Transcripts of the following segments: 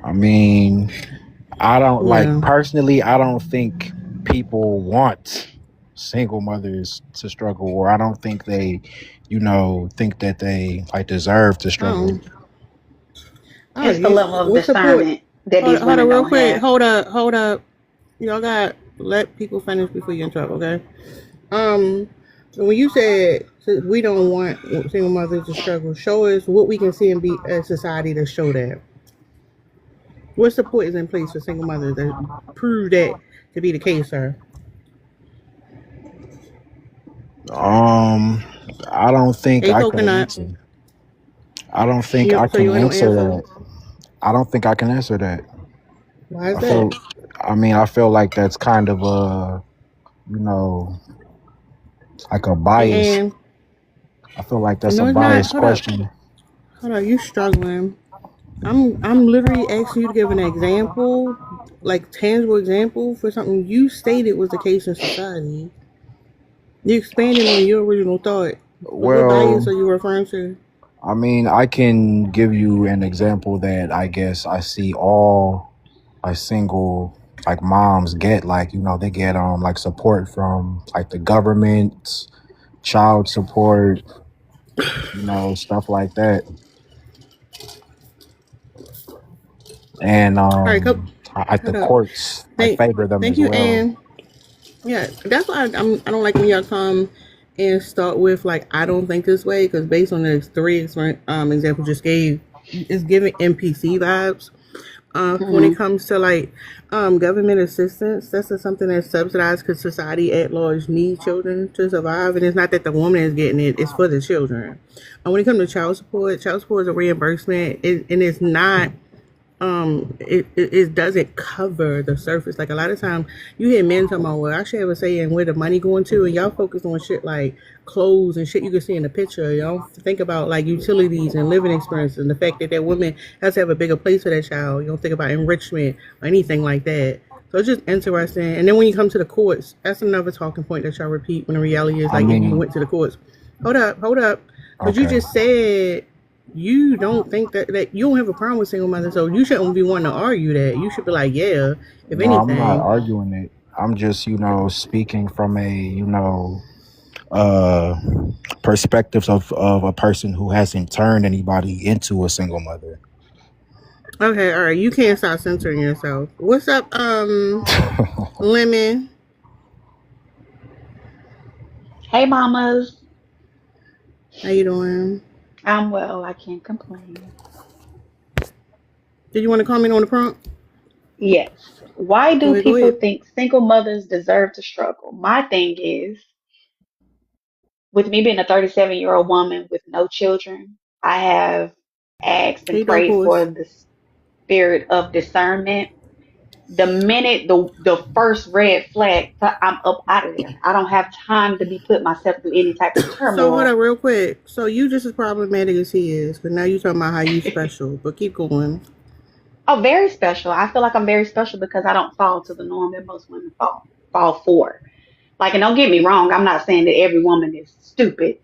I mean, I don't like Yeah. personally. I don't think people want single mothers to struggle, or I don't think they, think that they like deserve to struggle. Oh. Oh, It's the you. level of What's the point? discernment that these Hold women up, real don't quick. have. Hold up. Y'all got let people finish before you interrupt, okay? Um, when you said we don't want single mothers to struggle, show us what we can see and be a society to show that. What support is in place for single mothers that prove that to be the case, sir? Um, I don't think A I can coconut. answer. I don't think I So you can want no answer answer? that. I don't think I can answer that. Why is I that? feel. I mean, I feel like that's kind of a, you know, like a bias. And I feel like that's a no, it's not. biased Hold up. question. Hold up. You struggling? I'm literally asking you to give an example, like tangible example for something you stated was the case in society. You expanding on your original thought. But what bias Well, are you referring to? I mean, I can give you an example that I guess I see all like single like moms get, like, they get like support from like the government, child support, stuff like that. And All right, the hold up. courts like Thank, favor them thank as you, well. Ann. Yeah, that's why I don't like when y'all come and start with like I don't think this way because based on the three examples just gave, it's giving NPC vibes. When it Hmm. comes to like government assistance, that's just something that's subsidized because society at large needs children to survive, and it's not that the woman is getting it; it's for the children. And when it comes to child support is a reimbursement, and it's not it doesn't cover the surface. Like a lot of time you hear men talking about, well, I should have a say in where the money going to, and y'all focus on shit like clothes and shit you can see in the picture. Y'all think about like utilities and living experiences and the fact that that woman has to have a bigger place for that child. You don't think about enrichment or anything like that. So it's just interesting. And then when you come to the courts, that's another talking point that y'all repeat when the reality is I like if you mean, went to the courts. Hold up. Because you okay. just said you don't think that you don't have a problem with single mothers, so you shouldn't be wanting to argue that. You should be like, yeah, if No, I'm not anything. arguing it. I'm just, speaking from a, uh perspectives of a person who hasn't turned anybody into a single mother. Okay, all right, you can't stop censoring yourself. What's up, Lemon? Hey, mamas. How you doing? I'm well. I can't complain. Did you want to comment on the prompt? Yes. Why do Go people ahead. think single mothers deserve to struggle? My thing is, with me being a 37-year-old woman with no children, I have asked Can and you don't prayed for pause? the spirit of discernment. The minute the first red flag, I'm up out of there. I don't have time to be putting myself through any type of So hold turmoil. up, real quick. So you just as problematic as he is, but now you talking about how you special. But keep going. Oh, very special. I feel like I'm very special because I don't fall to the norm that most women fall for. Like, and don't get me wrong, I'm not saying that every woman is stupid.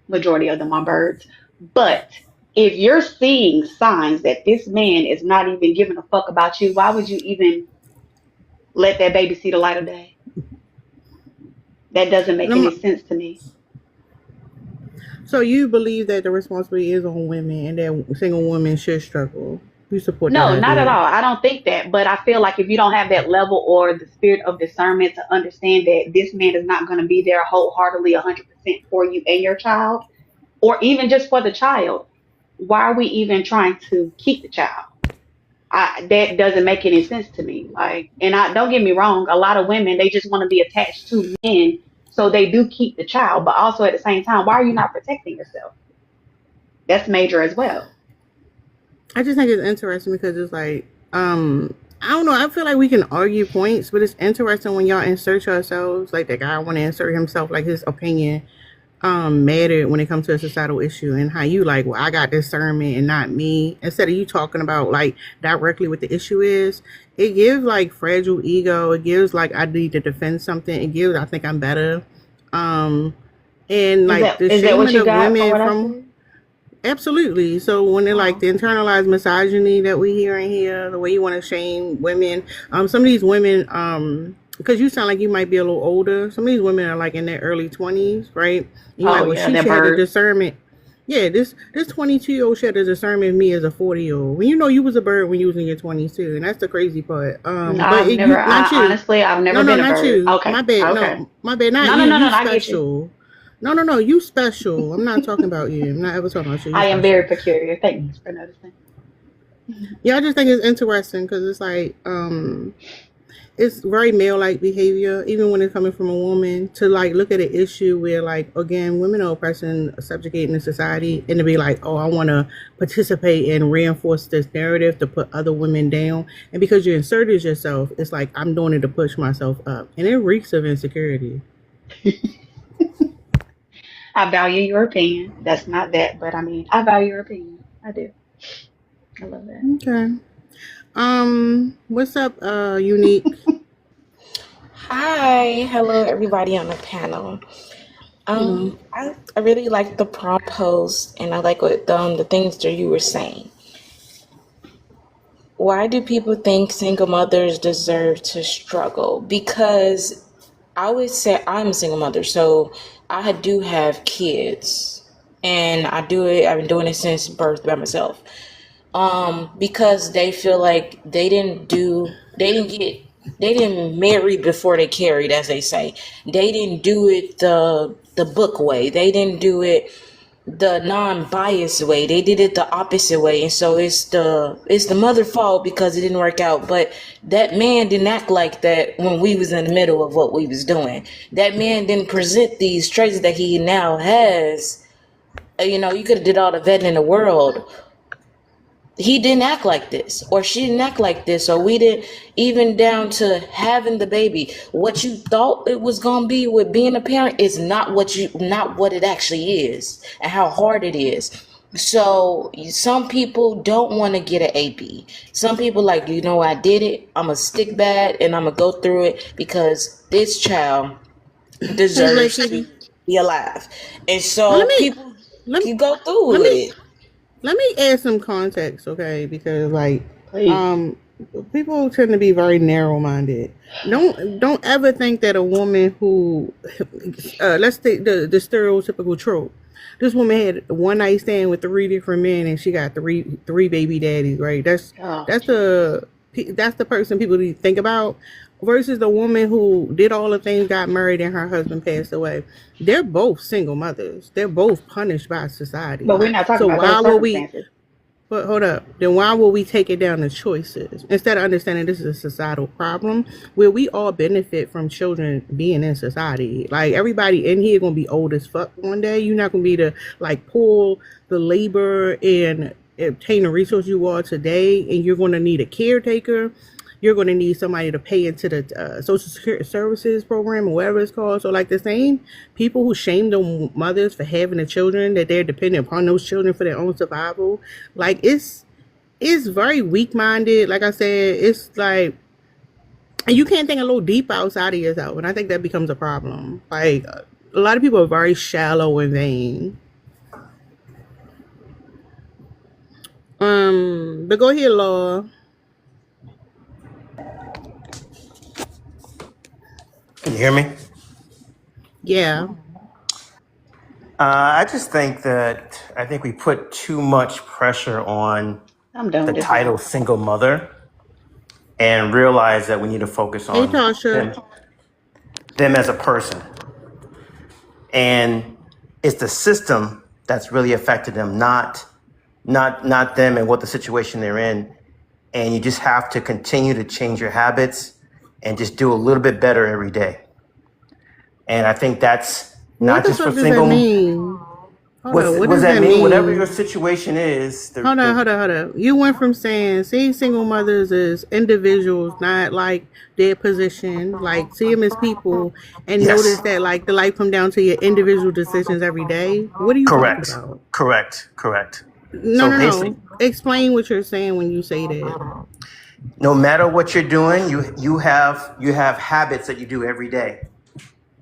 Majority of them are birds. But if you're seeing signs that this man is not even giving a fuck about you, why would you even let that baby see the light of day? That doesn't And make I'm, any sense to me. so you believe that the responsibility is on women and that single women should struggle. You support that No, not at idea. all. I don't think that. But I feel like if you don't have that level or the spirit of discernment to understand that this man is not going to be there wholeheartedly 100% for you and your child, or even just for the child, why are we even trying to keep the child? That doesn't make any sense to me. Like, and I don't get me wrong, a lot of women they just want to be attached to men, so they do keep the child. But also at the same time, why are you not protecting yourself? That's major as well. I just think it's interesting because it's like, I don't know. I feel like we can argue points, but it's interesting when y'all insert yourselves. Like the guy want to insert himself, like his opinion, mattered when it comes to a societal issue, and how you like, well, I got discernment and not me. Instead of you talking about like directly what the issue is, it gives like fragile ego. It gives like I need to defend something. It gives I think I'm better. Um, and Is like that the is that what shaming you of got from women what I from said? Absolutely. So when they're like the internalized misogyny that we hear in here, the way you want to shame women, some of these women, because you sound like you might be a little older. Some of these women are like in their early 20s, right? And you're like, Oh well, yeah, she that had the bird. discernment. Yeah, this 22-year-old she had the discernment of me as a 40-year-old. When you know you was a bird when you was in your 20s too, and that's the crazy part. But I've never, not I you. honestly, I've No, never no, been a not bird. you. Okay, My bad. okay. No, my bad. Not No, no, you. no, no, You no, I get you. special. No, no, no. You special. I'm not talking about you. I'm not ever talking about you. You I am very special. peculiar. Thanks for noticing. Yeah, I just think it's interesting because it's like it's very male like behavior, even when it's coming from a woman, to like look at an issue where like again women are oppressing, subjugating the society, and to be like, oh, I want to participate and reinforce this narrative to put other women down, and because you inserted yourself, it's like I'm doing it to push myself up, and it reeks of insecurity. I value your opinion. That's not that, but I mean, I value your opinion. I do. I love that. Okay. What's up, Unique? Hi, hello everybody on the panel. Hello. I really like the prompt post and I like what the things that you were saying. Why do people think single mothers deserve to struggle? Because I always say I'm a single mother, so I do have kids, and I've been doing it since birth by myself. Because they feel like they didn't marry before they carried, as they say. They didn't do it the book way. They didn't do it the non-biased way. They did it the opposite way, and so it's the mother fault because it didn't work out. But that man didn't act like that when we was in the middle of what we was doing. That man didn't present these traits that he now has. You could have did all the vetting in the world. He didn't act like this, or she didn't act like this, or we didn't, even down to having the baby. What you thought it was gonna be with being a parent is not what it actually is, and how hard it is. So some people don't want to get an AP. Some people like, I did it. I'm gonna stick bad and I'm gonna go through it because this child Hey, deserves to Lexi. be alive. And Well, so people, let you go let through me it. let me add some context, okay? Because like, Please. um, people tend to be very narrow-minded. Don't ever think that a woman who, let's take the stereotypical trope. This woman had one night stand with three different men, and she got three baby daddies. Right? Oh, That's jeez. that's the person people need to think about. Versus the woman who did all the things, got married, and her husband passed away. They're both single mothers. They're both punished by But society. we're not talking So about those why would we? circumstances. But hold up. Then why will we take it down to choices instead of understanding this is a societal problem where we all benefit from children being in society? Like everybody in here gonna be old as fuck one day. You're not gonna be to like pull the labor and obtain the resource you are today, and you're gonna need a caretaker. You're going to need somebody to pay into the social security services program or whatever it's called. So like the same people who shame the mothers for having the children that they're dependent upon those children for their own survival, like it's very weak minded. Like I said, it's like you can't think a little deep outside of yourself, and I think that becomes a problem. Like a lot of people are very shallow and vain. But go ahead, Laura. Can you hear me? Yeah. I think we put too much pressure on I'm done the with this man. title single mother and realize that we need to focus Hey, on Tasha. them as a person. And it's the system that's really affected them, not them and what the situation they're in. And you just have to continue to change your habits and just do a little bit better every day. And I think that's What not the just for fuck does that single. mean? Hold What on. What does does that that mean? Whatever your mean? situation is, Hold on, hold on, hold on. You went from seeing single mothers as individuals, not like their position, like see them as people, and notice yes, that like the life come down to your individual decisions every day. What are you talking correct, about? correct. No, So no, basically, no. Explain what you're saying when you say that. no matter what you're doing, you have habits that you do every day,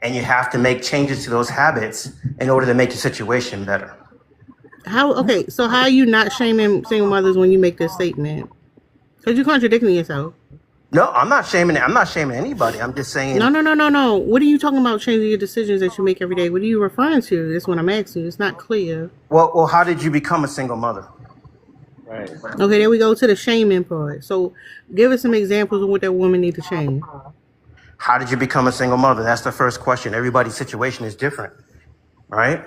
and you have to make changes to those habits in order to make your situation better. How? Okay, so how are you not shaming single mothers when you make this statement? Because you're contradicting yourself. No, I'm not shaming. I'm not shaming anybody. I'm just saying. No. What are you talking about changing your decisions that you make every day? What are you referring to? That's what I'm asking you. It's not clear. Well, how did you become a single mother? Right. Okay, there we go to the shaming part. So give us some examples of what that woman need to change. How did you become a single mother? That's the first question. Everybody's situation is different, right?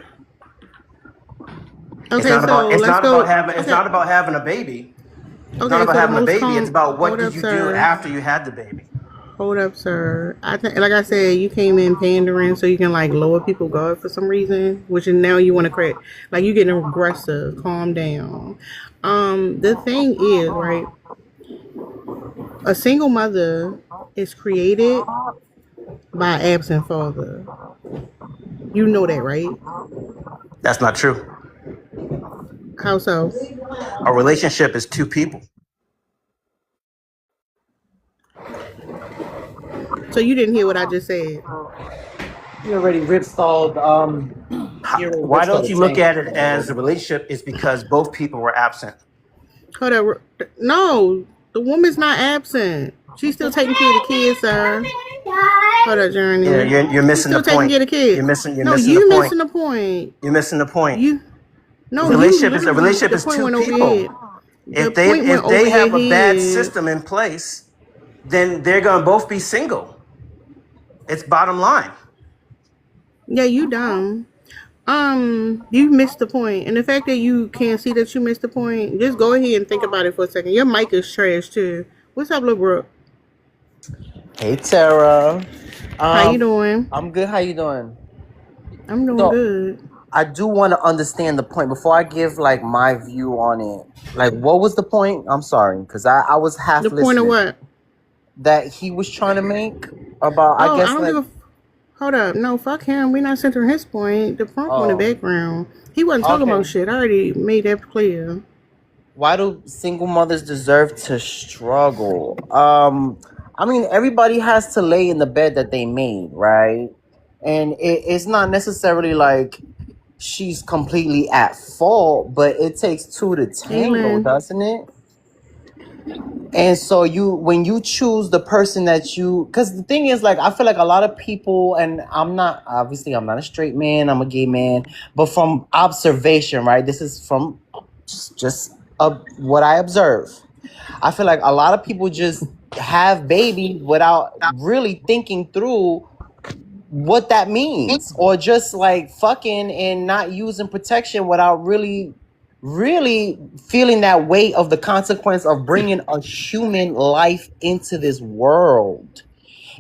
It's Okay, not so about. It's let's not go. about having. It's Okay, not about having a baby. It's not okay, about so the having a most baby. It's about what hold did up, you do sir. after you had the baby. Hold up, sir. I think, like I said, you came in pandering so you can like lower people guard for some reason, which is now you want to create like you getting aggressive. Calm down. The thing is, right? A single mother is created by an absent father. You know that, right? That's not true. How so? A relationship is two people. So you didn't hear what I just said. You already ripstalled. You already Why don't ripstalled you look tank. at it as a relationship is because both people were absent. Hold up. No, the woman's not absent. She's still taking care of the kids, sir. Hold up, Journey. Yeah, you're She's missing still the taking point. care of the kids. You're missing No, the you point. missing the point. You're missing the point. You no, A you relationship is literally the point two went over your people. head. The If they point went over have your a bad head. system in place, then they're gonna both be single. It's bottom line. Yeah, you dumb. You missed the point, and the fact that you can't see that you missed the point, just go ahead and think about it for a second. Your mic is trash too. What's up, Lil Brooke? Hey Tara. How you doing? I'm good. How you doing? I'm doing So good. I do want to understand the point before I give like my view on it. Like, what was the point? I'm sorry, because I was half The point of listening. what? That he was trying to make about, I Oh, I guess, don't like, give a. Hold up. No, fuck him. We're not centering his point. The point in the oh, background. He wasn't talking okay. about shit. I already made that clear. Why do single mothers deserve to struggle? I mean, everybody has to lay in the bed that they made, right? And it's not necessarily like she's completely at fault, but it takes two to tango, Amen. doesn't it? And so when you choose the person that you, because the thing is, like, I feel like a lot of people, and I'm not a straight man, I'm a gay man, but from observation, right? This is from just what I observe. I feel like a lot of people just have babies without really thinking through what that means, or just like fucking and not using protection without really feeling that weight of the consequence of bringing a human life into this world.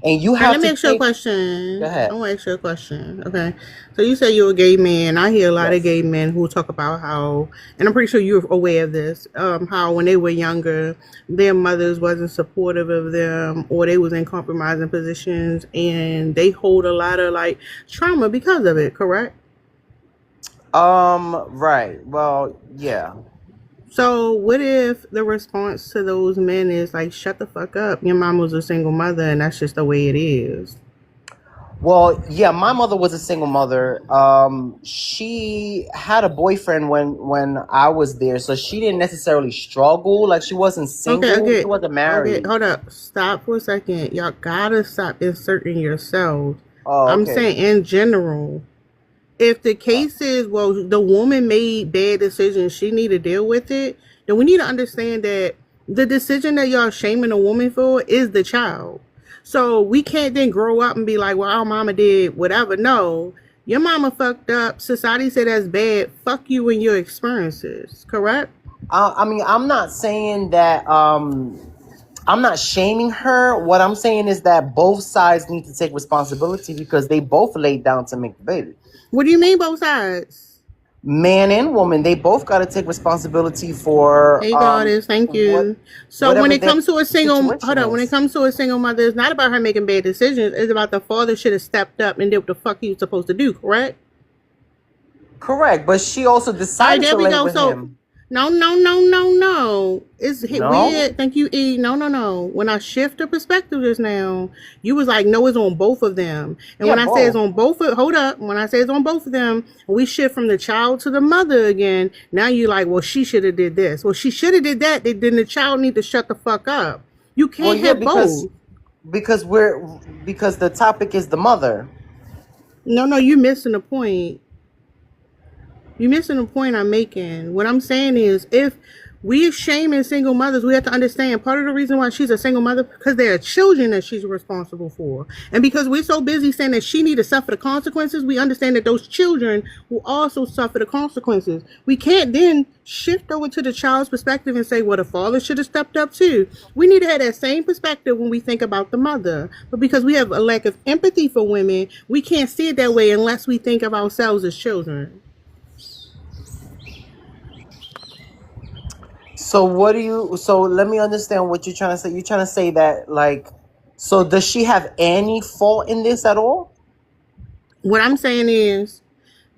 And you All right, have let me to ask you a think. Go question. I ahead. want to ask you a question. Okay. So you say you're a gay man. I hear a lot of Yes. gay men who talk about how, and I'm pretty sure you're aware of this, how when they were younger, their mothers wasn't supportive of them, or they was in compromising positions, and they hold a lot of like trauma because of it, correct? Right. Well, yeah. So what if the response to those men is like, shut the fuck up, your mom was a single mother and that's just the way it is? Well, yeah, my mother was a single mother. She had a boyfriend when I was there, so she didn't necessarily struggle. Like, she wasn't single. She Okay, wasn't married. hold up. Stop for a second. Y'all gotta stop inserting yourselves. Oh, I'm okay. saying in general. If the case is, well, the woman made bad decisions, she need to deal with it, then we need to understand that the decision that y'all shaming a woman for is the child. So we can't then grow up and be like, well, our mama did whatever. No, your mama fucked up. Society said that's bad. Fuck you and your experiences. Correct? I mean, I'm not saying that. I'm not shaming her. What I'm saying is that both sides need to take responsibility because they both laid down to make the baby. What do you mean both sides? Man and woman, they both got to take responsibility for Hey, Goddess, thank you. So when it comes to a single, hold on, when it comes to a single mother, it's not about her making bad decisions. It's about the father should have stepped up and did what the fuck he was supposed to do, correct? Correct, but she also decided to lay with him. No, no, no, no, no. It's No? weird. Thank you, E. No, no, no. When I shift the perspective just now, you was like, no, it's on both of them. And Yeah, when I say it's both. on both of, hold up. When I say it's on both of them, we shift from the child to the mother again. Now you like, well, she should have did this. Well, she should have did that. Then the child need to shut the fuck up. You Well, can't yeah, have both. because the topic is the mother. No, no, you missing the point. You're missing the point I'm making. What I'm saying is, if we shaming single mothers, we have to understand part of the reason why she's a single mother because there are children that she's responsible for, and because we're so busy saying that she need to suffer the consequences, we understand that those children will also suffer the consequences. We can't then shift over to the child's perspective and say, well, the father should have stepped up too. We need to have that same perspective when we think about the mother, but because we have a lack of empathy for women, we can't see it that way unless we think of ourselves as children. So let me understand what you're trying to say. You're trying to say that, like, so does she have any fault in this at all? What I'm saying is,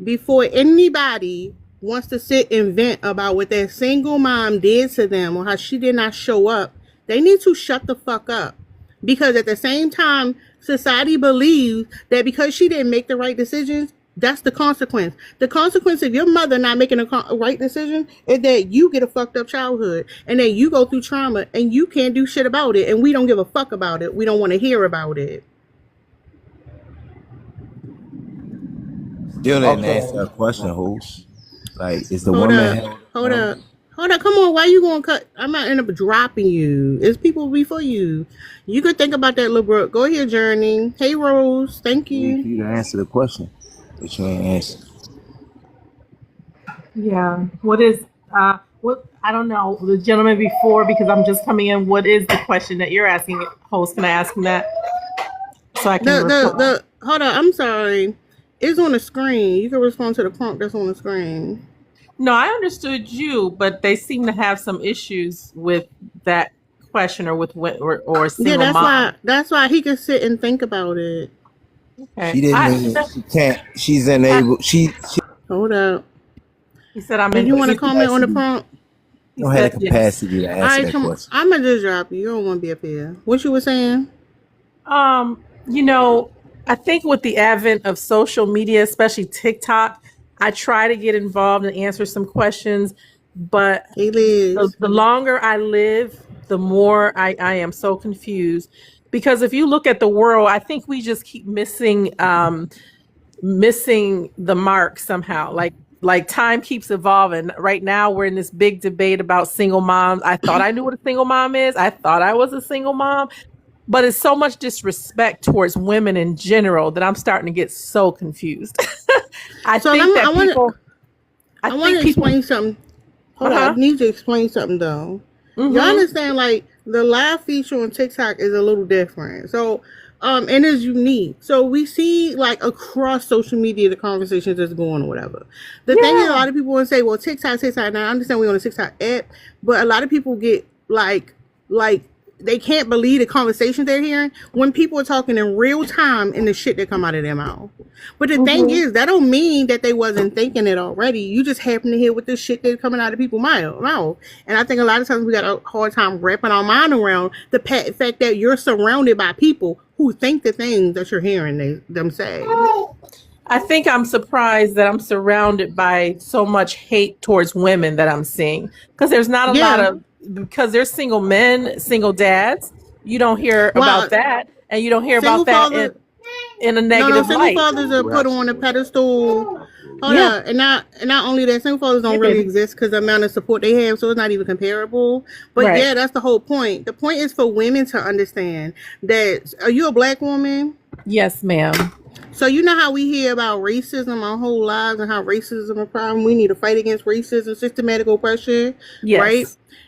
before anybody wants to sit and vent about what their single mom did to them or how she did not show up, they need to shut the fuck up. Because at the same time, society believes that because she didn't make the right decisions, that's the consequence. The consequence of your mother not making a right decision is that you get a fucked up childhood and that you go through trauma and you can't do shit about it, and we don't give a fuck about it. We don't want to hear about it. Still didn't Okay. answer that question, Hoops. Like, is the Hold woman up. Hold up. Hold up. Come on. Why you going to cut? I'm not end up dropping you. It's people before you. You could think about that, LeBrook. Go ahead, Journey. Hey, Rose. Thank for you. you to answer the question, but you ain't answer? Yeah. What I don't know, the gentleman before, because I'm just coming in, what is the question that you're asking? Host, can I ask him that so I can reply? Hold up. I'm sorry. It's on the screen. You can respond to the prompt that's on the screen. No, I understood you, but they seem to have some issues with that question or with or Yeah, single mom. that's why he can sit and think about it. Okay. She didn't. She can't. She's unable. She Hold up. He said I'm Did in. you want to He comment on the prompt? don't have the said yes. capacity to All answer right, that come on. question. I'm going to just drop you. You don't want to be up here. What you were saying? You know, I think with the advent of social media, especially TikTok, I try to get involved and answer some questions, but Hey, Liz. the longer I live, the more I am so confused. Because if you look at the world, I think we just keep missing the mark somehow. Like time keeps evolving. Right now we're in this big debate about single moms. I thought I knew what a single mom is. I thought I was a single mom. But it's so much disrespect towards women in general that I'm starting to get so confused. I So think that I want people. to explain something. Hold on. Uh-huh. I need to explain something, though. Mhm. You understand, like, the live feature on TikTok is a little different. So, and it's unique. So we see, like, across social media, the conversations that's going or whatever. The thing is, a lot of people want to say, well, TikTok. Now, I understand we're on a TikTok app, but a lot of people get, like, they can't believe the conversations they're hearing when people are talking in real time and the shit that come out of their mouth. But the thing is, that don't mean that they wasn't thinking it already. You just happen to hear what this shit that's coming out of people's mouth. And I think a lot of times we got a hard time wrapping our mind around the fact that you're surrounded by people who think the things that you're hearing them say. I think I'm surprised that I'm surrounded by so much hate towards women that I'm seeing, because there's not a lot of, because there's single men, single dads. You don't hear about that, and you don't hear about that in a negative single light. fathers are put on a pedestal. Hold up, and not only that, single fathers don't really exist because the amount of support they have, so it's not even comparable. But yeah, that's the whole point. The point is for women to understand that. Are you a black woman? Yes, ma'am. So you know how we hear about racism our whole lives and how racism is a problem. We need to fight against racism, systematic oppression, right?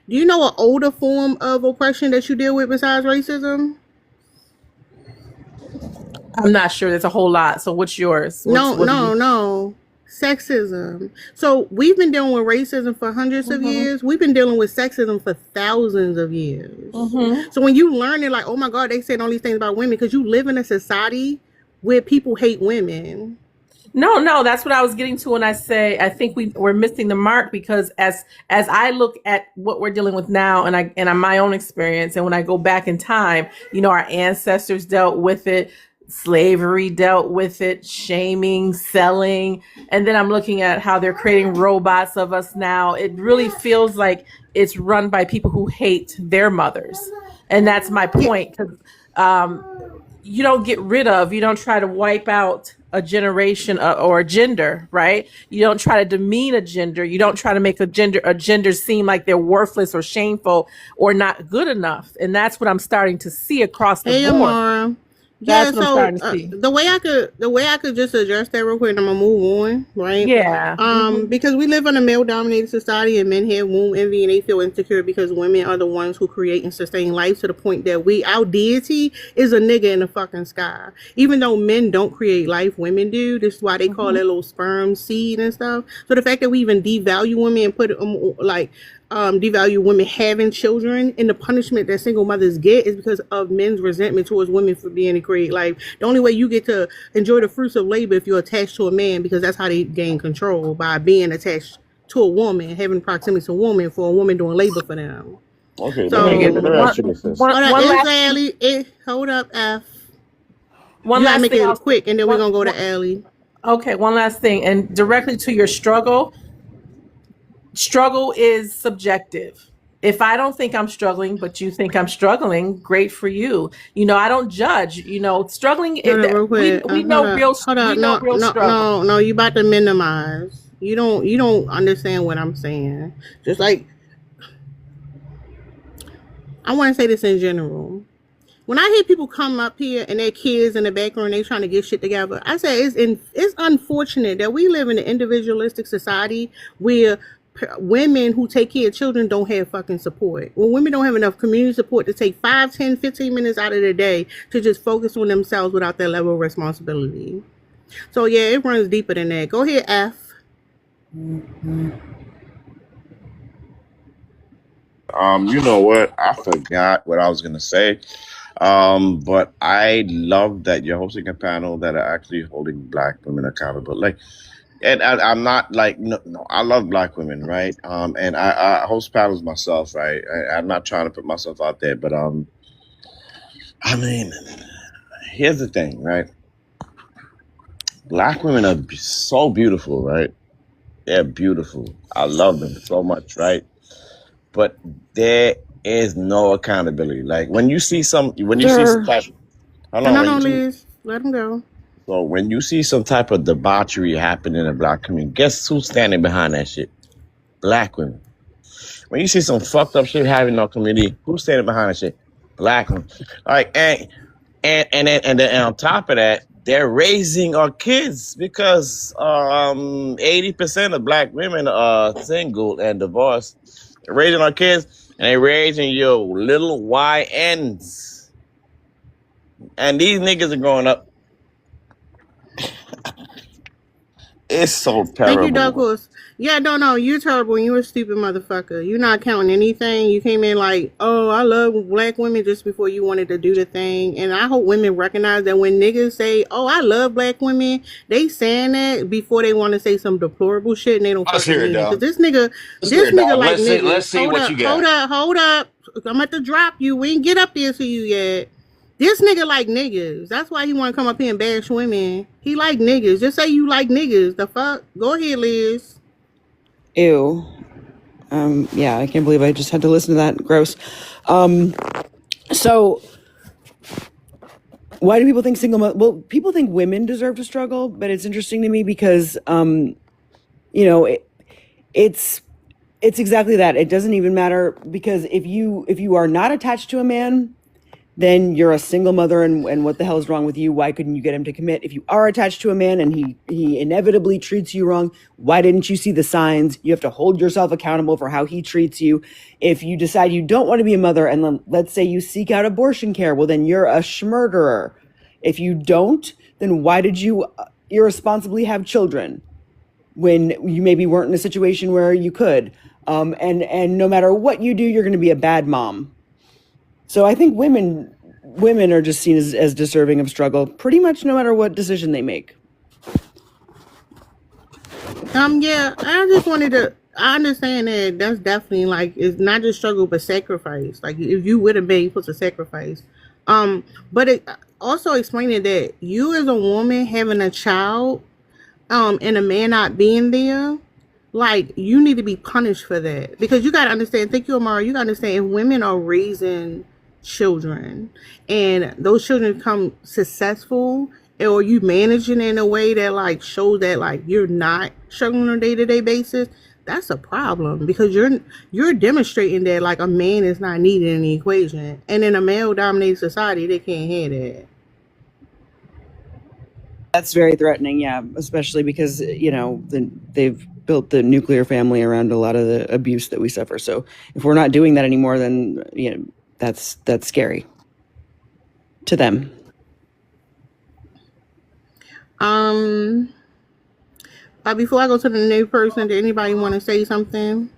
Do you know an older form of oppression that you deal with besides racism? I'm not sure. There's a whole lot. So what's yours? No. Sexism. So we've been dealing with racism for hundreds of years. We've been dealing with sexism for thousands of years. So when you learn it, like, oh my God, they saying all these things about women because you live in a society where people hate women. No, that's what I was getting to when I say I think we're missing the mark, because as I look at what we're dealing with now, and on my own experience, and when I go back in time, our ancestors dealt with it, slavery dealt with it, shaming, selling, and then I'm looking at how they're creating robots of us now. It really feels like it's run by people who hate their mothers, and that's my Yeah, point. Because you don't try to wipe out a generation or a gender, right? You don't try to demean a gender. You don't try to make a gender seem like they're worthless or shameful or not good enough. And that's what I'm starting to see across the hey, board. Amara. That's Yeah, what I'm so starting to see. the way I could just address that real quick, and I'm gonna move on, right? Yeah. Because we live in a male-dominated society, and men have womb envy, and they feel insecure because women are the ones who create and sustain life, to the point that our deity is a nigga in the fucking sky. Even though men don't create life, women do. This is why they call that little sperm seed and stuff. So the fact that we even devalue women and put devalue women having children, and the punishment that single mothers get is because of men's resentment towards women for being to create life. The only way you get to enjoy the fruits of labor if you're attached to a man, because that's how they gain control, by being attached to a woman, having proximity to a woman, for a woman doing labor for them. Okay, let me So ask you this. Sis. One, hold up, one last hold up, F. one You gotta last make thing. it quick, and then we're One, gonna go one, to Allie. okay, one last thing, and directly to your struggle. Struggle is subjective. If I don't think I'm struggling, but you think I'm struggling, great for you. I don't judge. Struggling. Hold up, real We quick. we Hold know up, hold up. No, real no, struggle. no, no. You about to minimize. You don't understand what I'm saying. Just like, I want to say this in general. When I hear people come up here and their kids in the background, they trying to get shit together, I say it's unfortunate that we live in an individualistic society where women who take care of children don't have fucking support. When women don't have enough community support to take 5, 10, 15 minutes out of their day to just focus on themselves without that level of responsibility. So yeah, it runs deeper than that. Go ahead, F. You know what? I forgot what I was gonna say. But I love that you're hosting a panel that are actually holding Black women accountable. Like, and I'm not like no, I love Black women, right? And I host panels myself, right? I'm not trying to put myself out there, but I mean, here's the thing, right? Black women are so beautiful, right? They're beautiful. I love them so much, right? But there is no accountability. Like when you see some type, hold on, No, Liz. Let him go. so when you see some type of debauchery happen in the Black community, guess who's standing behind that shit? Black women. When you see some fucked up shit happening in our community, who's standing behind that shit? Black women. Like and then on top of that, they're raising our kids because 80% of Black women are single and divorced. They're raising our kids, and they're raising your little YNs. And these niggas are growing up. It's so Thank you, Dark terrible. Horse. Yeah, no, you're terrible and you're a stupid motherfucker. You're not counting anything. You came in like, oh, I love Black women, just before you wanted to do the thing. And I hope women recognize that when niggas say, oh, I love Black women, they saying that before they want to say some deplorable shit, and they don't Let's fucking hear it, mean it. Because dog. this nigga like Let's niggas. see what you got. Hold up. I'm at to drop you. We ain't get up there to you yet. This nigga like niggas. That's why he want to come up here and bash women. He like niggas. Just say you like niggas. The fuck? Go ahead, Liz. Ew. Yeah, I can't believe I just had to listen to that. Gross. So why do people think well, people think women deserve to struggle, but it's interesting to me because, it's exactly that. It doesn't even matter, because if you are not attached to a man, then you're a single mother, and what the hell is wrong with you? Why couldn't you get him to commit? If you are attached to a man and he inevitably treats you wrong, why didn't you see the signs? You have to hold yourself accountable for how he treats you. If you decide you don't want to be a mother, and then let's say you seek out abortion care, well, then you're a schmurderer. If you don't, then why did you irresponsibly have children when you maybe weren't in a situation where you could? And no matter what you do, you're going to be a bad mom. So I think women are just seen as deserving of struggle, pretty much no matter what decision they make. Yeah, I just wanted to. I understand that that's definitely like it's not just struggle but sacrifice. Like if you with a man, you supposed to sacrifice. But it also explaining that you as a woman having a child, and a man not being there, like you need to be punished for that because you got to understand. Thank you, Amara. You got to understand if women are raising children and those children become successful, or you managing in a way that like shows that like you're not struggling on a day-to-day basis, that's a problem because you're demonstrating that like a man is not needed in the equation, and in a male-dominated society, they can't have that. That's very threatening, yeah, especially because they've built the nuclear family around a lot of the abuse that we suffer. So if we're not doing that anymore, then that's scary to them. Before I go to the new person, did anybody want to say something?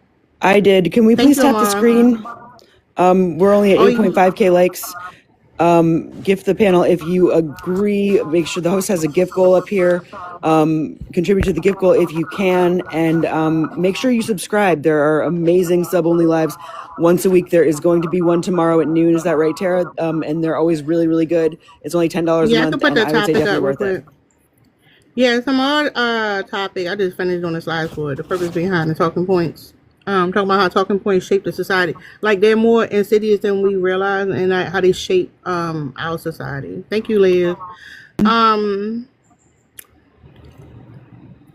I did. Can we Thank please you, tap the Amara. screen? We're only at Oh, you- 8.5K likes. Gift the panel if you agree. Make sure the host has a gift goal up here. Contribute to the gift goal if you can, and make sure you subscribe. There are amazing sub-only lives once a week. There is going to be one tomorrow at noon. Is that right, Tara? And they're always really, really good. It's only $10 Yeah, a I can month, put and the I would say topic definitely up real worth it. quick. Yeah, some more topic. I just finished on the slides for it. The purpose behind the talking points. Talking about how talking points shape the society. Like they're more insidious than we realize, and like how they shape our society. Thank you, Liz.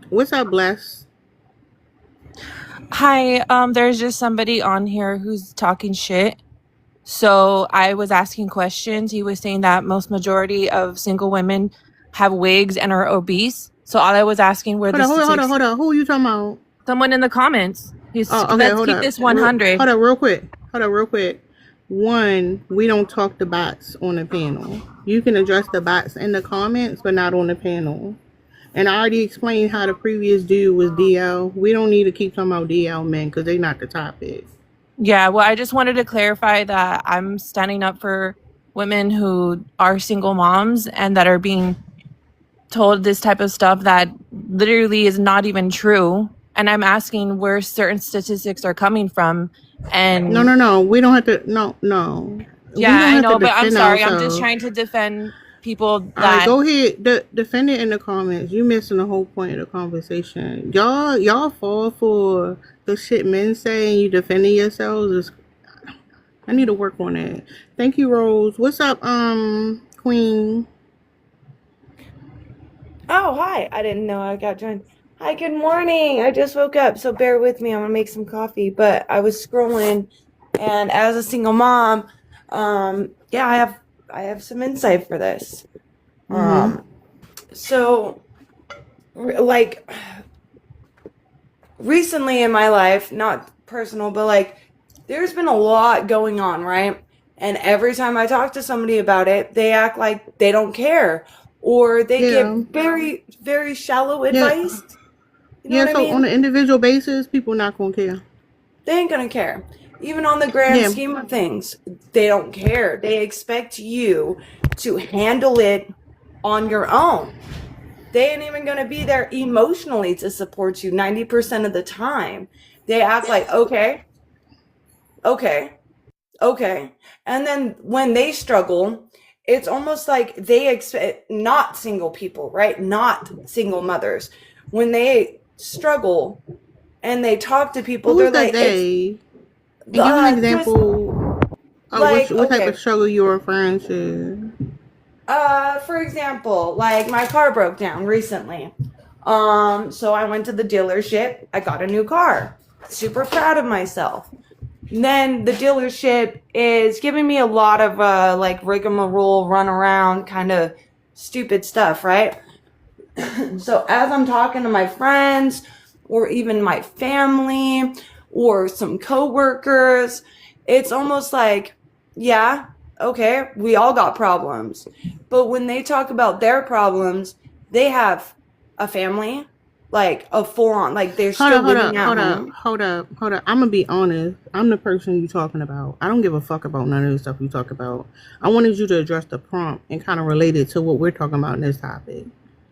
What's up, Bless? Hi, there's just somebody on here who's talking shit. So I was asking questions. He was saying that most majority of single women have wigs and are obese. So all I was asking were the Hold on. statistics. Who are you talking about? Someone in the comments. Oh, okay, Let's hold keep up. this 100. Hold up, real quick. One, we don't talk to bots on the panel. You can address the bots in the comments, but not on the panel. And I already explained how the previous dude was DL. We don't need to keep talking about DL men because they're not the topic. Yeah, well, I just wanted to clarify that I'm standing up for women who are single moms and that are being told this type of stuff that literally is not even true. And I'm asking where certain statistics are coming from. And No. We don't have to. No. yeah, I know, but I'm defend sorry. I'm ourselves. just trying to defend people All right, that go ahead. Defend it in the comments. You missing the whole point of the conversation. Y'all fall for the shit men say and you defending yourselves. I need to work on that. Thank you, Rose. What's up, Queen? Oh, hi. I didn't know I got joined. Hi, good morning. I just woke up, so bear with me. I'm gonna make some coffee, but I was scrolling, and as a single mom, yeah, I have some insight for this. So, like, recently in my life, not personal, but like, there's been a lot going on, right? And every time I talk to somebody about it, they act like they don't care, or they give very, very shallow advice. You know what I So mean? on an individual basis, people not gonna care. They ain't gonna care. Even on the grand scheme of things, they don't care. They expect you to handle it on your own. They ain't even gonna be there emotionally to support you 90% of the time. They act like, okay. And then when they struggle, it's almost like they expect, not single people, right? Not single mothers. When they struggle and they talk to people, Who's they're that like, they? Give an example of what type of struggle you're referring to. For example, like my car broke down recently. So I went to the dealership. I got a new car. Super proud of myself. And then the dealership is giving me a lot of like rigmarole, run around, kind of stupid stuff, right? So as I'm talking to my friends or even my family or some coworkers, it's almost like, yeah, okay, we all got problems. But when they talk about their problems, they have a family, like a full-on, like they're still living at home. Hold up. I'm gonna be honest. I'm the person you talking about. I don't give a fuck about none of the stuff you talk about. I wanted you to address the prompt and kind of relate it to what we're talking about in this topic.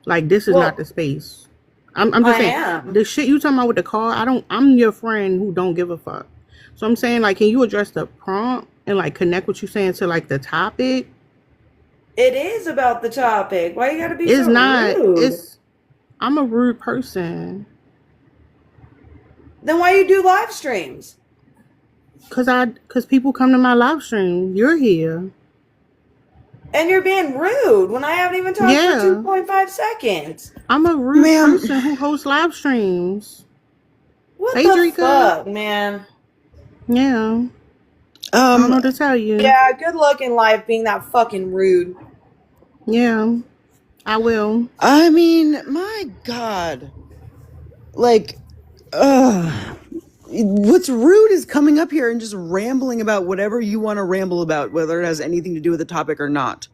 Like, this is not the space. I'm just I saying am. the shit you talking about with the car. I'm your friend who don't give a fuck. So I'm saying like, can you address the prompt and like connect what you're saying to like the topic? It is about the topic. Why you gotta be It's so not. rude? I'm a rude person Then why you do live streams? because people come to my live stream. You're here. And you're being rude when I haven't even talked for Yeah, 2.5 seconds. I'm a rude Ma'am, person who hosts live streams. What Hey, the Drika. fuck, man? Yeah, I don't know what to tell you. Yeah, good luck in life being that fucking rude. Yeah, I will. I mean, my God. Like, what's rude is coming up here and just rambling about whatever you want to ramble about, whether it has anything to do with the topic or not.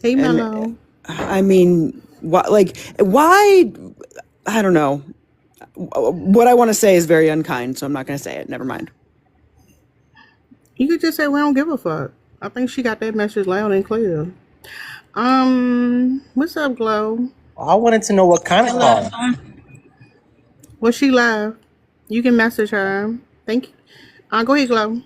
Hey, And Mello. I mean, why? I don't know. What I want to say is very unkind, so I'm not going to say it. Never mind. You could just say we don't give a fuck. I think she got that message loud and clear. What's up, Glow? I wanted to know what kind of Hello. car. Well, she live. You can message her. Thank you. Go ahead, Glow.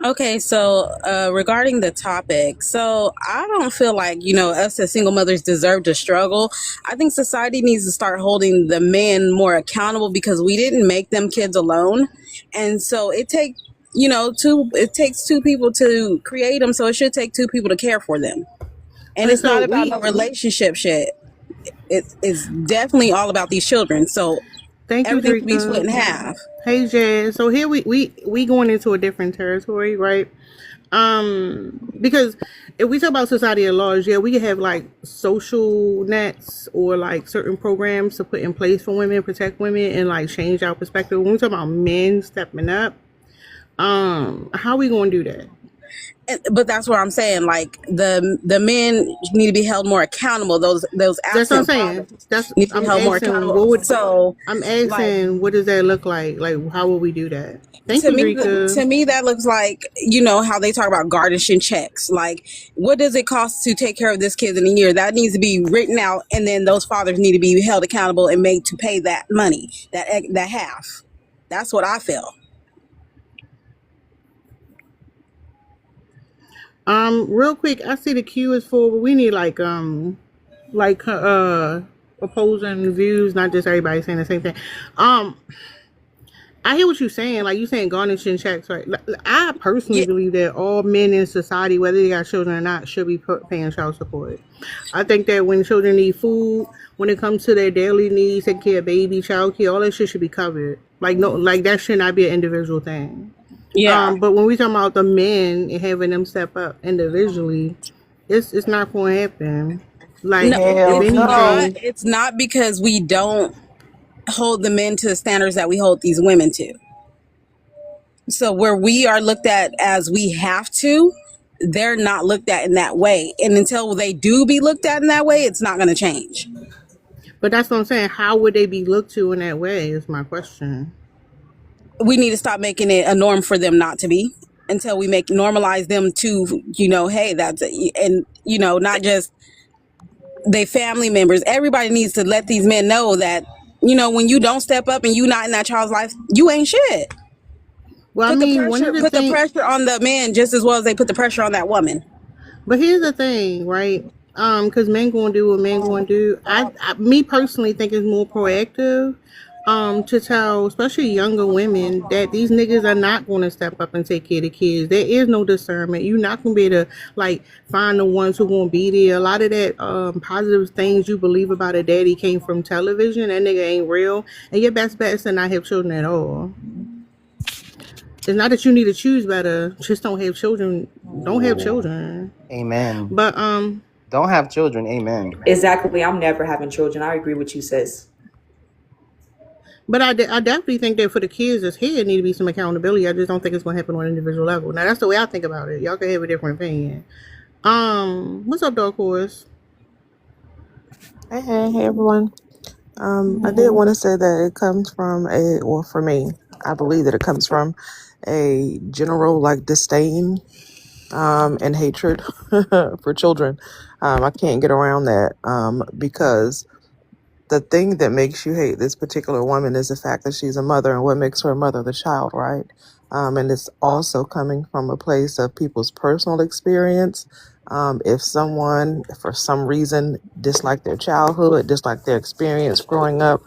Okay, so regarding the topic, so I don't feel like, us as single mothers deserve to struggle. I think society needs to start holding the men more accountable because we didn't make them kids alone. And so it takes two people to create them, so it should take two people to care for them. And it's not about no relationship shit. It's definitely all about these children. So Thank you, everything can be split in Drika. half. Hey, Jazz. So here we going into a different territory, right? Because if we talk about society at large, yeah, we can have like social nets or like certain programs to put in place for women, protect women, and like change our perspective. When we talk about men stepping up, how we gonna do that? But that's what I'm saying. Like the men need to be held more accountable. Those That's what I'm absent saying. fathers need to be I'm held more asking. accountable. So, I'm like, asking, what does that look like? Like, how will we do that? Thank to you, me, Drika. to me, that looks like how they talk about garnishing checks. Like, what does it cost to take care of this kid in a year? That needs to be written out, and then those fathers need to be held accountable and made to pay that money, that half. That's what I feel. Real quick, I see the queue is full, but we need opposing views, not just everybody saying the same thing. I hear what you're saying. Like, you saying garnishing checks, right? I personally believe that all men in society, whether they got children or not, should be paying child support. I think that when children need food, when it comes to their daily needs, taking care of baby, child care, all that shit should be covered. Like, no, like that should not be an individual thing. Yeah. But when we talk about the men and having them step up individually, it's not going to happen. Like, No, if anything, it's not because we don't hold the men to the standards that we hold these women to. So where we are looked at as we have to, they're not looked at in that way. And until they do be looked at in that way, it's not going to change. But that's what I'm saying. How would they be looked to in that way is my question. We need to stop making it a norm for them not to be until we normalize them to, hey, that's, and, not just they family members. Everybody needs to let these men know that, when you don't step up and you not in that child's life, you ain't shit. Well, put I mean, the pressure on the man just as well as they put the pressure on that woman. But here's the thing, right? Because men going to do what men going to do. I me personally think it's more proactive to tell, especially younger women, that these niggas are not going to step up and take care of the kids. There is no discernment. You're not going to be able to, like, find the ones who going to be there. A lot of that positive things you believe about a daddy came from television. That nigga ain't real. And your best bet is to not have children at all. It's not that you need to choose better. Just don't have children. Don't have children. Amen. But don't have children. Amen. Exactly. I'm never having children. I agree with you, sis. But I definitely think that for the kids that's here, need to be some accountability. I just don't think it's going to happen on an individual level. Now, that's the way I think about it. Y'all can have a different opinion. What's up, Dark Horse? Hey, everyone. I did want to say that it comes from for me, I believe that it comes from a general disdain and hatred for children. I can't get around that because the thing that makes you hate this particular woman is the fact that she's a mother, and what makes her a mother, the child, right? And it's also coming from a place of people's personal experience. If someone, for some reason, disliked their childhood, disliked their experience growing up,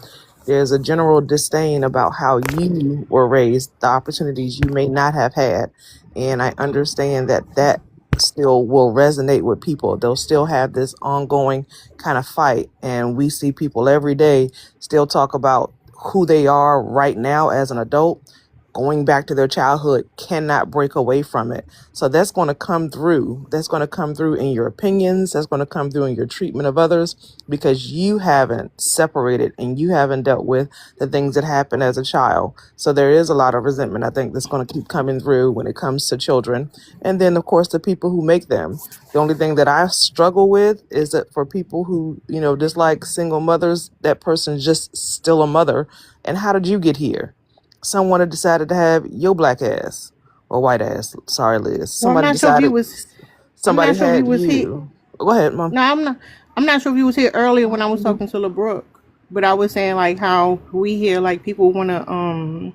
there's a general disdain about how you were raised, the opportunities you may not have had. And I understand that that still will resonate with people. They'll still have this ongoing kind of fight. And we see people every day still talk about who they are right now as an adult. Going back to their childhood, cannot break away from it. So that's going to come through. That's going to come through in your opinions. That's going to come through in your treatment of others, because you haven't separated and you haven't dealt with the things that happened as a child. So there is a lot of resentment, I think, that's going to keep coming through when it comes to children. And then, of course, the people who make them. The only thing that I struggle with is that for people who, dislike single mothers, that person's just still a mother. And how did you get here? Someone had decided to have your black ass or white ass. Sorry, Liz. Well, I'm Somebody not sure if you decided was. I'm somebody not sure if you had was here. you. Go ahead, Mom. No, I'm not. I'm not sure if you was here earlier when I was talking to LeBrook, but I was saying like how we hear like people want to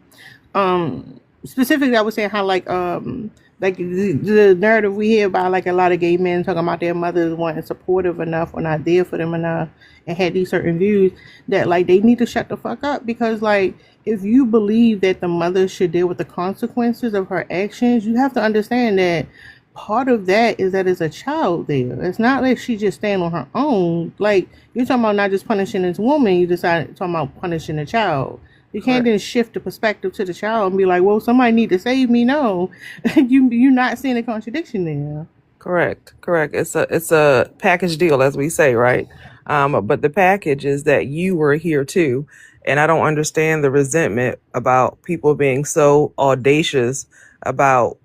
specifically I was saying how like the narrative we hear about like a lot of gay men talking about their mothers weren't supportive enough or not there for them enough and had these certain views that like they need to shut the fuck up, because like if you believe that the mother should deal with the consequences of her actions, you have to understand that part of that is that as a child there. It's not like she just stand on her own. Like you're talking about not just punishing this woman, you decide talking about punishing the child. You can't Correct. then shift the perspective to the child and be like, well, somebody need to save me. No. You're not seeing a contradiction there. Correct. It's a package deal, as we say, right? But the package is that you were here too, and I don't understand the resentment about people being so audacious about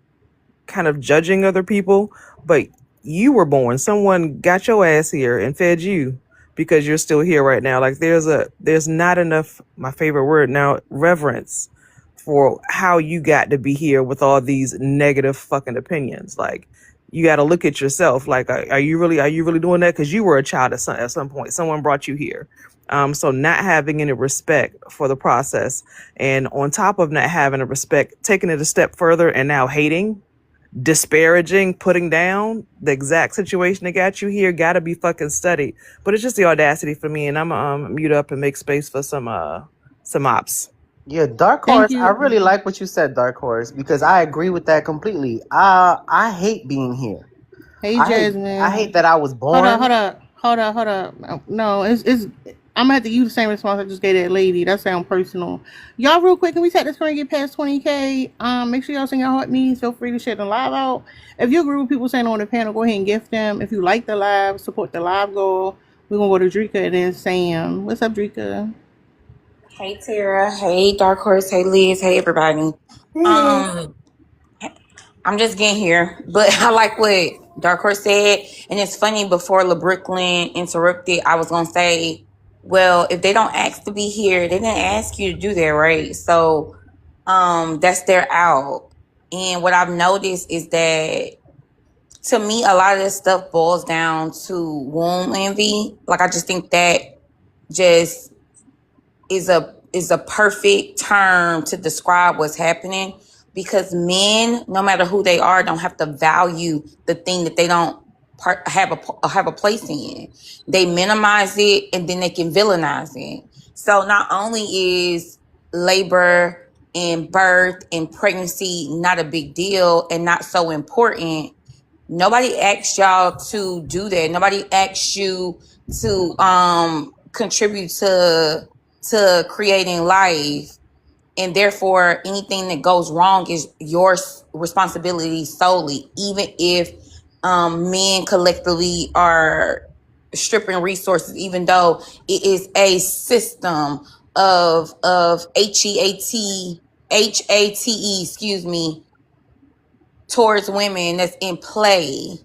kind of judging other people. But you were born. Someone got your ass here and fed you because you're still here right now. Like there's not enough, my favorite word now, reverence for how you got to be here with all these negative fucking opinions. Like you got to look at yourself. Like, are you really doing that? Because you were a child at some point. Someone brought you here. So not having any respect for the process, and on top of not having a respect, taking it a step further and now hating, disparaging, putting down the exact situation that got you here, got to be fucking studied. But it's just the audacity for me, and I'm mute up and make space for some ops. Yeah, Dark Thank Horse. I you. really like what you said, Dark Horse, because I agree with that completely. I hate being here. Hey, I Jasmine. hate that I was born. Hold up. No, it's. I'm gonna have to use the same response I just gave that lady. That sounds personal. Y'all, real quick, can we set this screen and get past 20K? Make sure y'all send your heart means. Feel free to share the live out. If you agree with people saying on the panel, go ahead and gift them. If you like the live, support the live goal. We're gonna go to Drika and then Sam. What's up, Drika? Hey Tara, hey Dark Horse, hey Liz, hey everybody. I'm just getting here, but I like what Dark Horse said, and it's funny. Before LeBrooklyn interrupted, I was gonna say, well, if they don't ask to be here, they didn't ask you to do that, right? So, that's their out. And what I've noticed is that, to me, a lot of this stuff boils down to womb envy. Like I just think that just is a perfect term to describe what's happening, because men, no matter who they are, don't have to value the thing that they don't have a place in. They minimize it and then they can villainize it. So not only is labor and birth and pregnancy not a big deal and not so important, nobody asked y'all to do that. Nobody asked you to contribute to creating life, and therefore anything that goes wrong is your responsibility solely, even if men collectively are stripping resources, even though it is a system of HATE, excuse me, towards women that's in play.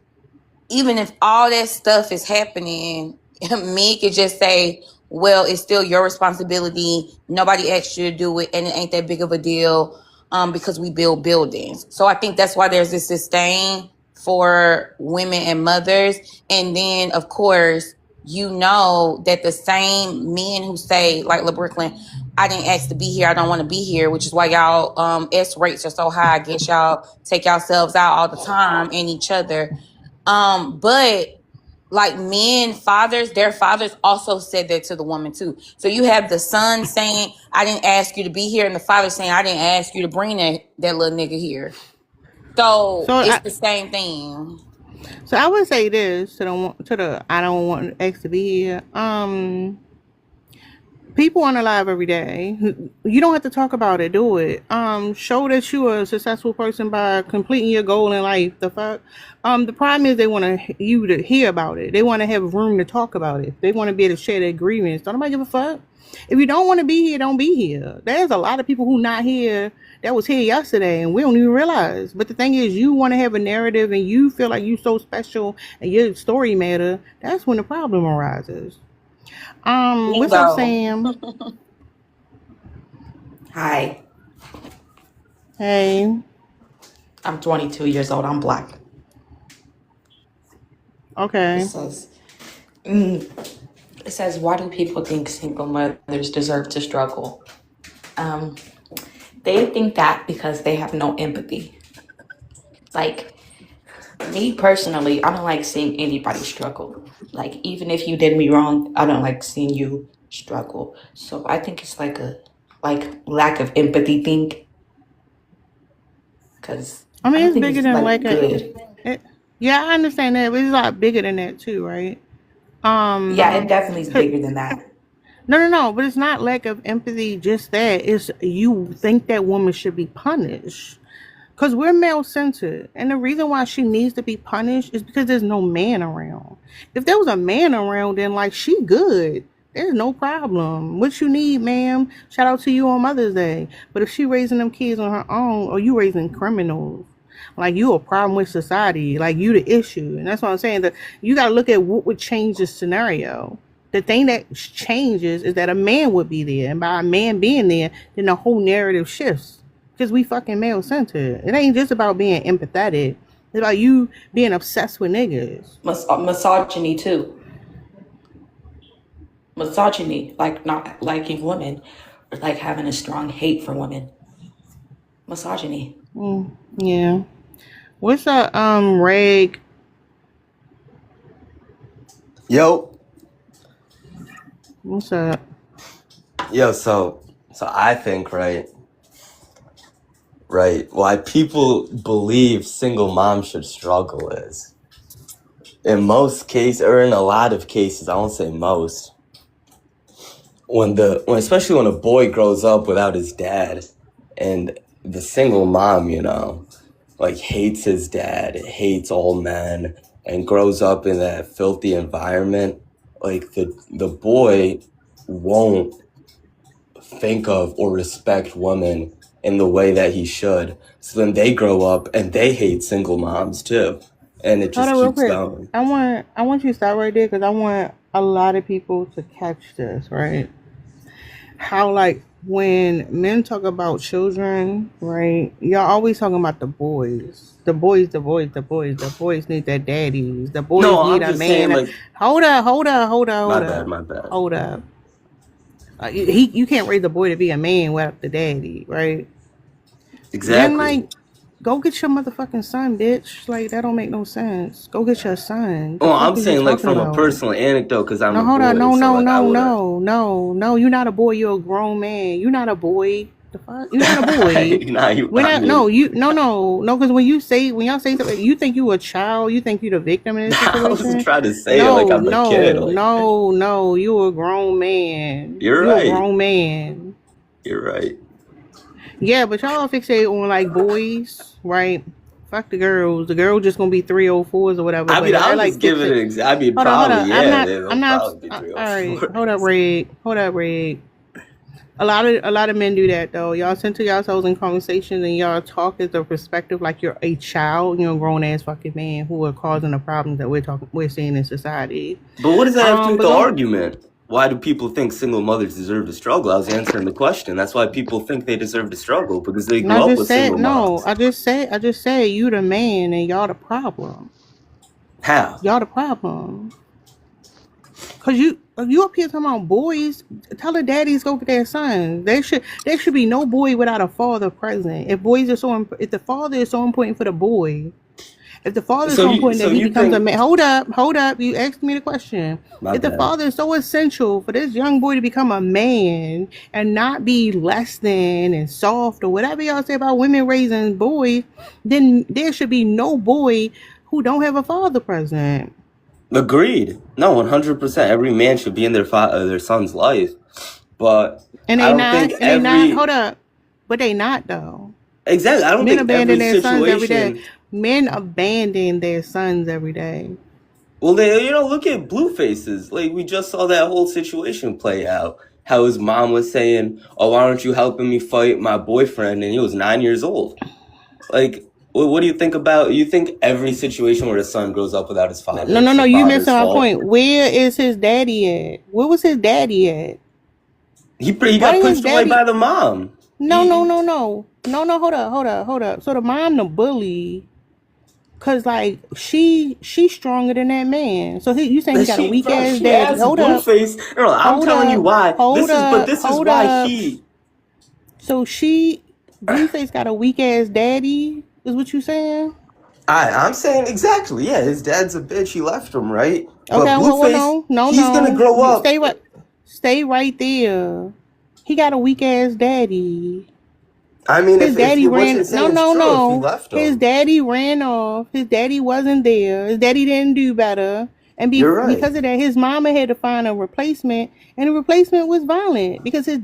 Even if all that stuff is happening, men could just say, well, it's still your responsibility. Nobody asked you to do it, and it ain't that big of a deal because we build buildings. So I think that's why there's this disdain for women and mothers. And then, of course, you know that the same men who say, like LaBrooklyn, I didn't ask to be here, I don't want to be here, which is why y'all S rates are so high. I guess y'all take yourselves out all the time and each other. But like men, fathers, their fathers also said that to the woman too. So you have the son saying, I didn't ask you to be here, and the father saying, I didn't ask you to bring that little nigga here. So So it's the same thing. so I would say this to the I don't want X to be here. People on alive every day. You don't have to talk about it. Do it. Show that you are a successful person by completing your goal in life. The fuck. The problem is they want you to hear about it. They want to have room to talk about it. They want to be able to share their grievance. Don't nobody give a fuck. If you don't want to be here, don't be here. There's a lot of people who not here that was here yesterday, and we don't even realize. But the thing is, you want to have a narrative, and you feel like you so special, and your story matter. That's when the problem arises. What's up, Sam? Hi, Hey. I'm 22 years old. I'm black. Okay. It says, why do people think single mothers deserve to struggle? They think that because they have no empathy. Like, me personally, I don't like seeing anybody struggle. Like, even if you did me wrong, I don't like seeing you struggle. So I think it's like a lack of empathy thing. Because I mean, I don't it's think bigger it's than like good. yeah, I understand that, but it's a lot bigger than that too, right? Yeah, it definitely is bigger than that. No, but it's not lack of empathy, just that. It's you think that woman should be punished. Because we're male centered. And the reason why she needs to be punished is because there's no man around. If there was a man around, then like she good. There's no problem. What you need, ma'am? Shout out to you on Mother's Day. But if she raising them kids on her own, or you raising criminals, like you a problem with society, like you the issue. And that's what I'm saying. That you gotta look at what would change the scenario. The thing that changes is that a man would be there. And by a man being there, then the whole narrative shifts. Because we fucking male centered. It ain't just about being empathetic. It's about you being obsessed with niggas. Misogyny too. Misogyny, like not liking women, or like having a strong hate for women. Misogyny. Yeah. What's up, Reg? Yo, What's up? so I think right, why people believe single moms should struggle is, in most cases, or in a lot of cases, I won't say most, especially when a boy grows up without his dad, and the single mom, like hates his dad, hates all men, and grows up in that filthy environment, like the boy won't think of or respect women in the way that he should. So then they grow up and they hate single moms too. And it Hold just on real keeps quick. going. I want you to stop right there because I want a lot of people to catch this, right? How like when men talk about children, right? Y'all always talking about the boys. The boys need their daddies. The boys No, I'm need a just saying, man. like, Hold up. my bad. Hold up. You can't raise a boy to be a man without the daddy, right? Then Exactly. like, go get your motherfucking son, bitch. Like that don't make no sense. Go get your son. The Well, fuck I'm is you saying like talking from a about? personal anecdote because I'm No, a hold on. boy. No, So no, like I no, would no. You're not a boy. You're a grown man. You're not a boy. The fuck? You're not a boy. Nah, you. We're I not. mean, No, you. No. Because when y'all say something, you think you a child. You think you the victim in this I wasn't situation. trying to say it like I'm a kid. Like, No. You a grown man. you're You a right. grown man. You're right. Yeah, but y'all fixate on like boys, right? Fuck the girls. The girl just gonna be 304s or whatever. I But mean, I I'll like just give it fixate. an I mean, Hold on. probably, yeah, they'll I'm not. probably be All right. 304. Hold up, Rig. A lot of men do that though. Y'all center yourselves in conversations and y'all talk as a perspective like you're a child, you're a grown ass fucking man who are causing the problems that we're seeing in society. But what does that have to do with But the go. argument? Why do people think single mothers deserve to struggle? I was answering the question. That's why people think they deserve to struggle because they No, I grew up just with said single no. moms. I just said you the man and y'all the problem. How? Y'all the problem. Cause you up here talking about boys. Tell the daddies go get their sons. There should be no boy without a father present. If the father is so important for the boy, if the father is So so you important so that he you becomes a think man, hold up. You asked me the question. my If the bad. father is so essential for this young boy to become a man and not be less than and soft or whatever y'all say about women raising boys, then there should be no boy who don't have a father present. Agreed. No, 100%. Every man should be in their son's life, but And I they don't not, think and they not, every hold up. But they not though. exactly. I don't Men think every abandon their sons every day. situation. Men abandon their sons every day. Well, look at Bluefaces. Like we just saw that whole situation play out. How his mom was saying, "Oh, why aren't you helping me fight my boyfriend?" And he was 9 years old. Like, what do you think about? You think every situation where a son grows up without his father, it's No. the You father's missing my fault? point. Where is his daddy at? Where was his daddy at? He Why got didn't his pushed away daddy? by the mom. No. Hold up. So the mom the bully, cause like she's stronger than that man. So you saying he got a weak ass She daddy? asked Blueface. No, I'm telling you why. This is Hold why up. he. So Blueface got a weak ass daddy, is what you saying? I'm saying exactly. Yeah, his dad's a bitch. He left him, right? But Okay, Blueface, no. he's gonna grow You up. stay right there. He got a weak ass daddy. I mean, His if daddy what you're ran. saying is true, if he left His him, daddy ran off. His daddy wasn't there. His daddy didn't do better. And you're right. because of that, his mama had to find a replacement, and the replacement was violent because his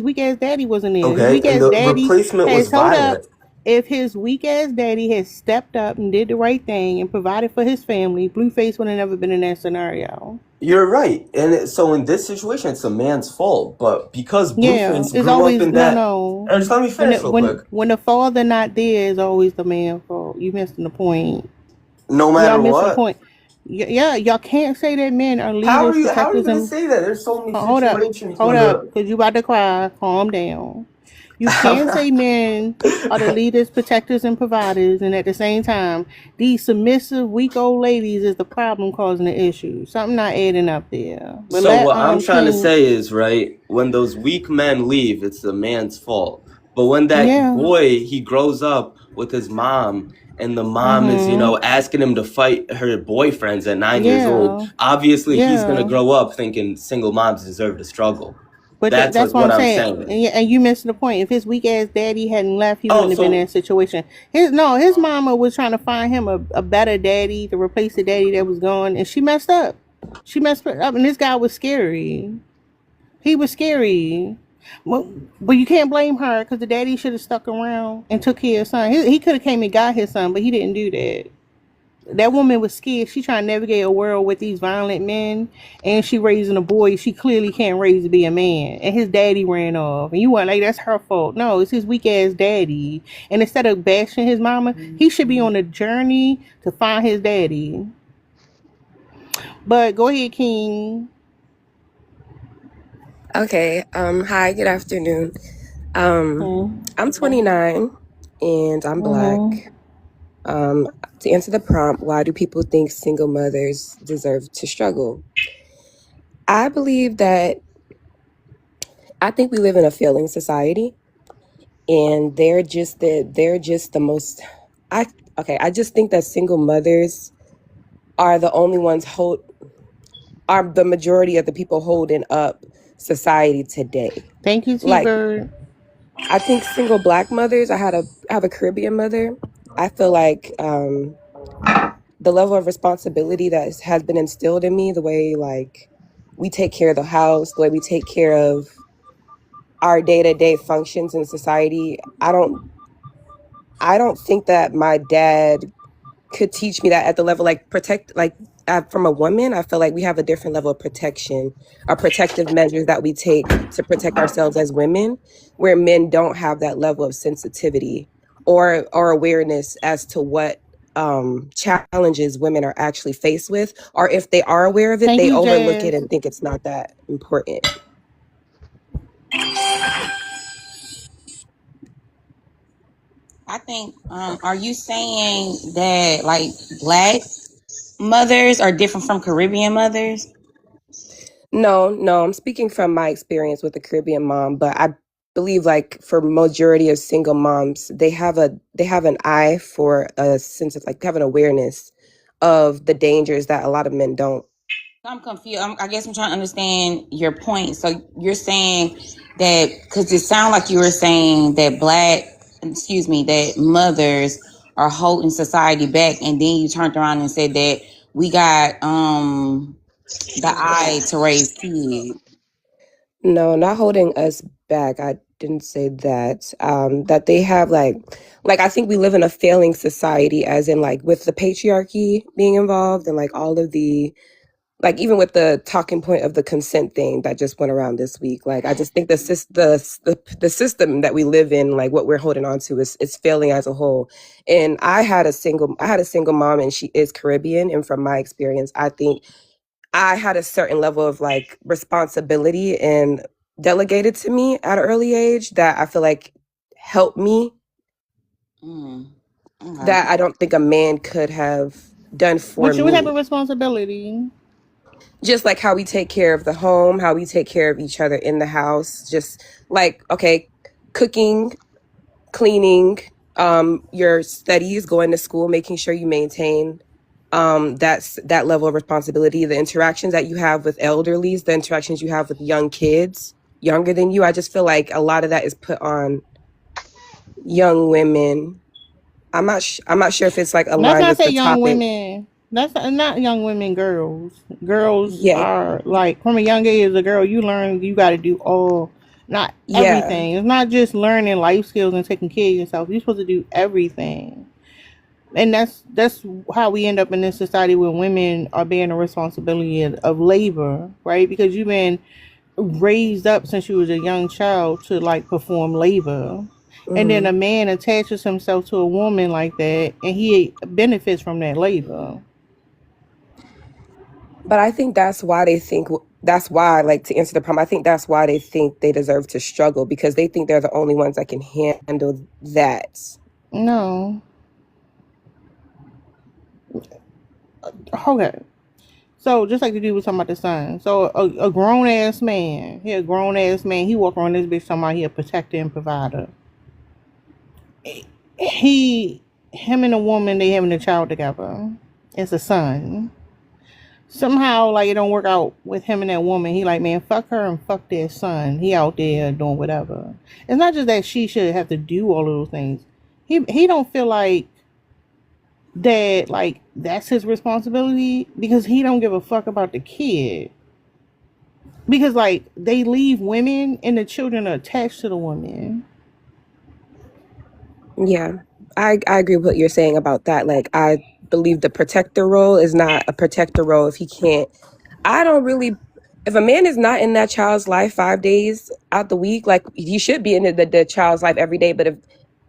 weak ass daddy wasn't there. His Okay, weak and ass the daddy replacement was has hold up. violent. If his weak ass daddy had stepped up and did the right thing and provided for his family, Blueface would have never been in that scenario. You're right. So in this situation, it's a man's fault. But because Yeah, Blueface it's grew up always in that, no. just let me finish real quick. When the father not there is always the man's fault. You missing the point. No Y'all matter missing the what. point. Yeah, y'all can't say that men are How leaders, are you protectors, gonna and say that? There's so many hold up, situations when because you about to cry. Calm down. You can't say the men are the leaders, protectors, and providers, and at the same time, these submissive, weak old ladies is the problem causing the issue. Something not adding up there. But So let what I'm trying to King. say is, right, when those weak men leave, it's the man's fault. But when that Yeah. boy, he grows up with his mom, and the mom is, asking him to fight her boyfriends at 9 years old, Yeah. obviously he's gonna Yeah. grow up thinking single moms deserve to struggle. But That's that's what what I'm I'm saying. saying. And you missed the point. If his weak ass daddy hadn't left, he Oh, wouldn't have been in so that situation. His mama was trying to find him a better daddy to replace the daddy that was gone, and she messed up. She messed up, and this guy was scary. He was scary. But you can't blame her because the daddy should have stuck around and took care of his son. He could have came and got his son, but he didn't do that. That woman was scared. She trying to navigate a world with these violent men, and she raising a boy she clearly can't raise to be a man. And his daddy ran off, and you weren't like that's her fault. No, it's his weak ass daddy. And instead of bashing his mama, he should be on a journey to find his daddy. But go ahead, King. Okay. Hi, good afternoon. I'm 29 and I'm black. To answer the prompt, why do people think single mothers deserve to struggle? I believe that I think we live in a failing society, and they're just the most. I just think that single mothers are the only ones are the majority of the people holding up society today. Thank you, Like, T-Bird. I think single black mothers. I have a Caribbean mother. I feel like the level of responsibility that has been instilled in me, the way like we take care of the house, the way we take care of our day-to-day functions in society. I don't think that my dad could teach me that at the level from a woman. I feel like we have a different level of protection, or protective measures that we take to protect ourselves as women, where men don't have that level of sensitivity or awareness as to what challenges women are actually faced with, or if they are aware of it, Thank they you, overlook Jazz. it and think it's not that important. I think, are you saying that like black mothers are different from Caribbean mothers? No, I'm speaking from my experience with a Caribbean mom, but I believe like for majority of single moms, they have an eye for a sense of like have an awareness of the dangers that a lot of men don't. I'm confused. I guess I'm trying to understand your point. So you're saying that because it sounded like you were saying that that mothers are holding society back, and then you turned around and said that we got the eye to raise kids. No, not holding us back. I didn't say that. That they have like I think we live in a failing society, as in like with the patriarchy being involved and like all of the like even with the talking point of the consent thing that just went around this week. Like I just think the system that we live in, like what we're holding on to, is failing as a whole. And I had a single mom, and she is Caribbean, and from my experience, I think I had a certain level of like responsibility and delegated to me at an early age that I feel like helped me Okay. that I don't think a man could have done for What type me. of responsibility? Just like how we take care of the home, how we take care of each other in the house, just like, okay, cooking, cleaning, your studies, going to school, making sure you maintain that level of responsibility, the interactions that you have with elderlies, the interactions you have with young kids younger than you. I just feel like a lot of that is put on young women. I'm not sure if it's like Let's aligned not with say the young topic. women. That's not young women, girls. Girls Yeah, are like from a young age as a girl, you learn you got to do not yeah. everything. It's not just learning life skills and taking care of yourself. You're supposed to do everything. And that's how we end up in this society where women are bearing the responsibility of labor, right? Because you've been raised up since you was a young child to like perform labor. And then hmm a man attaches himself to a woman like that and he benefits from that labor. But I think that's why, like, to answer the problem, I think that's why they think they deserve to struggle, because they think they're the only ones that can handle that. No. Okay. So just like the dude was talking about the son. So a grown ass man, he walk around this bitch talking about he a protector and provider. Him and a woman, they having a child together. It's a son. Somehow, like, it don't work out with him and that woman. He like, man, fuck her and fuck their son. He out there doing whatever. It's not just that she should have to do all of those things. He don't feel like that, like, that's his responsibility, because he don't give a fuck about the kid. Because, like, they leave women and the children are attached to the woman. Yeah, I agree with what you're saying about that. Like, I believe the protector role is not a protector role if he can't. If a man is not in that child's life 5 days out the week, like, he should be in the child's life every day. But if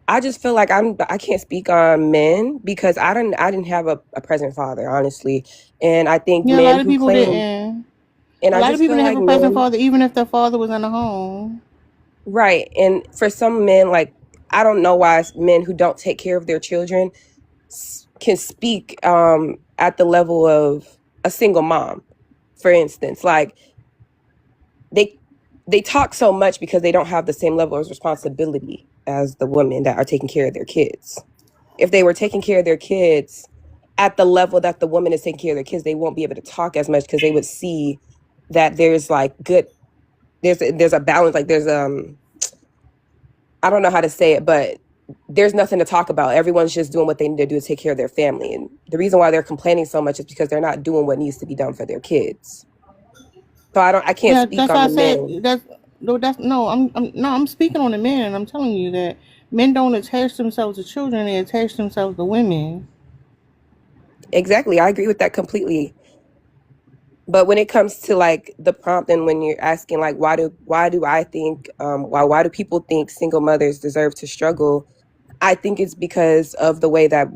I just feel like I can't speak on men, because I didn't have a present father, honestly. And I think Yeah, a men lot of who people claim, didn't. and A I lot of just people feel didn't like have a present men, father, even if their father was in the home. right. And for some men, like, I don't know why men who don't take care of their children can speak at the level of a single mom, for instance. Like, they talk so much because they don't have the same level of responsibility as the women that are taking care of their kids. If they were taking care of their kids at the level that the woman is taking care of their kids, they won't be able to talk as much, because they would see that there's like there's a balance. Like, there's I don't know how to say it, but there's nothing to talk about. Everyone's just doing what they need to do to take care of their family. And the reason why they're complaining so much is because they're not doing what needs to be done for their kids. So I can't Yeah, speak that's on why I the men. said I'm speaking on the men, and I'm telling you that men don't attach themselves to children; they attach themselves to women. Exactly. I agree with that completely. But when it comes to like the prompt, and when you're asking like why do I think why do people think single mothers deserve to struggle, I think it's because of the way that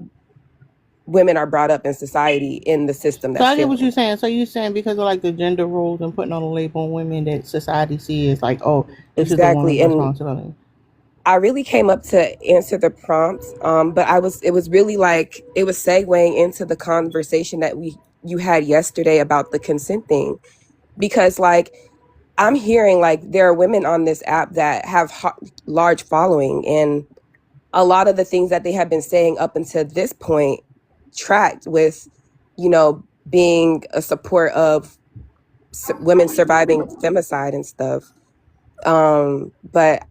women are brought up in society, in the system So that's I get what failing. you're saying. So you're saying because of like the gender roles and putting on a label on women that society sees like, oh, this is the woman's Exactly. And responsibility. I really came up to answer the prompt, but it was really like it was segueing into the conversation that you had yesterday about the consent thing, because like I'm hearing like there are women on this app that have large following, and a lot of the things that they have been saying up until this point tracked with, you know, being a support of women surviving femicide and stuff. But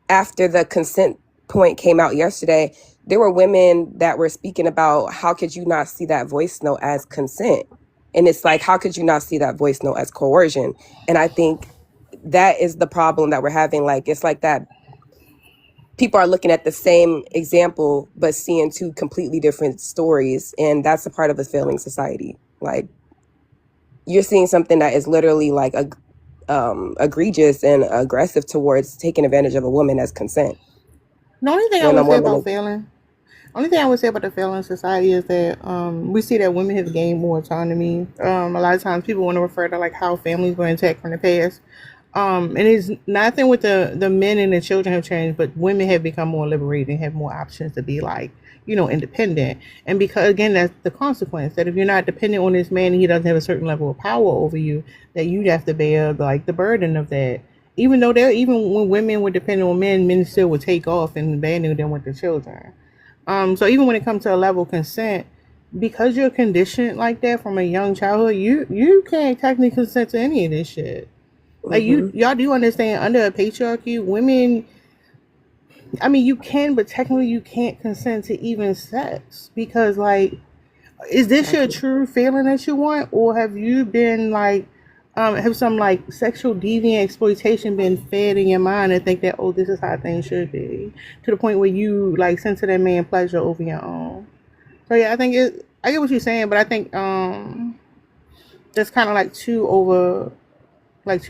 after the consent point came out yesterday, there were women that were speaking about how could you not see that voice note as consent? And it's like, how could you not see that voice note as coercion? And I think that is the problem that we're having. Like, it's like that people are looking at the same example, but seeing two completely different stories. And that's a part of a failing society. Like, you're seeing something that is literally like egregious and aggressive towards taking advantage of a woman as consent. The only thing I When a would say woman about is, failing, only thing I would say about the failing society is that we see that women have gained more autonomy. A lot of times people want to refer to like how families were intact from the past. And it's nothing with the men and the children have changed, but women have become more liberated and have more options to be like, you know, independent. And because again, that's the consequence that if you're not dependent on this man and he doesn't have a certain level of power over you, that you'd have to bear like the burden of that. Even though even when women were dependent on men, men still would take off and abandon them with the children. So even when it comes to a level of consent, because you're conditioned like that from a young childhood, you can't technically consent to any of this shit. Like y'all do understand under a patriarchy, women, I mean, you can, but technically you can't consent to even sex because like, is this your true feeling that you want? Or have you been like, have some like sexual deviant exploitation been fed in your mind and think that, oh, this is how things should be, to the point where you like censor that man pleasure over your own. So yeah, I get what you're saying, but I think that's kind of like two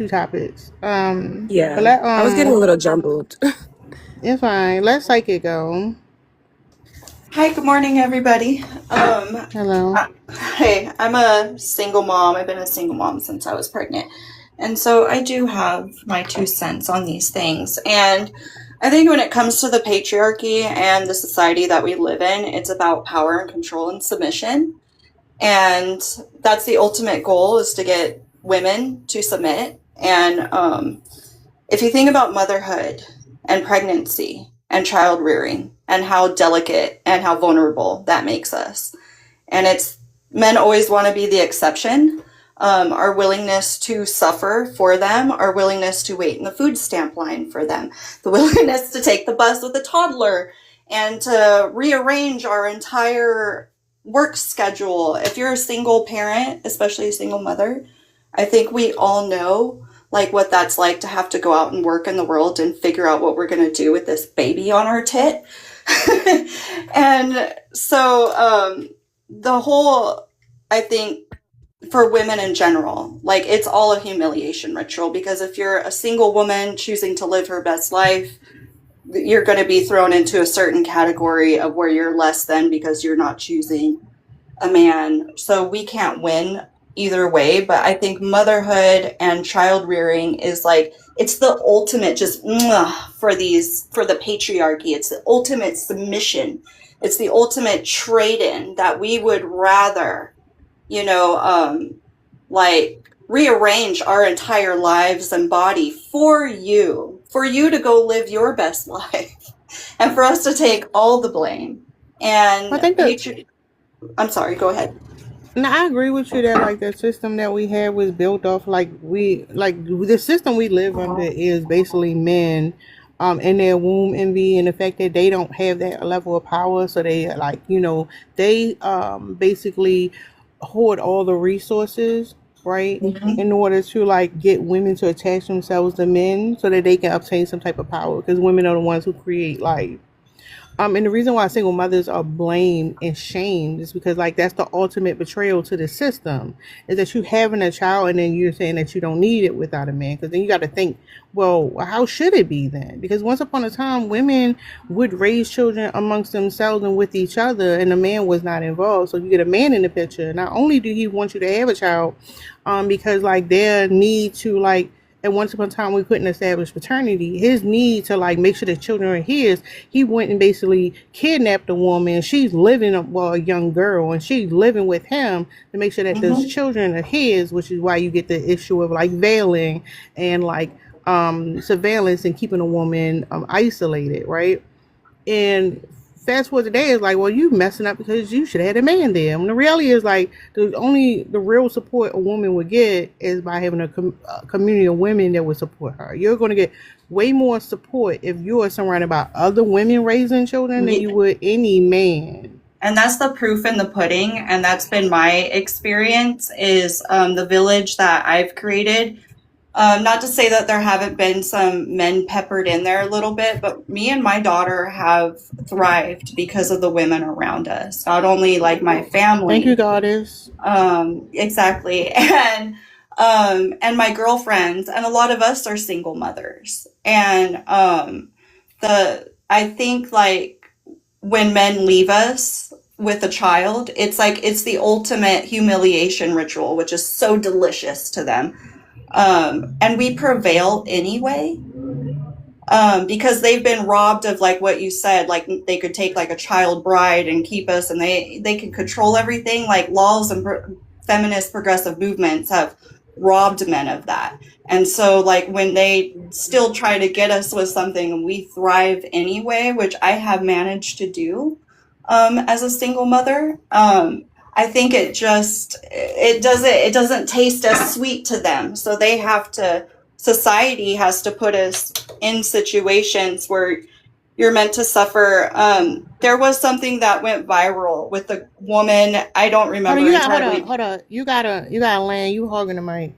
topics. But yeah, I was getting a little jumbled. it's fine. Let Psychic go. Hi, good morning, everybody. Hello. Hey, I'm a single mom. I've been a single mom since I was pregnant. And so I do have my 2 cents on these things. And I think when it comes to the patriarchy and the society that we live in, it's about power and control and submission. And that's the ultimate goal, is to get women to submit. And if you think about motherhood and pregnancy and child rearing and how delicate and how vulnerable that makes us, and it's men always want to be the exception. Our willingness to suffer for them, our willingness to wait in the food stamp line for them, the willingness to take the bus with a toddler and to rearrange our entire work schedule. If you're a single parent, especially a single mother, I think we all know like what that's like to have to go out and work in the world and figure out what we're going to do with this baby on our tit. And so the whole, I think for women in general, like it's all a humiliation ritual, because if you're a single woman choosing to live her best life, you're going to be thrown into a certain category of where you're less than because you're not choosing a man. So we can't win either way, but I think motherhood and child rearing is like, it's the ultimate just for the patriarchy. It's the ultimate submission. It's the ultimate trade-in that we would rather, like rearrange our entire lives and body for you to go live your best life and for us to take all the blame. And I think I'm sorry, go ahead. No, I agree with you that like the system that we had was built off the system we live under is basically men in their womb envy, and the fact that they don't have that level of power, so they they basically hoard all the resources, right, in order to like get women to attach themselves to men so that they can obtain some type of power, because women are the ones who create life. And the reason why single mothers are blamed and shamed is because like that's the ultimate betrayal to the system, is that you having a child and then you're saying that you don't need it without a man, because then you got to think, well, how should it be then? Because once upon a time, women would raise children amongst themselves and with each other, and the man was not involved. So you get a man in the picture. Not only do he want you to have a child, because like their need to like and once upon a time we couldn't establish paternity, his need to like make sure the children are his, he went and basically kidnapped a woman. She's living, well, a young girl, and she's living with him to make sure that those children are his, which is why you get the issue of like veiling and like surveillance and keeping a woman isolated, right? And fast forward today is like, well, you messing up because you should have had a man there. And the reality is like the real support a woman would get is by having a community of women that would support her. You're going to get way more support if you are surrounded by other women raising children than you would any man. And that's the proof in the pudding, and that's been my experience, is the village that I've created. Not to say that there haven't been some men peppered in there a little bit, but me and my daughter have thrived because of the women around us. Not only like my family. Thank you, goddess. Exactly. And my girlfriends, and a lot of us are single mothers. And I think like when men leave us with a child, it's like it's the ultimate humiliation ritual, which is so delicious to them. And we prevail anyway, because they've been robbed of like what you said, like they could take like a child bride and keep us, and they can control everything. Like laws and feminist progressive movements have robbed men of that. And so like when they still try to get us with something and we thrive anyway, which I have managed to do as a single mother, I think it doesn't taste as sweet to them. So society has to put us in situations where you're meant to suffer. There was something that went viral with a woman. I don't remember entirely. Hold on. You gotta land. You hogging the mic.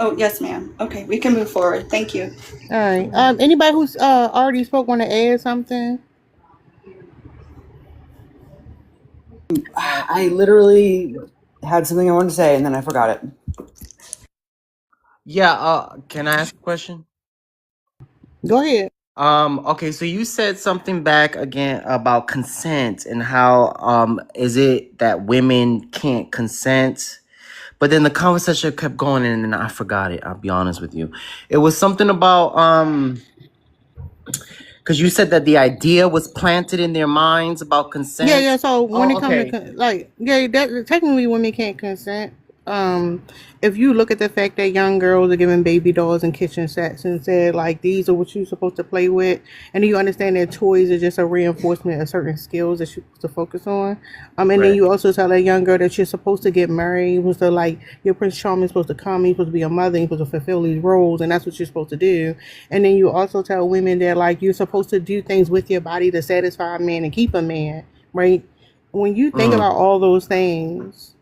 Oh, yes, ma'am. Okay, we can move forward. Thank you. All right. Anybody who's already spoke want to add something? I literally had something I wanted to say and then I forgot it. Yeah, can I ask a question? Go ahead. Okay, so you said something back again about consent and how is it that women can't consent? But then the conversation kept going and then I forgot it. I'll be honest with you. It was something about because you said that the idea was planted in their minds about consent. Yeah. So when it comes okay. to technically women can't consent. If you look at the fact that young girls are given baby dolls and kitchen sets and said like these are what you're supposed to play with, and you understand that toys are just a reinforcement of certain skills that you're supposed to focus on. And then you also tell that young girl that you're supposed to get married, you're supposed to like your Prince Charming is supposed to come, you're supposed to be a mother, you're supposed to fulfill these roles, and that's what you're supposed to do. And then you also tell women that like you're supposed to do things with your body to satisfy a man and keep a man, right? When you think about all those things,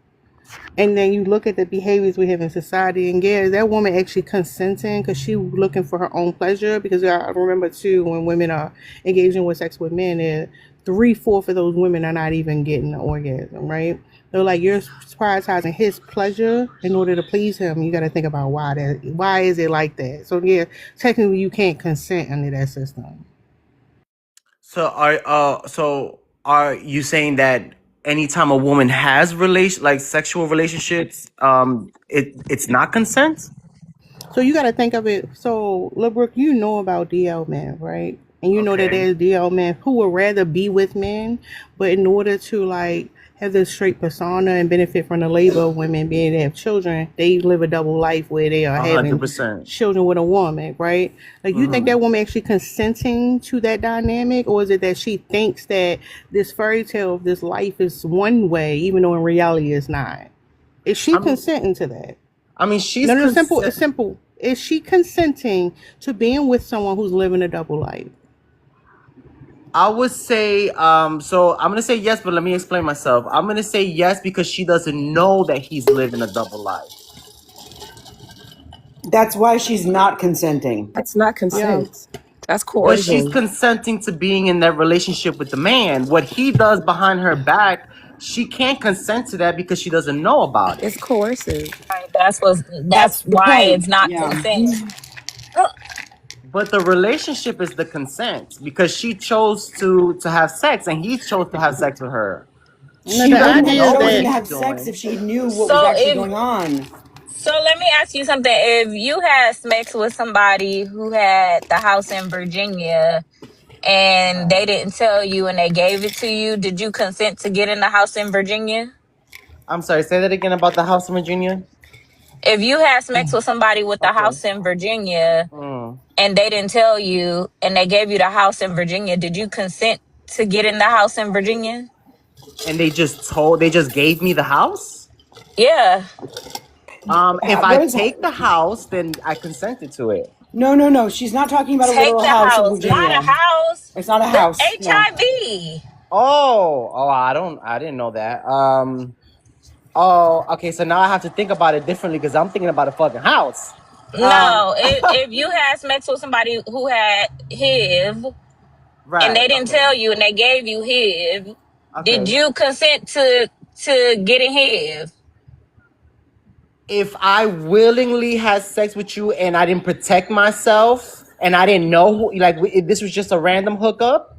and then you look at the behaviors we have in society, and is that woman actually consenting because she looking for her own pleasure? Because I remember too, when women are engaging with sex with men, 3/4 of those women are not even getting an orgasm, right? They're like, you're prioritizing his pleasure in order to please him. You got to think about why is it like that? So technically you can't consent under that system. So are you saying that anytime a woman has sexual relationships, it's not consent? So you got to think of it. So, LeBrook, you know about DL men, right? And you know that there's DL men who would rather be with men, but in order to like have this straight persona and benefit from the labor of women being able to have children, they live a double life where they are 100%. having children with a woman, right? Like, you think that woman actually consenting to that dynamic, or is it that she thinks that this fairy tale of this life is one way, even though in reality it's not? Is she consenting to that? I mean, she's it's simple. Is she consenting to being with someone who's living a double life? I would say, so I'm going to say yes, but let me explain myself. I'm going to say yes because she doesn't know that he's living a double life. That's why she's not consenting. That's not consent. That's But coercion. she's consenting to being in that relationship with the man. What he does behind her back, she can't consent to that because she doesn't know about it. It's coercive. Right, that's the why point. it's not Yeah. consent. But the relationship is the consent because she chose to have sex and he chose to have sex with her. She wouldn't have chosen to have sex if she knew what was actually going on. So let me ask you something. If you had sex with somebody who had the house in Virginia and they didn't tell you and they gave it to you, did you consent to get in the house in Virginia? I'm sorry, say that again about the house in Virginia. If you had sex with somebody with the Okay. house in Virginia Mm. and they didn't tell you and they gave you the house in Virginia, did you consent to get in the house in Virginia? And they just gave me the house? Yeah. If What I is take the house, then I consented to it. No. She's not talking about a Take literal the house in house, not a Virginia. house. It's not a The house. No. HIV. Oh, I didn't know that. Oh, okay, so now I have to think about it differently because I'm thinking about a fucking house. No, if you had sex with somebody who had HIV Right. and they didn't Okay. tell you and they gave you HIV, did Okay. you consent to getting HIV? If I willingly had sex with you and I didn't protect myself and I didn't know if this was just a random hookup,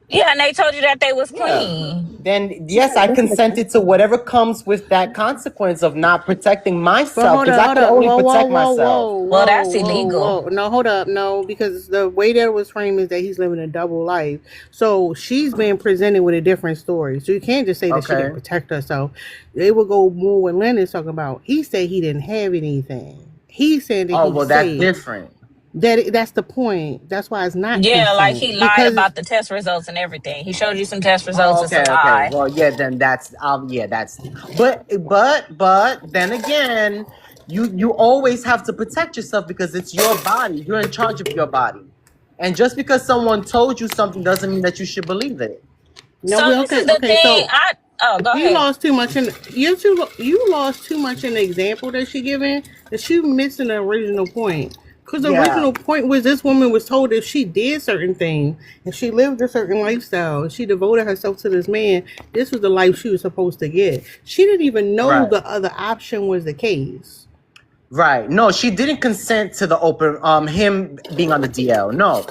Yeah, and they told you that they was yeah, clean. then yes, I consented to whatever comes with that consequence of not protecting But myself hold because up, I hold can up. only Whoa, protect myself. Well, that's illegal. No, hold up. No, because the way that it was framed is that he's living a double life. So she's being presented with a different story. So you can't just say that she didn't Okay. protect herself. They would go more what Lynn is talking about. He said he didn't have anything. He said that Oh, he well, that's said different. that's the point. That's why it's not Yeah, like consent. he lied Because about the test results and everything. He showed you some test Oh, results. It's a okay. lie. Well, yeah, then that's but then again, you always have to protect yourself because it's your body. You're in charge of your body. And just because someone told you something doesn't mean that you should believe it. no, So we this is okay. the Okay, thing. so Go you ahead. lost too much in you lost too much in the example that she giving that you missing the original point. Because the Yeah. original point was this woman was told if she did certain things, if she lived a certain lifestyle, if she devoted herself to this man, this was the life she was supposed to get. She didn't even know Right. the other option was the case. Right. No, she didn't consent to the open him being on the DL. No.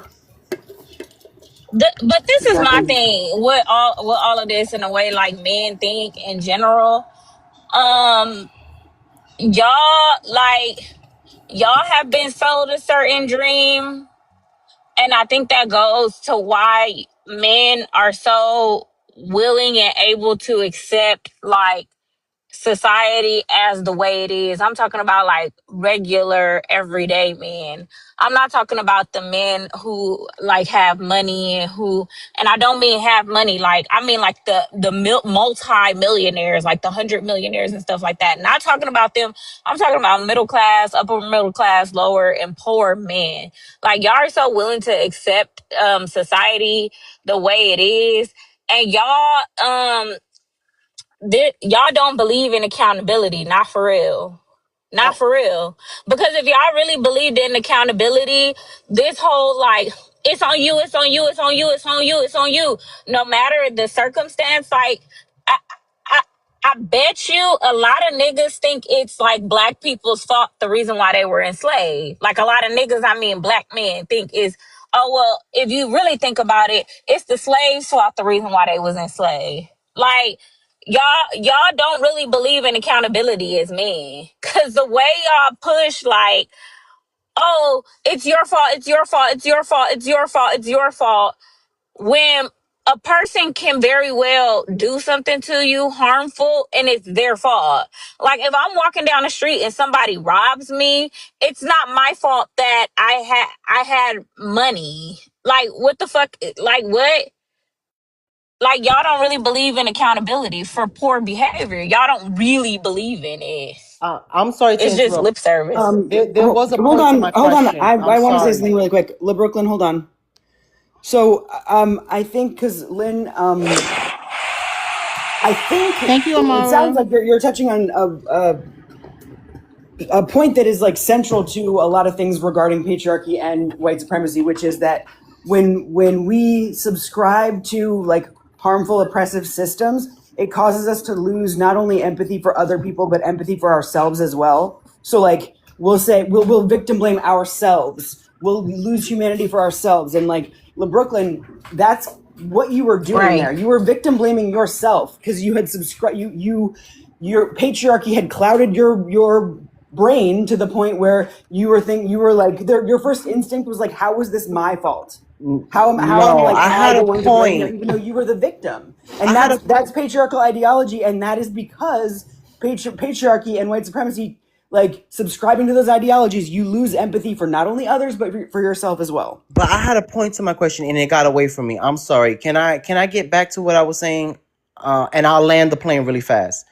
But this is my thing with all of this in a way like men think in general. Y'all have been sold a certain dream, and I think that goes to why men are so willing and able to accept like society as the way it is. I'm talking about like regular everyday men. I'm not talking about the men who like have money and I don't mean have money like I mean like the multi-millionaires, like the 100 millionaires and stuff like that. Not talking about them. I'm talking about middle class, upper middle class, lower and poor men. Like y'all are so willing to accept society the way it is, and y'all don't believe in accountability, not for real. Not for real. Because if y'all really believed in accountability, this whole like, it's on you, it's on you, it's on you, it's on you, it's on you. No matter the circumstance, like, I, I, I bet you a lot of niggas think it's like black people's fault, the reason why they were enslaved. Like a lot of niggas, I mean black men, think is, oh, well, if you really think about it, it's the slaves' fault, the reason why they was enslaved. Like, y'all don't really believe in accountability as men, because the way y'all push like, oh, it's your fault, it's your fault, it's your fault, it's your fault, it's your fault, when a person can very well do something to you harmful and it's their fault. Like if I'm walking down the street and somebody robs me, it's not my fault that I had money. Like what the fuck, like what? Like, y'all don't really believe in accountability for poor behavior. Y'all don't really believe in it. I'm sorry to It's just interrupt. lip service. There was a Hold point to my on. question. I I'm want to say sorry. something really quick. Brooklyn, hold on. So, I think because Lynn, I think Thank you, it sounds Amara. like you're touching on a point that is like central to a lot of things regarding patriarchy and white supremacy, which is that when we subscribe to like harmful oppressive systems, it causes us to lose not only empathy for other people but empathy for ourselves as well. So like we'll say we'll victim blame ourselves. We'll lose humanity for ourselves. And like LeBrooklyn, that's what you were doing Right. there. You were victim blaming yourself because you had subscribed. your patriarchy had clouded your brain to the point where you were like your first instinct was like, how is this my fault? How am No, like I had I the a one to blame here, point. even though you were the victim? And I had a that's patriarchal ideology, and that is because patriarchy and white supremacy, like subscribing to those ideologies, you lose empathy for not only others but for yourself as well. But I had a point to my question and it got away from me. I'm sorry. Can I get back to what I was saying? And I'll land the plane really fast.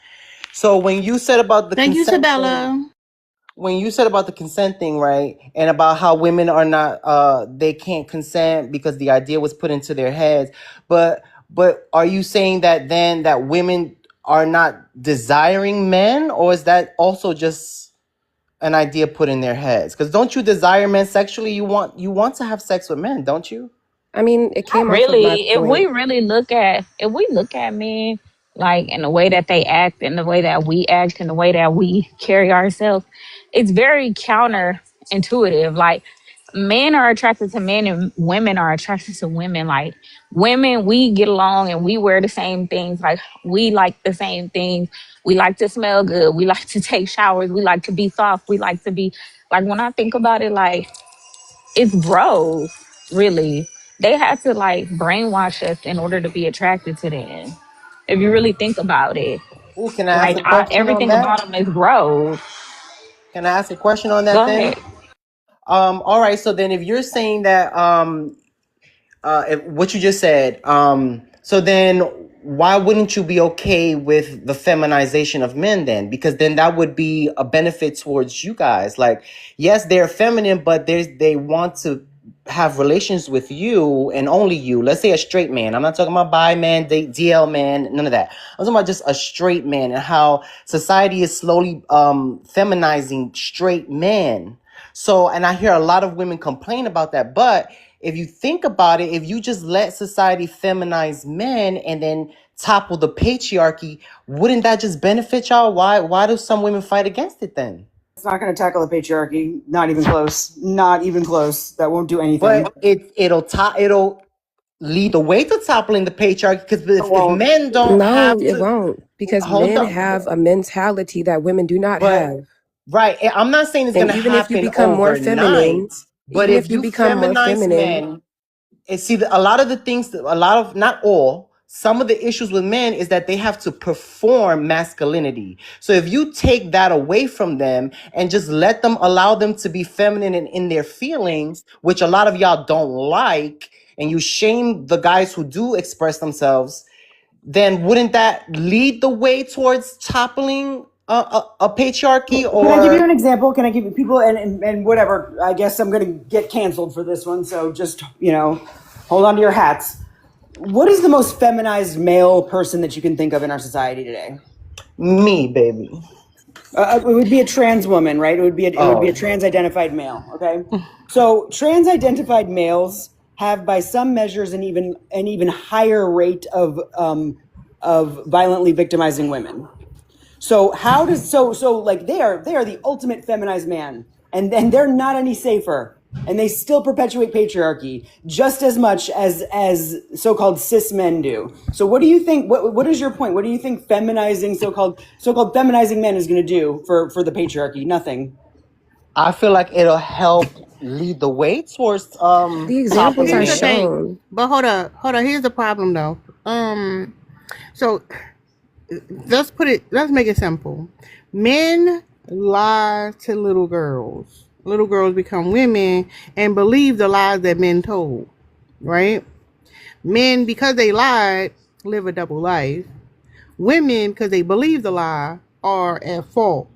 So when you said about the Thank you, consent thing, Sabella. when you said about the consent thing, right? And about how women are not they can't consent because the idea was put into their heads. But are you saying that then that women are not desiring men, or is that also just an idea put in their heads? Because don't you desire men sexually? You want to have sex with men, don't you? I mean, it Not came off of my really. If we point. really look at men like in the way that they act and the way that we act and the way that we carry ourselves, it's very counterintuitive. Like men are attracted to men and women are attracted to women. Like women, we get along and we wear the same things. Like we like the same things. We like to smell good. We like to take showers. We like to be soft. We like to be like, when I think about it, like it's bros, really. They have to like brainwash us in order to be attracted to them. If you really think about it, Ooh, can I ask like a question on everything that? about them is bros. Can I ask a question on that Go then? ahead. All right. So then, if you're saying that, if, what you just said, so then why wouldn't you be okay with the feminization of men then? Because then that would be a benefit towards you guys. Like, yes, they're feminine, but they want to have relations with you and only you. Let's say a straight man. I'm not talking about bi man, DL man, none of that. I'm talking about just a straight man and how society is slowly feminizing straight men. So, and I hear a lot of women complain about that. But if you think about it, if you just let society feminize men and then topple the patriarchy, wouldn't that just benefit y'all? Why do some women fight against it then? It's not going to tackle the patriarchy. Not even close. Not even close. That won't do anything. But it'll lead the way to toppling the patriarchy, because It if won't. men don't No, have it to won't. Because hold men up, have a mentality that women do not but have. right, I'm not saying it's And gonna even if you happen become more feminine, overnight, but even if if you you become more feminize feminine, men, and see a lot of the things, a lot of, not all, some of the issues with men is that they have to perform masculinity. So if you take that away from them and just let them, allow them to be feminine and in their feelings, which a lot of y'all don't like, and you shame the guys who do express themselves, then wouldn't that lead the way towards toppling a patriarchy? Can I give you Or an example? Can I give you people and whatever? I guess I'm going to get canceled for this one. So just, hold on to your hats. What is the most feminized male person that you can think of in our society today? me, baby? It would be a trans woman, right? It would be a Oh, trans-identified male. Okay, so trans-identified males have, by some measures, an even higher rate of violently victimizing women. So how does so like they are the ultimate feminized man, and then they're not any safer, and they still perpetuate patriarchy just as much as so-called cis men do. So what do you think? What is your point? What do you think feminizing so-called feminizing men is going to do for the patriarchy? Nothing. I feel like it'll help lead the way towards the examples are Here's toppling the it. thing. shown. But hold up. Here's the problem though. So let's make it simple. Men lie to little girls. Little girls become women and believe the lies that men told, right? Men, because they lied, live a double life. Women, because they believe the lie, are at fault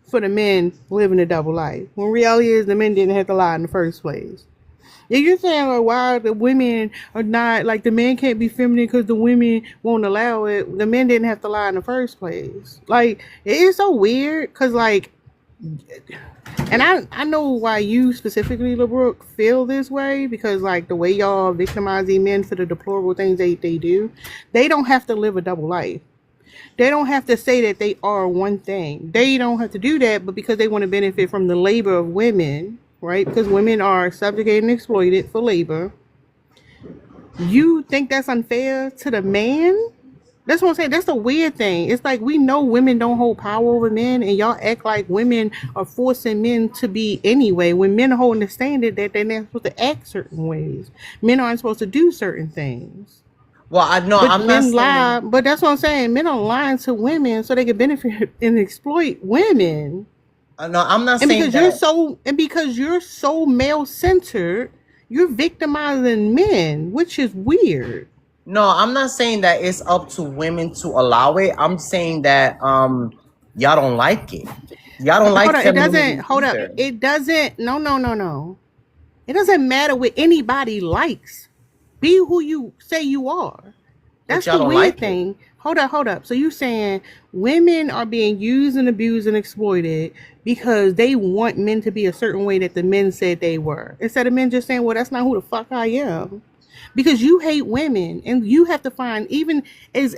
for the men living a double life. When reality is the men didn't have to lie in the first place. Yeah, you're saying like why the women are not like the men can't be feminine because the women won't allow it. The men didn't have to lie in the first place. Like it is so weird because like, and I know why you specifically, LeBrook, feel this way because like the way y'all victimize these men for the deplorable things they do, they don't have to live a double life. They don't have to say that they are one thing. They don't have to do that, but because they want to benefit from the labor of women, right? Because women are subjugated and exploited for labor. You think that's unfair to the man? That's what I'm saying. That's the weird thing. It's like we know women don't hold power over men, and y'all act like women are forcing men to be anyway. When men are holding the standard that they're not supposed to act certain ways, men aren't supposed to do certain things. Well, I know But I'm not men lie. saying. But that's what I'm saying. Men are lying to women so they can benefit and exploit women. No, I'm not And saying that. because you're so male centered, you're victimizing men, which is weird. No, I'm not saying that it's up to women to allow it. I'm saying that y'all don't like it. Y'all don't like Hold on, it doesn't. femininity Hold up, either. it doesn't. No. It doesn't matter what anybody likes. Be who you say you are. But That's y'all the don't weird like it. thing. Hold up. So you saying women are being used and abused and exploited because they want men to be a certain way that the men said they were. Instead of men just saying, well, that's not who the fuck I am. Because you hate women and you have to find even as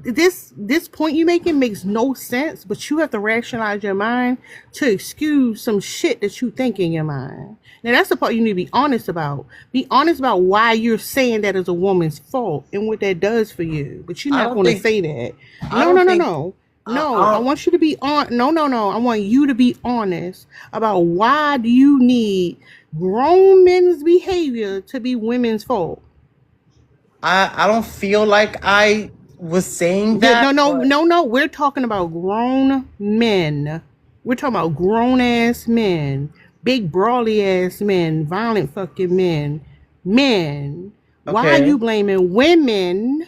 this point you making makes no sense, but you have to rationalize your mind to excuse some shit that you think in your mind. Now that's the part you need to be honest about. Be honest about why you're saying that is a woman's fault and what that does for you. But you're I not don't going to think. say that. I No, don't no, no, think. no. I, No, I I don't, want you to be on. No. I want you to be honest about why do you need grown men's behavior to be women's fault. I don't feel like I was saying Yeah, that, but no. We're talking about grown men. We're talking about grown ass men, big brawly ass men, violent fucking men. Men. Why are okay. you blaming women?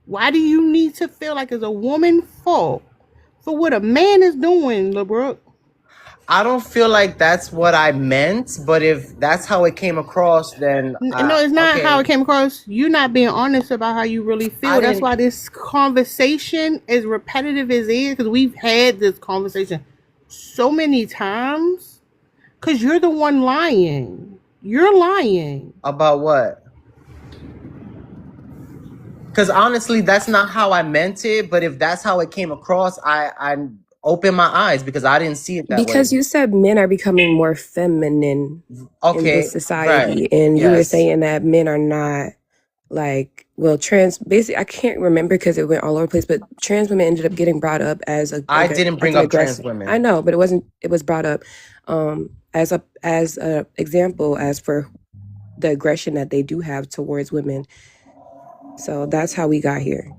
Why do you need to feel like it's a woman's fault for what a man is doing, LeBrook? I don't feel like that's what I meant, but if that's how it came across, then No, it's not how it okay. came across. You're not being honest about how you really I feel. That's didn't. why this conversation, as repetitive as it is, because we've had this conversation so many times, because you're the one lying. You're lying. About what? Because honestly, that's not how I meant it. But if that's how it came across, I opened my eyes because I didn't see it that way. Because you said men are becoming more feminine in this Okay, right. society, and you were Yes. saying that men are not like, well, trans. Basically, I can't remember because it went all over the place. But trans women ended up getting brought up as I didn't as bring an up trans aggressive. I women. know, but it wasn't. It was brought up as a example as for the aggression that they do have towards women. So that's how we got here.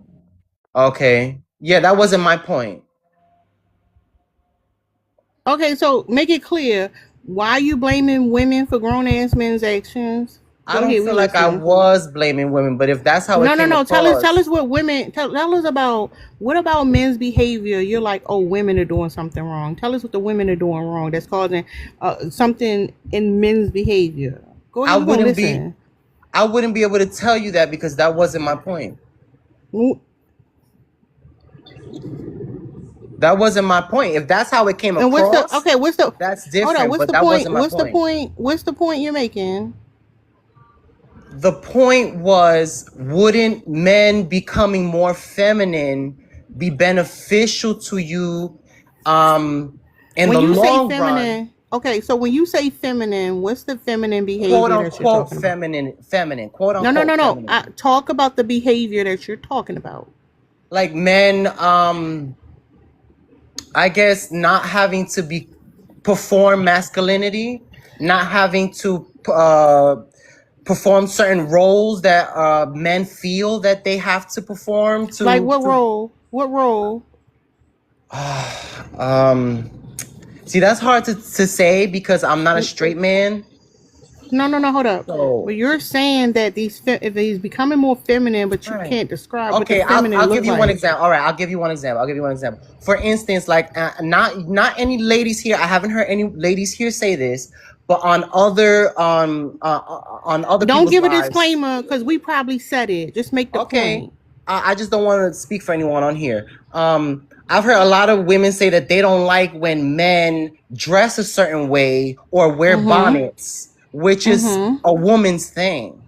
Okay. Yeah, that wasn't my point. Okay, so make it clear. Why are you blaming women for grown ass men's actions? I Go don't ahead, we feel like I listening. was blaming women, but if that's how it came No. Tell across, us what women. Tell us about what about men's behavior. You're like, oh, women are doing something wrong. Tell us what the women are doing wrong that's causing something in men's behavior. Go I ahead, we're gonna wouldn't be listen. I wouldn't be able to tell you that because that wasn't my point. Mm. That wasn't my point. If that's how it came And what's the across, okay? What's the that's hold on? different, What's but the that point? wasn't my What's the point. point? What's the point you're making? The point was, wouldn't men becoming more feminine be beneficial to you in When the you say long run? feminine, okay. So when you say feminine, what's the feminine Quote behavior that you're unquote talking about? feminine, quote No. unquote feminine. Talk about the behavior that you're talking about. Like men, I guess not having to perform masculinity, not having to perform certain roles that men feel that they have to perform Like to what role? What role? um see, that's hard to say because I'm not a straight man. No. Hold up. So But you're saying that if he's becoming more feminine, but you right. can't describe what the Okay, feminine I'll look give you one like. example. All right, I'll give you one example. For instance, like not any ladies here. I haven't heard any ladies here say this, but on other Don't people's give a lives. disclaimer because we probably said it. Just make the Okay, point. I just don't want to speak for anyone on here. I've heard a lot of women say that they don't like when men dress a certain way or wear Mm-hmm. bonnets, which is Mm-hmm. a woman's thing.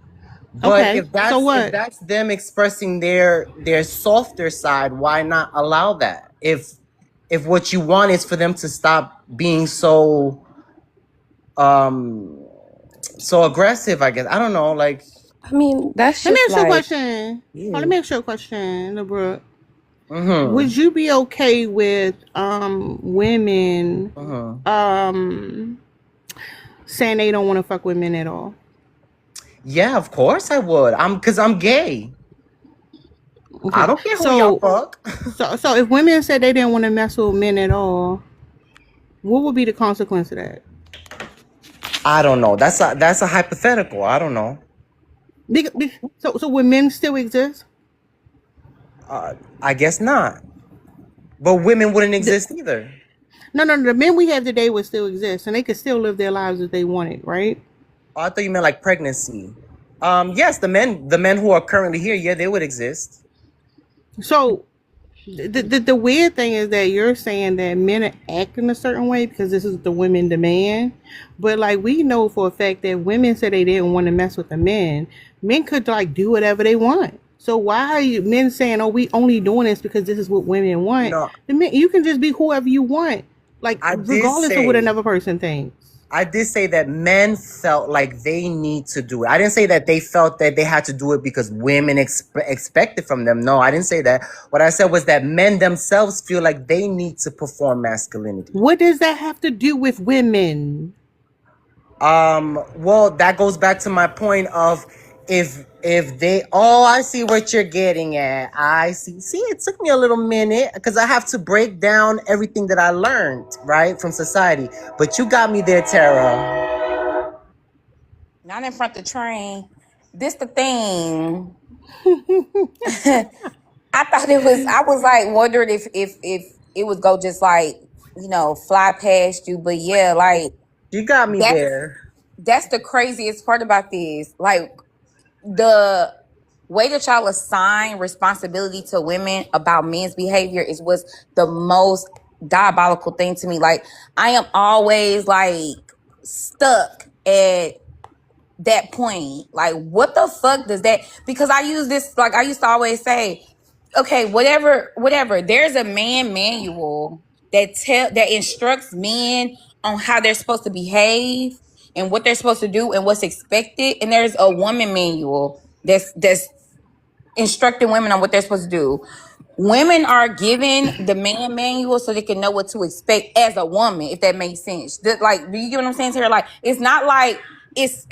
But Okay. So if what? that's them expressing their softer side, why not allow that? If what you want is for them to stop being so aggressive, I guess. I don't know, like I mean, that's Let me just ask you a like, question. Oh, yeah. let me ask you a question, LeBrook. Mm-hmm. Would you be okay with women Mm-hmm. saying they don't want to fuck with men at all? Yeah, of course I would. Cause I'm gay. I Okay. don't care who y'all So fuck. so if women said they didn't want to mess with men at all, what would be the consequence of that? I don't know. That's a hypothetical. I don't know. So would men still exist? I guess not. But women wouldn't exist either. No, the men we have today would still exist, and they could still live their lives if they wanted, right? Oh, I thought you meant like pregnancy. Yes, the men who are currently here, yeah, they would exist. So the weird thing is that you're saying that men are acting a certain way because this is what the women demand, but like we know for a fact that women said they didn't want to mess with the men. Men could like do whatever they want. So why are you men saying, "Oh, we only doing this because this is what women want"? No, The men, you can just be whoever you want, like I did regardless of what say another person thinks. I did say that men felt like they need to do it. I didn't say that they felt that they had to do it because women expect it from them. No, I didn't say that. What I said was that men themselves feel like they need to perform masculinity. What does that have to do with women? Well, that goes back to my point of if they I see what you're getting at. I see. See, it took me a little minute because I have to break down everything that I learned, right, from society. But you got me there, Tara. Not in front of the train. This the thing. I thought it was. I was like wondering if it would go just like fly past you. But yeah, like You got me there. that's the craziest part about this. Like the way that y'all assign responsibility to women about men's behavior is what's the most diabolical thing to me. Like I am always like stuck at that point. Like what the fuck does that? Because I use this, like I used to always say, okay, whatever, there's a man manual that instructs men on how they're supposed to behave and what they're supposed to do and what's expected, and there's a woman manual that's instructing women on what they're supposed to do. Women are given the man manual so they can know what to expect as a woman, if that makes sense. Like, do you get what I'm saying here? Like, it's not like it's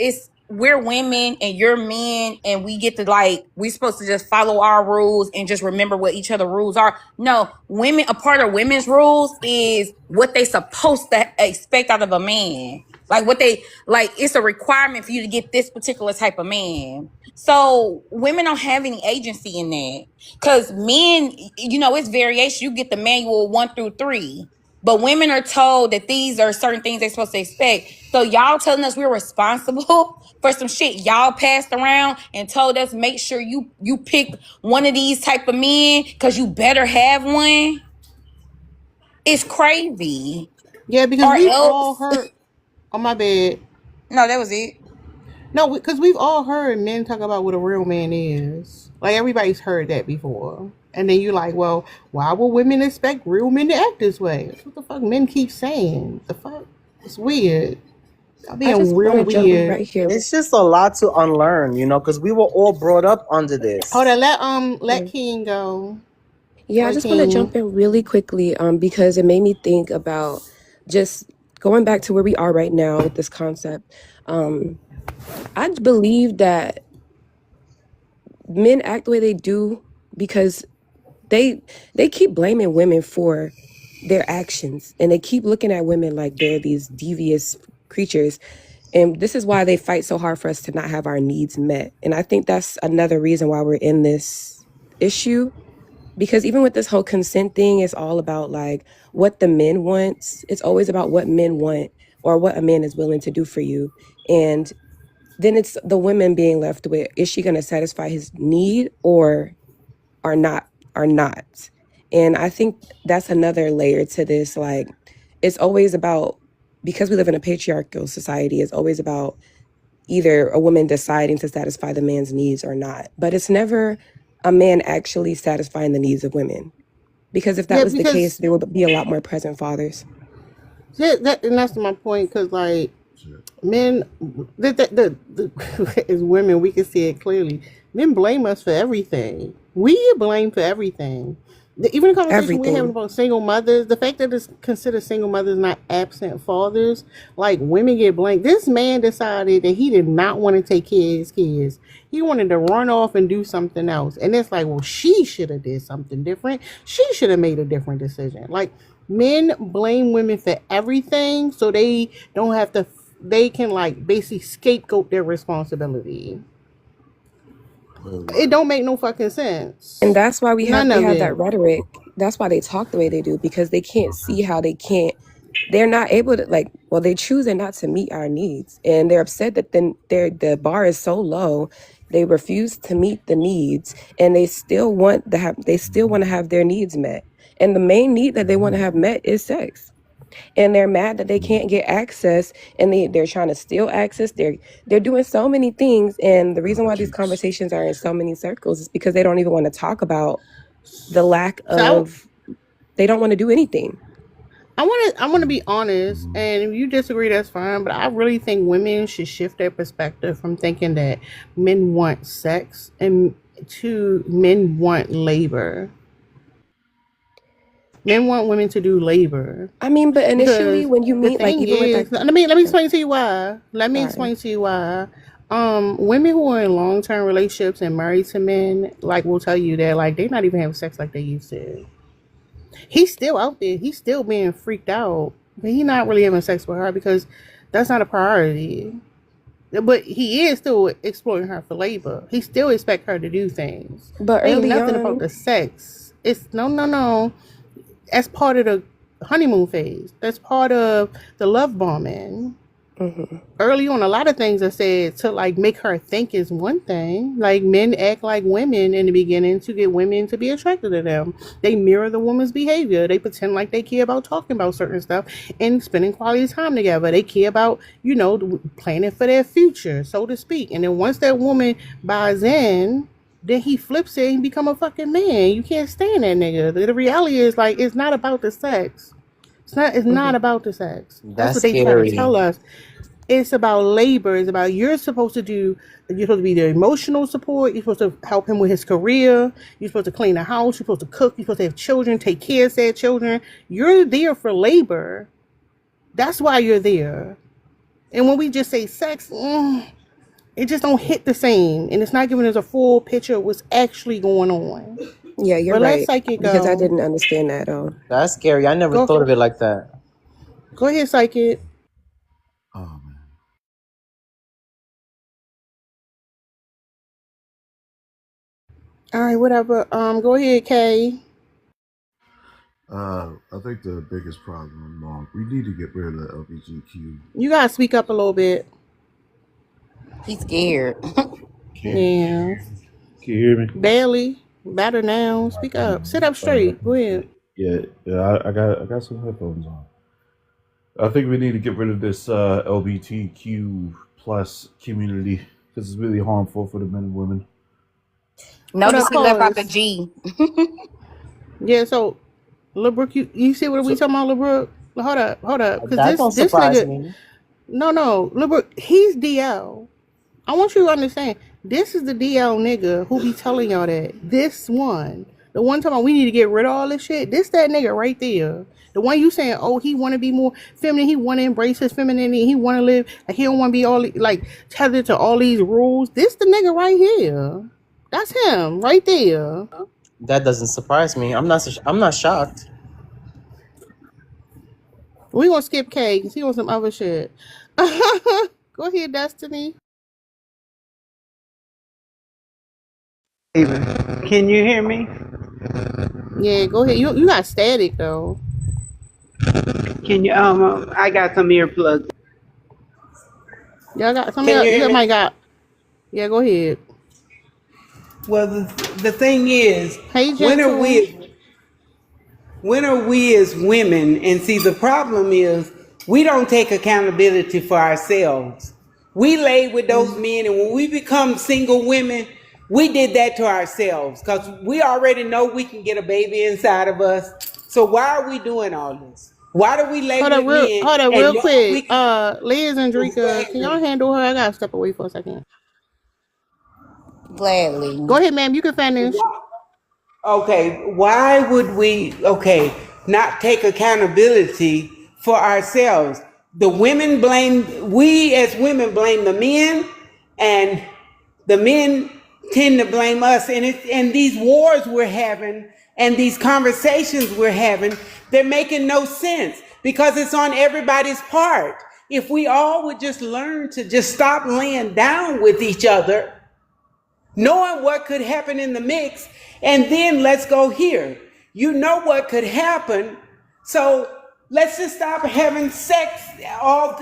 we're women and you're men and we get to like we're supposed to just follow our rules and just remember what each other rules are. No, women, a part of women's rules is what they supposed to expect out of a man. Like what they like, it's a requirement for you to get this particular type of man. So women don't have any agency in that. Because men, it's variation. You get the manual 1 through 3. But women are told that these are certain things they're supposed to expect. So y'all telling us we're responsible for some shit y'all passed around and told us make sure you pick one of these type of men because you better have one. It's crazy. Yeah, because we've all heard. Oh, my bad. No, that was it. No, because we've all heard men talk about what a real man is. Like, everybody's heard that before. And then you're like, well, why would women expect real men to act this way? That's what the fuck men keep saying. The fuck? It's weird. I'm being real weird. Right here. It's just a lot to unlearn, because we were all brought up under this. Hold on, let King go. Yeah, I just want to jump in really quickly because it made me think about just going back to where we are right now with this concept. I believe that men act the way they do because they keep blaming women for their actions, and they keep looking at women like they're these devious creatures. And this is why they fight so hard for us to not have our needs met. And I think that's another reason why we're in this issue. Because even with this whole consent thing, it's all about like what the men want. It's always about what men want or what a man is willing to do for you. And then it's the women being left with, is she going to satisfy his need or not? And I think that's another layer to this. Like, it's always about, because we live in a patriarchal society, it's always about either a woman deciding to satisfy the man's needs or not. But it's never a man actually satisfying the needs of women. Because if that was the case, there would be a lot more present fathers. And that's my point, because like men, as women, we can see it clearly. Men blame us for everything. We get blamed for everything. Even the conversation we're having Everything. about single mothers, the fact that it's considered single mothers, not absent fathers, like women get blamed. This man decided that he did not want to take care of his kids. He wanted to run off and do something else. And it's like, well, she should have did something different. She should have made a different decision. Like, men blame women for everything so they don't have to, they can like basically scapegoat their responsibility. It don't make no fucking sense. And that's why we None have of that it. rhetoric. That's why they talk the way they do, because they can't see how they're not able to, like, well, they choosing not to meet our needs, and they're upset that then the bar is so low, they refuse to meet the needs, and they still want to have their needs met. And the main need that they want to have met is sex. And they're mad that they can't get access, and they're trying to steal access. They're doing so many things, and the reason why these conversations are in so many circles is because they don't even want to talk about the lack of. They don't want to do anything. I want to be honest, and if you disagree, that's fine. But I really think women should shift their perspective from thinking that men want sex and to men want labor. Men want women to do labor. I mean, but initially, Because when you the meet, like, thing even with is, that, let me explain to you why. Let me sorry. explain to you why. Women who are in long-term relationships and married to men, like, will tell you that, like, they're not even having sex like they used to. He's still out there. He's still being freaked out. But he's not really having sex with her because that's not a priority. But he is still exploiting her for labor. He still expects her to do things. But Ain't early nothing on, about the sex. It's no. That's part of the honeymoon phase. That's part of the love bombing. Early on, a lot of things are said to like make her think is one thing. Like men act like women in the beginning to get women to be attracted to them. They mirror the woman's behavior. They pretend like they care about talking about certain stuff and spending quality time together. They care about, planning for their future, so to speak. And then once that woman buys in, then he flips it and become a fucking man. You can't stand that nigga. The reality is like it's not about the sex. It's not about the sex. That's That's what they try to scary. tell us. It's about labor. It's about you're supposed to be the emotional support. You're supposed to help him with his career. You're supposed to clean the house. You're supposed to cook. You're supposed to have children, take care of said children. You're there for labor. That's why you're there. And when we just say sex, it just don't hit the same. And it's not giving us a full picture of what's actually going on. yeah, you're But let right, Psychic because I go. didn't understand that at all. That's scary. I never Go, thought of it like that. go ahead, Psychic. Oh man. All right, whatever. Go ahead, Kay. I think the biggest problem, we need to get rid of the LGBTQ. You gotta speak up a little bit. He's scared. Yeah. Can you hear me? Barely. Better now. Speak up. Sit up straight. Go ahead. Yeah, I got some headphones on. I think we need to get rid of this LGBTQ plus community because it's really harmful for the men and women. Notice he left out the Pause. G. Yeah, so LeBrook, you see what we talking about, LeBrook? Hold up. That Because don't this surprise nigga, me. no, LeBrook, he's DL. I want you to understand, this is the DL nigga who be telling y'all that. This one. The one talking about we need to get rid of all this shit. This that nigga right there. The one you saying, oh, he want to be more feminine. He want to embrace his femininity. He want to live. Like, he don't want to be all like tethered to all these rules. This the nigga right here. That's him right there. That doesn't surprise me. I'm not shocked. We gonna skip K because he on some other shit. Go ahead, Destiny. Can you hear me? Yeah, go ahead. You got static though. Can you? I got some earplugs. Y'all got some. Can you hear You me? might got. Yeah, go ahead. Well, the thing is, Hey, when are Gentle. we as women? And see, the problem is we don't take accountability for ourselves. We lay with those men, and when we become single women, we did that to ourselves because we already know we can get a baby inside of us. So why are we doing all this? Why do we lay Hold up, with men? hold up, and real know quick. we can Liz and Drika, can y'all handle her? I gotta step away for a second. Gladly. Go ahead, ma'am. You can finish. Okay, why would we, not take accountability for ourselves? We as women blame the men, and the men tend to blame us. And these wars we're having and these conversations we're having, they're making no sense because it's on everybody's part. If we all would just learn to just stop laying down with each other, knowing what could happen in the mix, and then let's go here. You know what could happen, so let's just stop having smacks all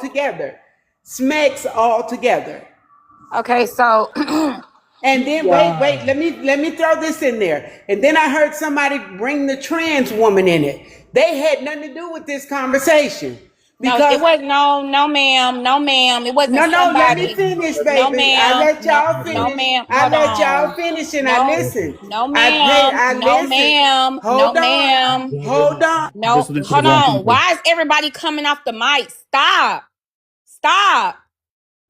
together. Smacks all together. Okay, so And then wait, let me throw this in there. And then I heard somebody bring the trans woman in it. They had nothing to do with this conversation. no, Because it was no, ma'am. It wasn't no, let me somebody. finish, No, baby. I ma'am. let y'all No, finish. ma'am. I Hold let y'all on. finish and I No, listened. no, I ma'am. No, listened. ma'am. No, Hold on. ma'am. Hold on. No, Listening to the hold wrong on. people. Why is everybody coming off the mic? Stop. Stop.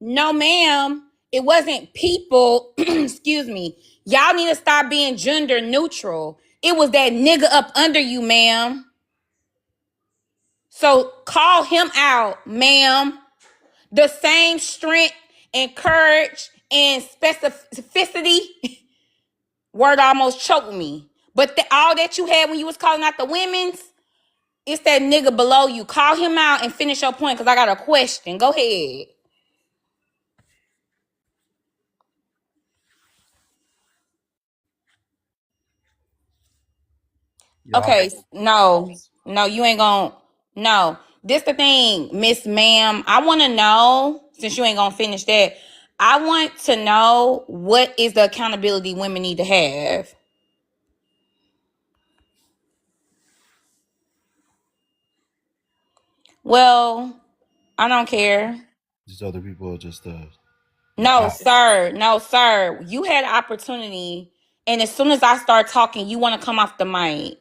No, ma'am. It wasn't people. Excuse me. Y'all need to stop being gender neutral. It was that nigga up under you, ma'am. So call him out, ma'am. The same strength and courage and specificity. Word almost choked me. But all that you had when you was calling out the women's, it's that nigga below you. Call him out and finish your point because I got a question. Go ahead. Okay, no, you ain't gonna. No, this the thing, Miss Ma'am. I want to know, since you ain't gonna finish that, I want to know what is the accountability women need to have. Well, I don't care. These other people are just No, sir. No, sir. You had an opportunity, and as soon as I start talking, you want to come off the mic.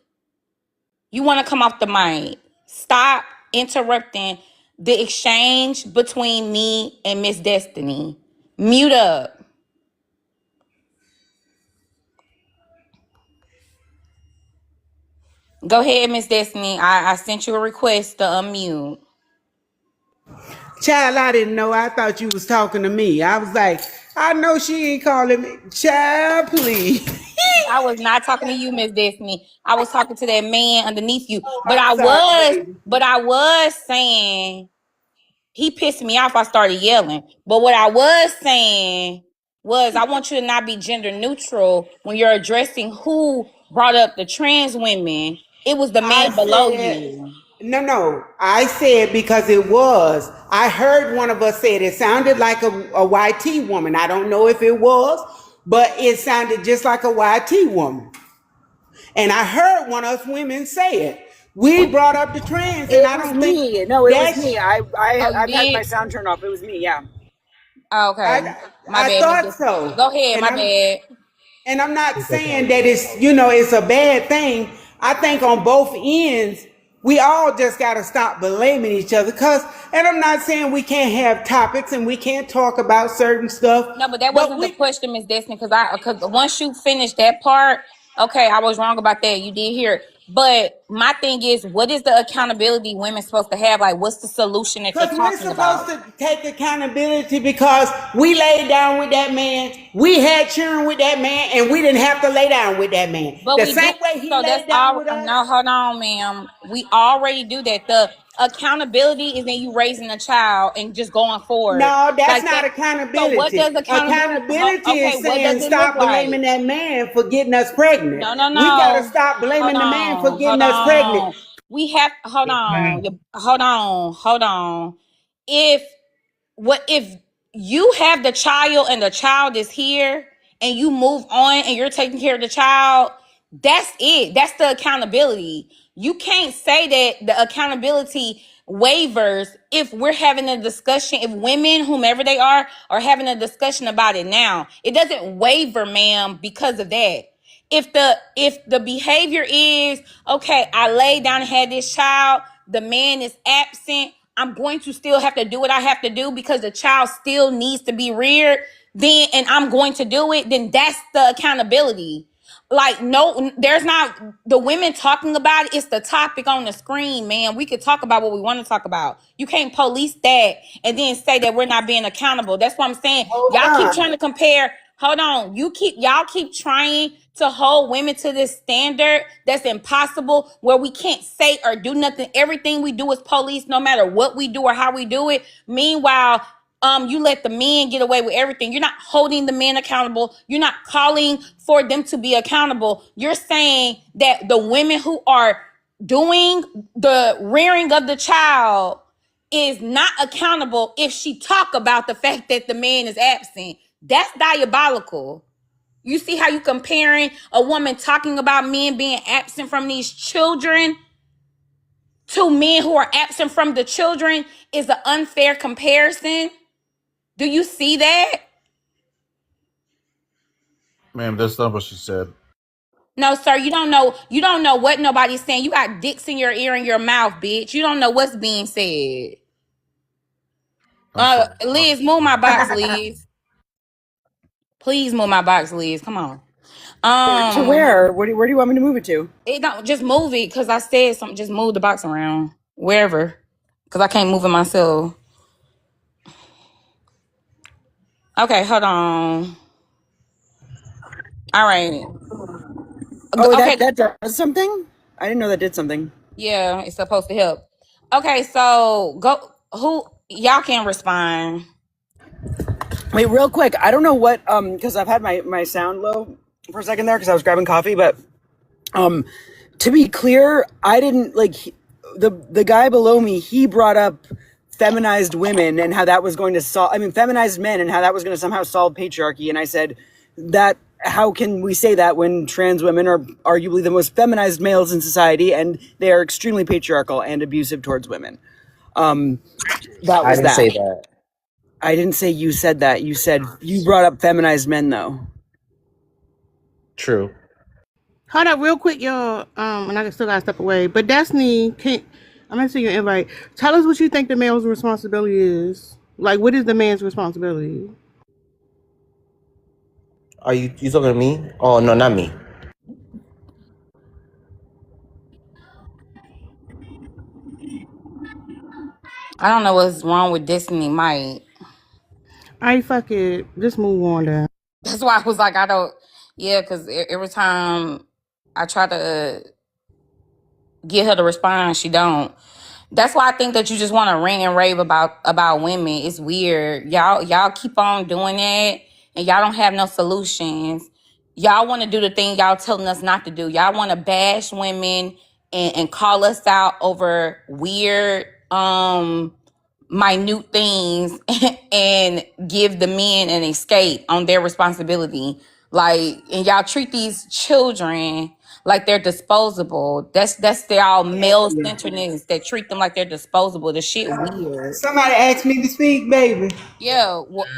You want to come off the mic. Stop interrupting the exchange between me and Miss Destiny. Mute up. Go ahead, Miss Destiny. I sent you a request to unmute. Child, I didn't know. I thought you was talking to me. I was like, I know she ain't calling me. Child, please. I was not talking to you, Miss Destiny. I was talking to that man underneath you. But I'm sorry, baby. I was saying he pissed me off. I started yelling. But what I was saying was I want you to not be gender neutral when you're addressing who brought up the trans women. It was the I man below said, you. no. I said because it was. I heard one of us say it. It sounded like a YT woman. I don't know if it was, but it sounded just like a YT woman. And I heard one of us women say it. We brought up the trans, and It I was don't me. think No, it was that's. me. Oh, I've you had my did? sound turned off. It was me. Yeah. Oh, okay. My I bad, Miss thought Destiny. so. Go ahead, And my bad. I'm not saying that it's a bad thing. I think on both ends, we all just got to stop blaming each other. And I'm not saying we can't have topics and we can't talk about certain stuff, No, but that but wasn't the we, question, Miss Destiny, because once you finished that part, okay, I was wrong about that. You did hear it. But my thing is, what is the accountability women supposed to have? Like, what's the solution that you're because we're talking supposed about? to take accountability because we laid down with that man, we had children with that man, and we didn't have to lay down with that man. But The we do. same way he So that's laid down all. with us. No, hold on, ma'am. We already do that. The accountability is in you raising a child and just going forward No, that's like not that. So what accountability. does accountability? Accountability Okay, is what does saying it look stop like? blaming that man for getting us pregnant. No, no, We gotta no. stop Hold blaming the man for on. getting Hold us pregnant. on. We have. Hold on. Hold on. Hold on. If if you have the child and the child is here and you move on and you're taking care of the child, that's it. That's the accountability. You can't say that the accountability waivers if we're having a discussion, if women, whomever they are having a discussion about it now. It doesn't waver, ma'am, because of that. If the behavior is okay, I laid down and had this child, the man is absent, I'm going to still have to do what I have to do because the child still needs to be reared. then and I'm going to do it, then that's the accountability. Like, no, there's not the women talking about it. It's the topic on the screen, man. We could talk about what we want to talk about. You can't police that and then say that we're not being accountable. That's what I'm saying. Hold Y'all keep on. trying to compare. Hold on. Y'all keep trying to hold women to this standard that's impossible, where we can't say or do nothing. Everything we do is police, no matter what we do or how we do it. Meanwhile, you let the men get away with everything. You're not holding the men accountable. You're not calling for them to be accountable. You're saying that the women who are doing the rearing of the child is not accountable if she talk about the fact that the man is absent. That's diabolical. You see how you comparing a woman talking about men being absent from these children to men who are absent from the children is an unfair comparison. Do you see that? Ma'am, that's not what she said. No, sir, you don't know. You don't know what nobody's saying. You got dicks in your ear and your mouth, bitch. You don't know what's being said. Liz, move my box, Liz. Please move my box, Liz. Come on. To where? Where do you want me to move it to? It don't just move it because I said something. Just move the box around wherever, because I can't move it myself. Okay, hold on. All right. Oh, Okay. that does something? I didn't know that did something. Yeah, it's supposed to help. Okay, so go. Who y'all can respond? Wait, real quick. I don't know what because I've had my sound low for a second there because I was grabbing coffee, but to be clear, I didn't the guy below me. He brought up feminized women and how that was going to solve. I mean, feminized men and how that was going to somehow solve patriarchy. And I said that. How can we say that when trans women are arguably the most feminized males in society and they are extremely patriarchal and abusive towards women? That was I didn't say that. I didn't say you said that. You said you brought up feminized men, though. True. Hold up real quick, y'all. And I still gotta step away. But Destiny, I'm gonna send you an invite. Tell us what you think the male's responsibility is. Like, what is the man's responsibility? Are you talking to me? Oh no, not me. I don't know what's wrong with Destiny Might. Alright, fuck it. Just move on then. That's why I was like, I don't. Yeah, because every time I try to get her to respond, she don't. That's why I think that you just want to rant and rave about women. It's weird. Y'all keep on doing that, and y'all don't have no solutions. Y'all want to do the thing y'all telling us not to do. Y'all want to bash women and call us out over weird, minute things and give the men an escape on their responsibility. Like, and y'all treat these children like they're disposable. That's their male centeredness that treat them like they're disposable. The shit weird. Somebody asked me to speak, baby. Yeah. What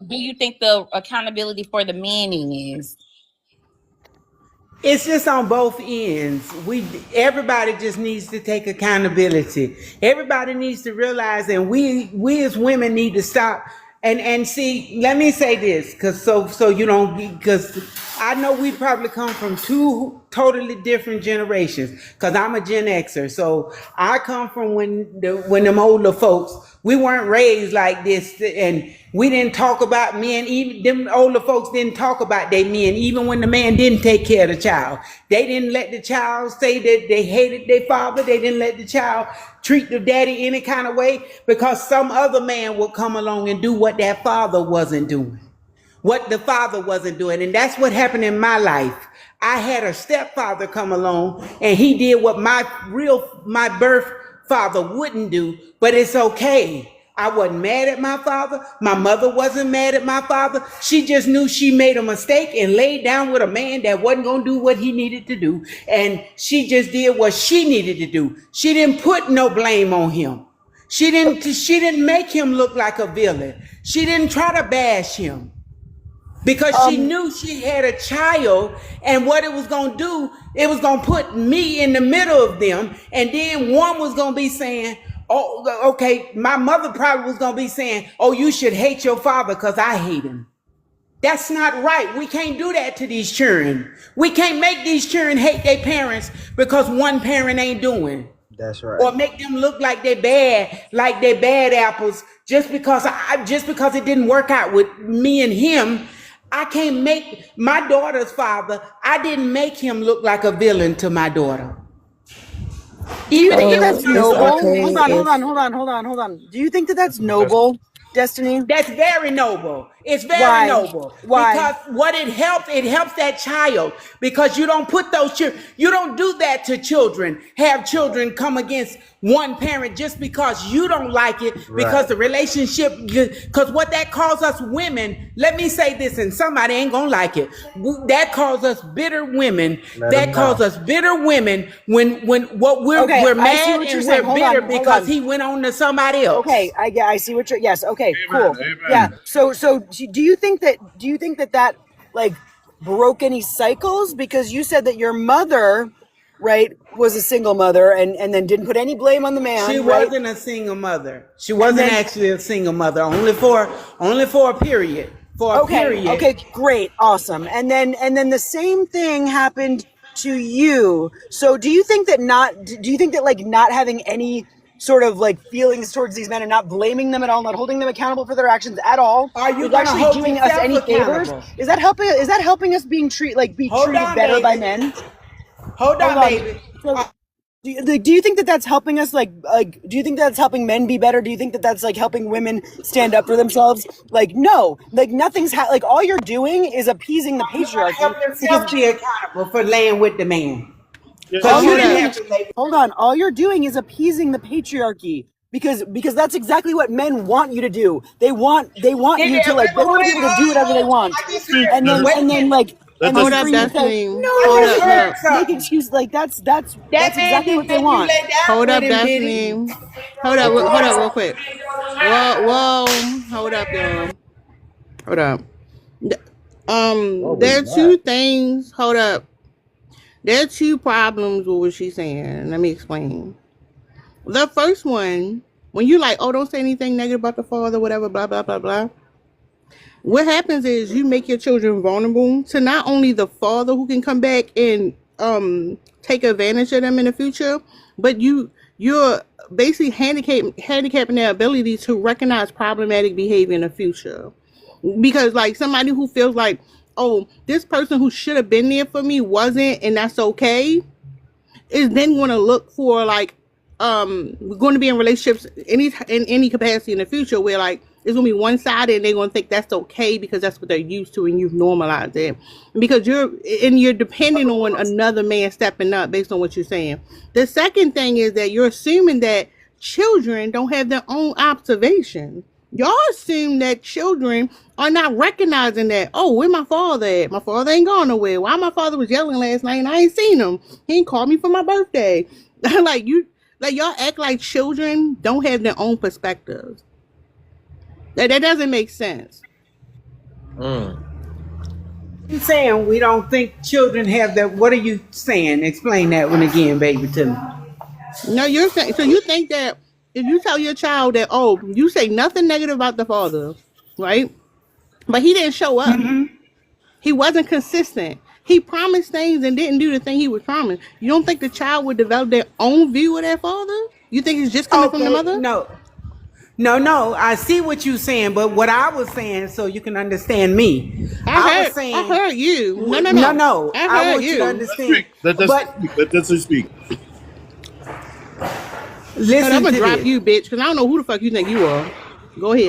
do you think the accountability for the men is? It's just on both ends. Everybody just needs to take accountability. Everybody needs to realize, and we as women need to stop and see. Let me say this, so you don't, because I know we probably come from two totally different generations. Because I'm a Gen Xer, so I come from when them older folks. We weren't raised like this, and we didn't talk about men. Even them older folks didn't talk about their men, even when the man didn't take care of the child. They didn't let the child say that they hated their father. They didn't let the child treat the daddy any kind of way, because some other man would come along and do what that father wasn't doing, what the father wasn't doing. And that's what happened in my life. I had a stepfather come along, and he did what my birth father wouldn't do, but it's okay. I wasn't mad at my father. My mother wasn't mad at my father. She just knew she made a mistake and laid down with a man that wasn't going to do what he needed to do. And she just did what she needed to do. She didn't put no blame on him. She didn't make him look like a villain. She didn't try to bash him, because she knew she had a child, and what it was going to do, it was going to put me in the middle of them. And then one was going to be saying, oh, okay, my mother probably was going to be saying, oh, you should hate your father because I hate him. That's not right. We can't do that to these children. We can't make these children hate their parents because one parent ain't doing. That's right. Or make them look like they're bad apples just because it didn't work out with me and him. I can't make my daughter's father. I didn't make him look like a villain to my daughter. Do you think that that's It's noble? okay Hold on. Do you think that that's noble, Destiny? That's very noble. It's very Why? noble. Why? Because what it helps that child. Because you don't put those children, you don't do that to children. Have children come against one parent just because you don't like it, because the relationship, because what that calls us women, let me say this, and somebody ain't gonna like it. That calls us bitter women. That calls us bitter women when what we're Okay, we're I see mad what you're and saying. we're Hold bitter on, hold because on. he went on to somebody else. Okay, I see what you're. Yes. Okay. Amen, Cool. amen. Yeah. So do you think that like broke any cycles? Because you said that your mother, right, was a single mother and then didn't put any blame on the man. She right? wasn't a single mother. She wasn't then- actually a single mother. Only for a period. For a period. Okay, great, awesome. And then the same thing happened to you. So do you think that like not having any sort of like feelings towards these men and not blaming them at all, not holding them accountable for their actions at all, Are you is gonna actually hold doing us yourself any favors? accountable? Is that helping us be treated Hold on, better by baby. men? Hold on, baby. Do you think that that's helping us do you think that's helping men be better? Do you think that that's like helping women stand up for themselves? Like no, like nothing's like all you're doing is appeasing the patriarchy. Help yourself be accountable for laying with the man. All Because you you're didn't doing- have to lay with hold on, all you're doing is appeasing the patriarchy because that's exactly what men want you to do. They want you to they want to be able to do whatever they want, and then Hold up, for you to say, Destiny. no, Hold up, look. make excuses like that's exactly what they want. Hold up, Destiny. Hold up, real quick. Whoa, hold up, y'all. Hold up. There are two things. Hold up. There are two problems with what she's saying. Let me explain. The first one, when you like, oh, don't say anything negative about the father, whatever, blah, blah, blah, blah. What happens is you make your children vulnerable to not only the father who can come back and take advantage of them in the future, but you're basically handicapping their ability to recognize problematic behavior in the future. Because like somebody who feels like, oh, this person who should have been there for me wasn't, and that's okay, is then going to look for like we're going to be in relationships in any capacity in the future where like it's going to be one-sided and they're going to think that's okay because that's what they're used to and you've normalized it. Because you're depending on another man stepping up based on what you're saying. The second thing is that you're assuming that children don't have their own observation. Y'all assume that children are not recognizing that, oh, where my father at? My father ain't gone nowhere. Why my father was yelling last night and I ain't seen him? He ain't called me for my birthday. Y'all act like children don't have their own perspectives. That doesn't make sense. I'm saying we don't think children have that. What are you saying? Explain that one again, baby, to me. No, you're saying, so you think that if you tell your child that, oh, you say nothing negative about the father, right? But he didn't show up. Mm-hmm. He wasn't consistent. He promised things and didn't do the thing he was promised. You don't think the child would develop their own view of their father? You think it's just coming from the mother? No. I see what you're saying, but what I was saying, so you can understand me. I heard you. No. No. I want you to understand. Let us speak. Listen, I'm gonna drop you, bitch, because I don't know who the fuck you think you are. Go ahead.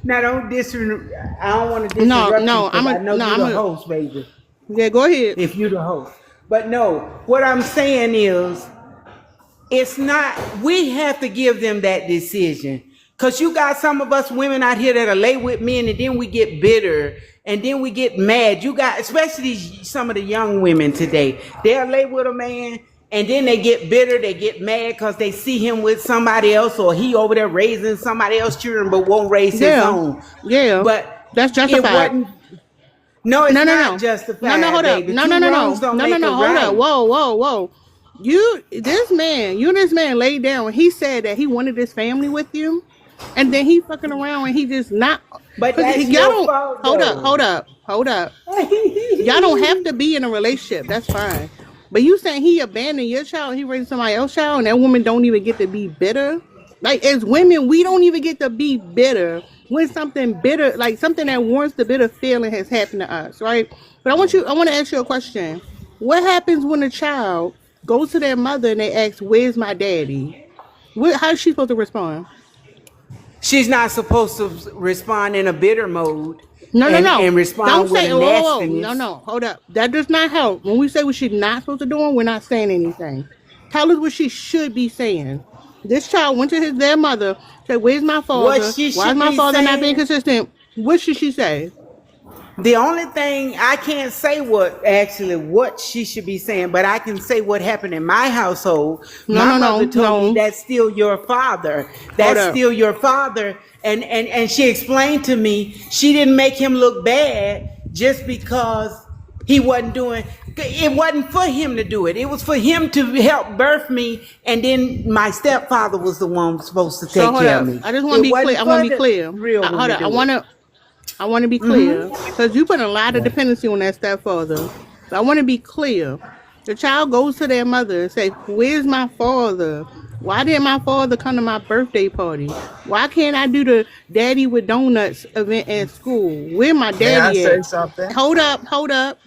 Now don't disrespect. I don't want to disrupt you. I know you're the host, baby. Yeah, go ahead. If you're the host, but no, what I'm saying is, it's not. We have to give them that decision, cause you got some of us women out here that are lay with men, and then we get bitter, and then we get mad. You got, especially some of the young women today. They'll lay with a man. And then they get bitter, they get mad because they see him with somebody else, or he over there raising somebody else's children but won't raise his own. Yeah, but that's justified. It's not justified. No, hold up. No. Hold up. Whoa. You and this man laid down when he said that he wanted this family with you. and then he fucking around and he just not. But Cause that's y'all your don't fault hold though. up. Y'all don't have to be in a relationship. That's fine. But you saying he abandoned your child, he raised somebody else's child, and that woman don't even get to be bitter. Like as women, we don't even get to be bitter when something bitter, like something that warrants the bitter feeling, has happened to us, right? But I want to ask you a question. What happens when a child goes to their mother and they ask, "Where's my daddy?" How is she supposed to respond? She's not supposed to respond in a bitter mode No, and don't respond with say, a whoa, nastiness. no, hold up. That does not help. When we say what she's not supposed to do, we're not saying anything. Tell us what she should be saying. This child went to their mother, said, "Where's my What father? she Why is should my be father not being saying, consistent?" What should she say? the only thing I can't say what she should be saying, but I can say what happened in my household. My mother told me that's still your father. Hold That's up. still your father. And she explained to me she didn't make him look bad just because he wasn't doing it. Wasn't for him to do it. It was for him to help birth me, and then my stepfather was the one supposed to So take hold care of up. me. I just want to It be wasn't clear. I want for to be the clear. real one Hold to up. do it. I want to be clear because you put a lot of dependency on that stepfather. So I want to be clear. The child goes to their mother and say, "Where's my father? Why didn't my father come to my birthday party? Why can't I do the daddy with donuts event at school? Where my May I daddy say at?" something? Hold up.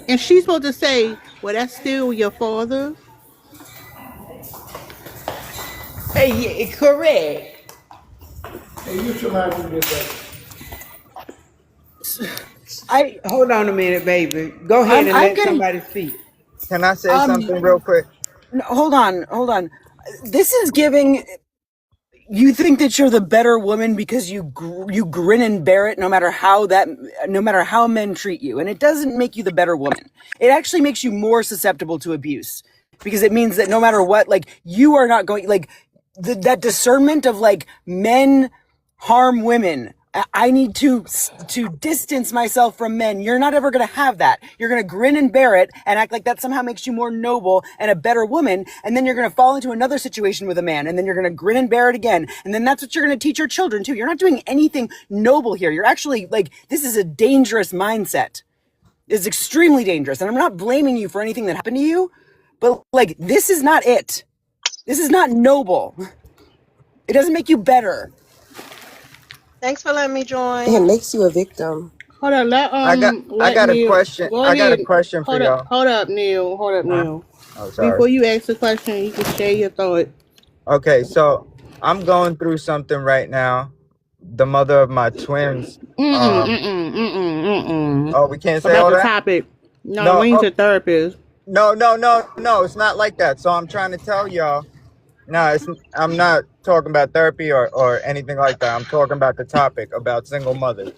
And she's supposed to say, "Well, that's still your father." Hey, yeah, correct. Hey, you somebody who did that. I hold on a minute, baby. Go ahead and I'm let getting somebody speak. Can I say um something real quick? no, hold on. This is giving you think that you're the better woman because you grin and bear it no matter how men treat you, and it doesn't make you the better woman. It actually makes you more susceptible to abuse because it means that no matter what, like you are not going like that discernment of like men harm women. I need to distance myself from men. You're not ever going to have that. You're going to grin and bear it and act like that somehow makes you more noble and a better woman. And then you're going to fall into another situation with a man, and then you're going to grin and bear it again. And then that's what you're going to teach your children too. You're not doing anything noble here. You're actually like, this is a dangerous mindset. It's extremely dangerous. And I'm not blaming you for anything that happened to you, but like, this is not it. This is not noble. It doesn't make you better. Thanks for letting me join. It makes you a victim. Hold on, I let got a Neil question. go I got a ahead. question for y'all. Hold up, Neil. Huh? Neil. Oh, sorry. Before you ask the question, you can share your thought. Okay, so I'm going through something right now. The mother of my twins. Oh, we can't say About all the that? topic. No, No. we ain't Oh, your therapist. no. It's not like that. So I'm trying to tell y'all. No, I'm not talking about therapy or anything like that. I'm talking about the topic about single mothers.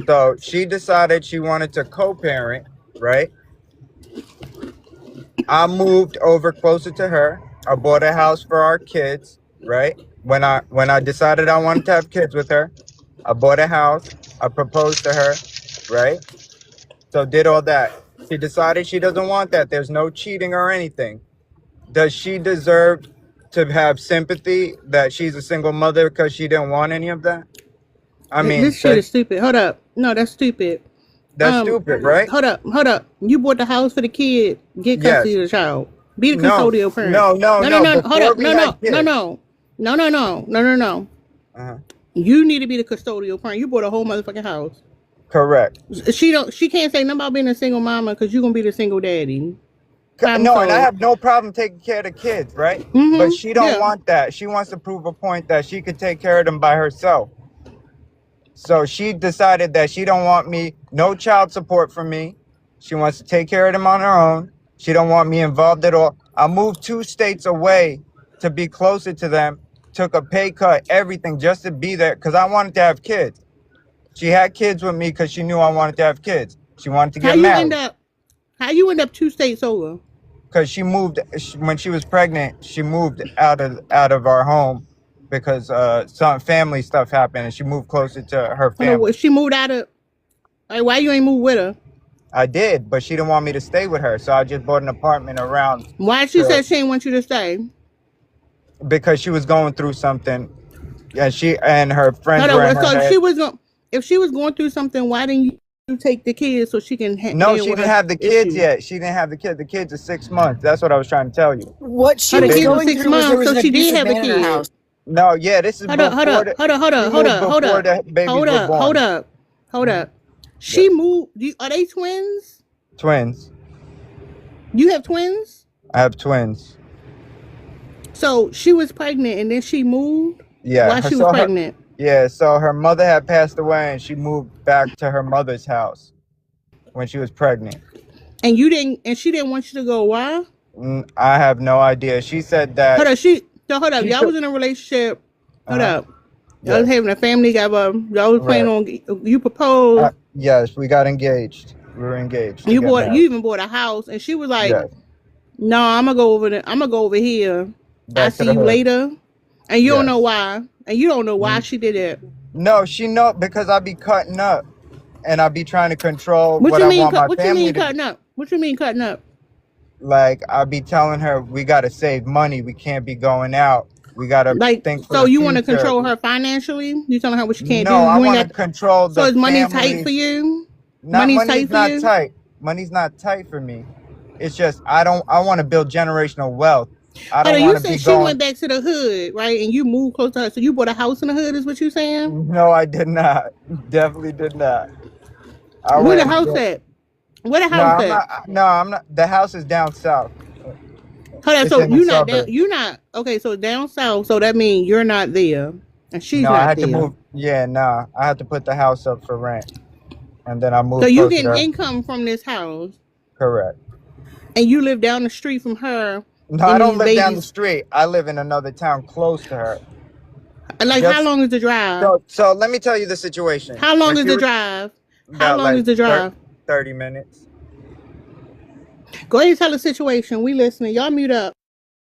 So she decided she wanted to co-parent, right? I moved over closer to her. I bought a house for our kids, right? When I decided I wanted to have kids with her, I bought a house. I proposed to her, right? So did all that. She decided she doesn't want that. There's no cheating or anything. Does she deserve to have sympathy that she's a single mother because she didn't want any of that? I mean, This shit is stupid. Hold up. No, that's stupid. that's stupid, right? Hold up. You bought the house for the kid. Get Yes. custody of the child. Be the No, custodial parent. no. Hold Before up. we had kids. No. Uh-huh. You need to be the custodial parent. You bought a whole motherfucking house. Correct. She can't say nothing about being a single mama because you're gonna be the single daddy. Problem No, and I solved. have no problem taking care of the kids, right? But she don't want that. She wants to prove a point that she could take care of them by herself. So she decided that she don't want me, no child support from me. She wants to take care of them on her own. She don't want me involved at all. I moved 2 states away to be closer to them, took a pay cut, everything just to be there because I wanted to have kids. She had kids with me because she knew I wanted to have kids. She wanted to get married. How you end up 2 states over? Because she moved when she was pregnant. She moved out of our home because some family stuff happened, and she moved closer to her Hold on, family. she moved out of. Like, why you ain't moved with her? I did, but she didn't want me to stay with her, so I just bought an apartment around. Why she said she didn't want you to stay? Because she was going through something Yeah, she and her friends Hold were in on. her So head. if she was going through something, why didn't you take the kids so she can No, deal she with didn't her have the kids issues? yet. She didn't have the kids. The kids are 6 months. That's what I was trying to tell you. What she Her the was They kids were just going 6 through was there months, was so an she did abusive have a man in her kid. house. no, yeah. This is Hold up, hold before up, hold up, hold She up, hold moved up, hold before up, the babies hold were up, hold born. up, hold Mhm. up. Yeah. She moved. Are they twins? Twins. You have twins? I have twins. So she was pregnant and then she moved Yeah. while she was pregnant. So her mother had passed away and she moved back to her mother's house when she was pregnant. And you didn't, and she didn't want you to go. Why? I have no idea. She said that Hold up. Hold up. she Y'all took was in a relationship. Hold uh-huh. up. Y'all was Yes. having a family together. Y'all was planning Right. on, you proposed. Yes, we got engaged. We were engaged to You get married. even bought a house, and she was like, Yes. "No, I'm gonna go over there. I'm gonna go over here. I Back to see the you hood. later." And you don't know Yes. why. And you don't know why Mhm. she did it. No, she know because I be cutting up and I be trying to control What what you I mean? want my What you family mean to do. cutting up? What you mean cutting up? Like I be telling her we gotta save money. We can't be going out. We gotta Like, think for so the you want to future. control her financially? You telling her what she can't No, do? I You ain't want to got. control So the is money tight for families. you? Not Money's money's tight for not you? tight. Money's not tight for me. It's just I want to build generational wealth. I Hold don't on, want you to be said she going. went back to the hood, right? And you moved close to her. So you bought a house in the hood, is what you saying? No, I did not. Definitely did not. I Where the went. house at? Where the No, house I'm at? not. No, I'm not. The house is down south. Hold on, It's so in the you not down, suburbs. you not, okay, so down south, so that means you're not there. And she's No, I not had to there. move. Yeah, nah. I had to put the house up for rent, and then I So moved you closer to getting her. income from this house Correct. and you live down the street from her No, I and don't these live down the babies. street. I live in another town close to her. Like, how Just long is the drive? so let me tell you the situation. How long When is she the was drive? How about long is like the drive? 30 minutes. Go ahead and tell the situation. We listening. Y'all mute up.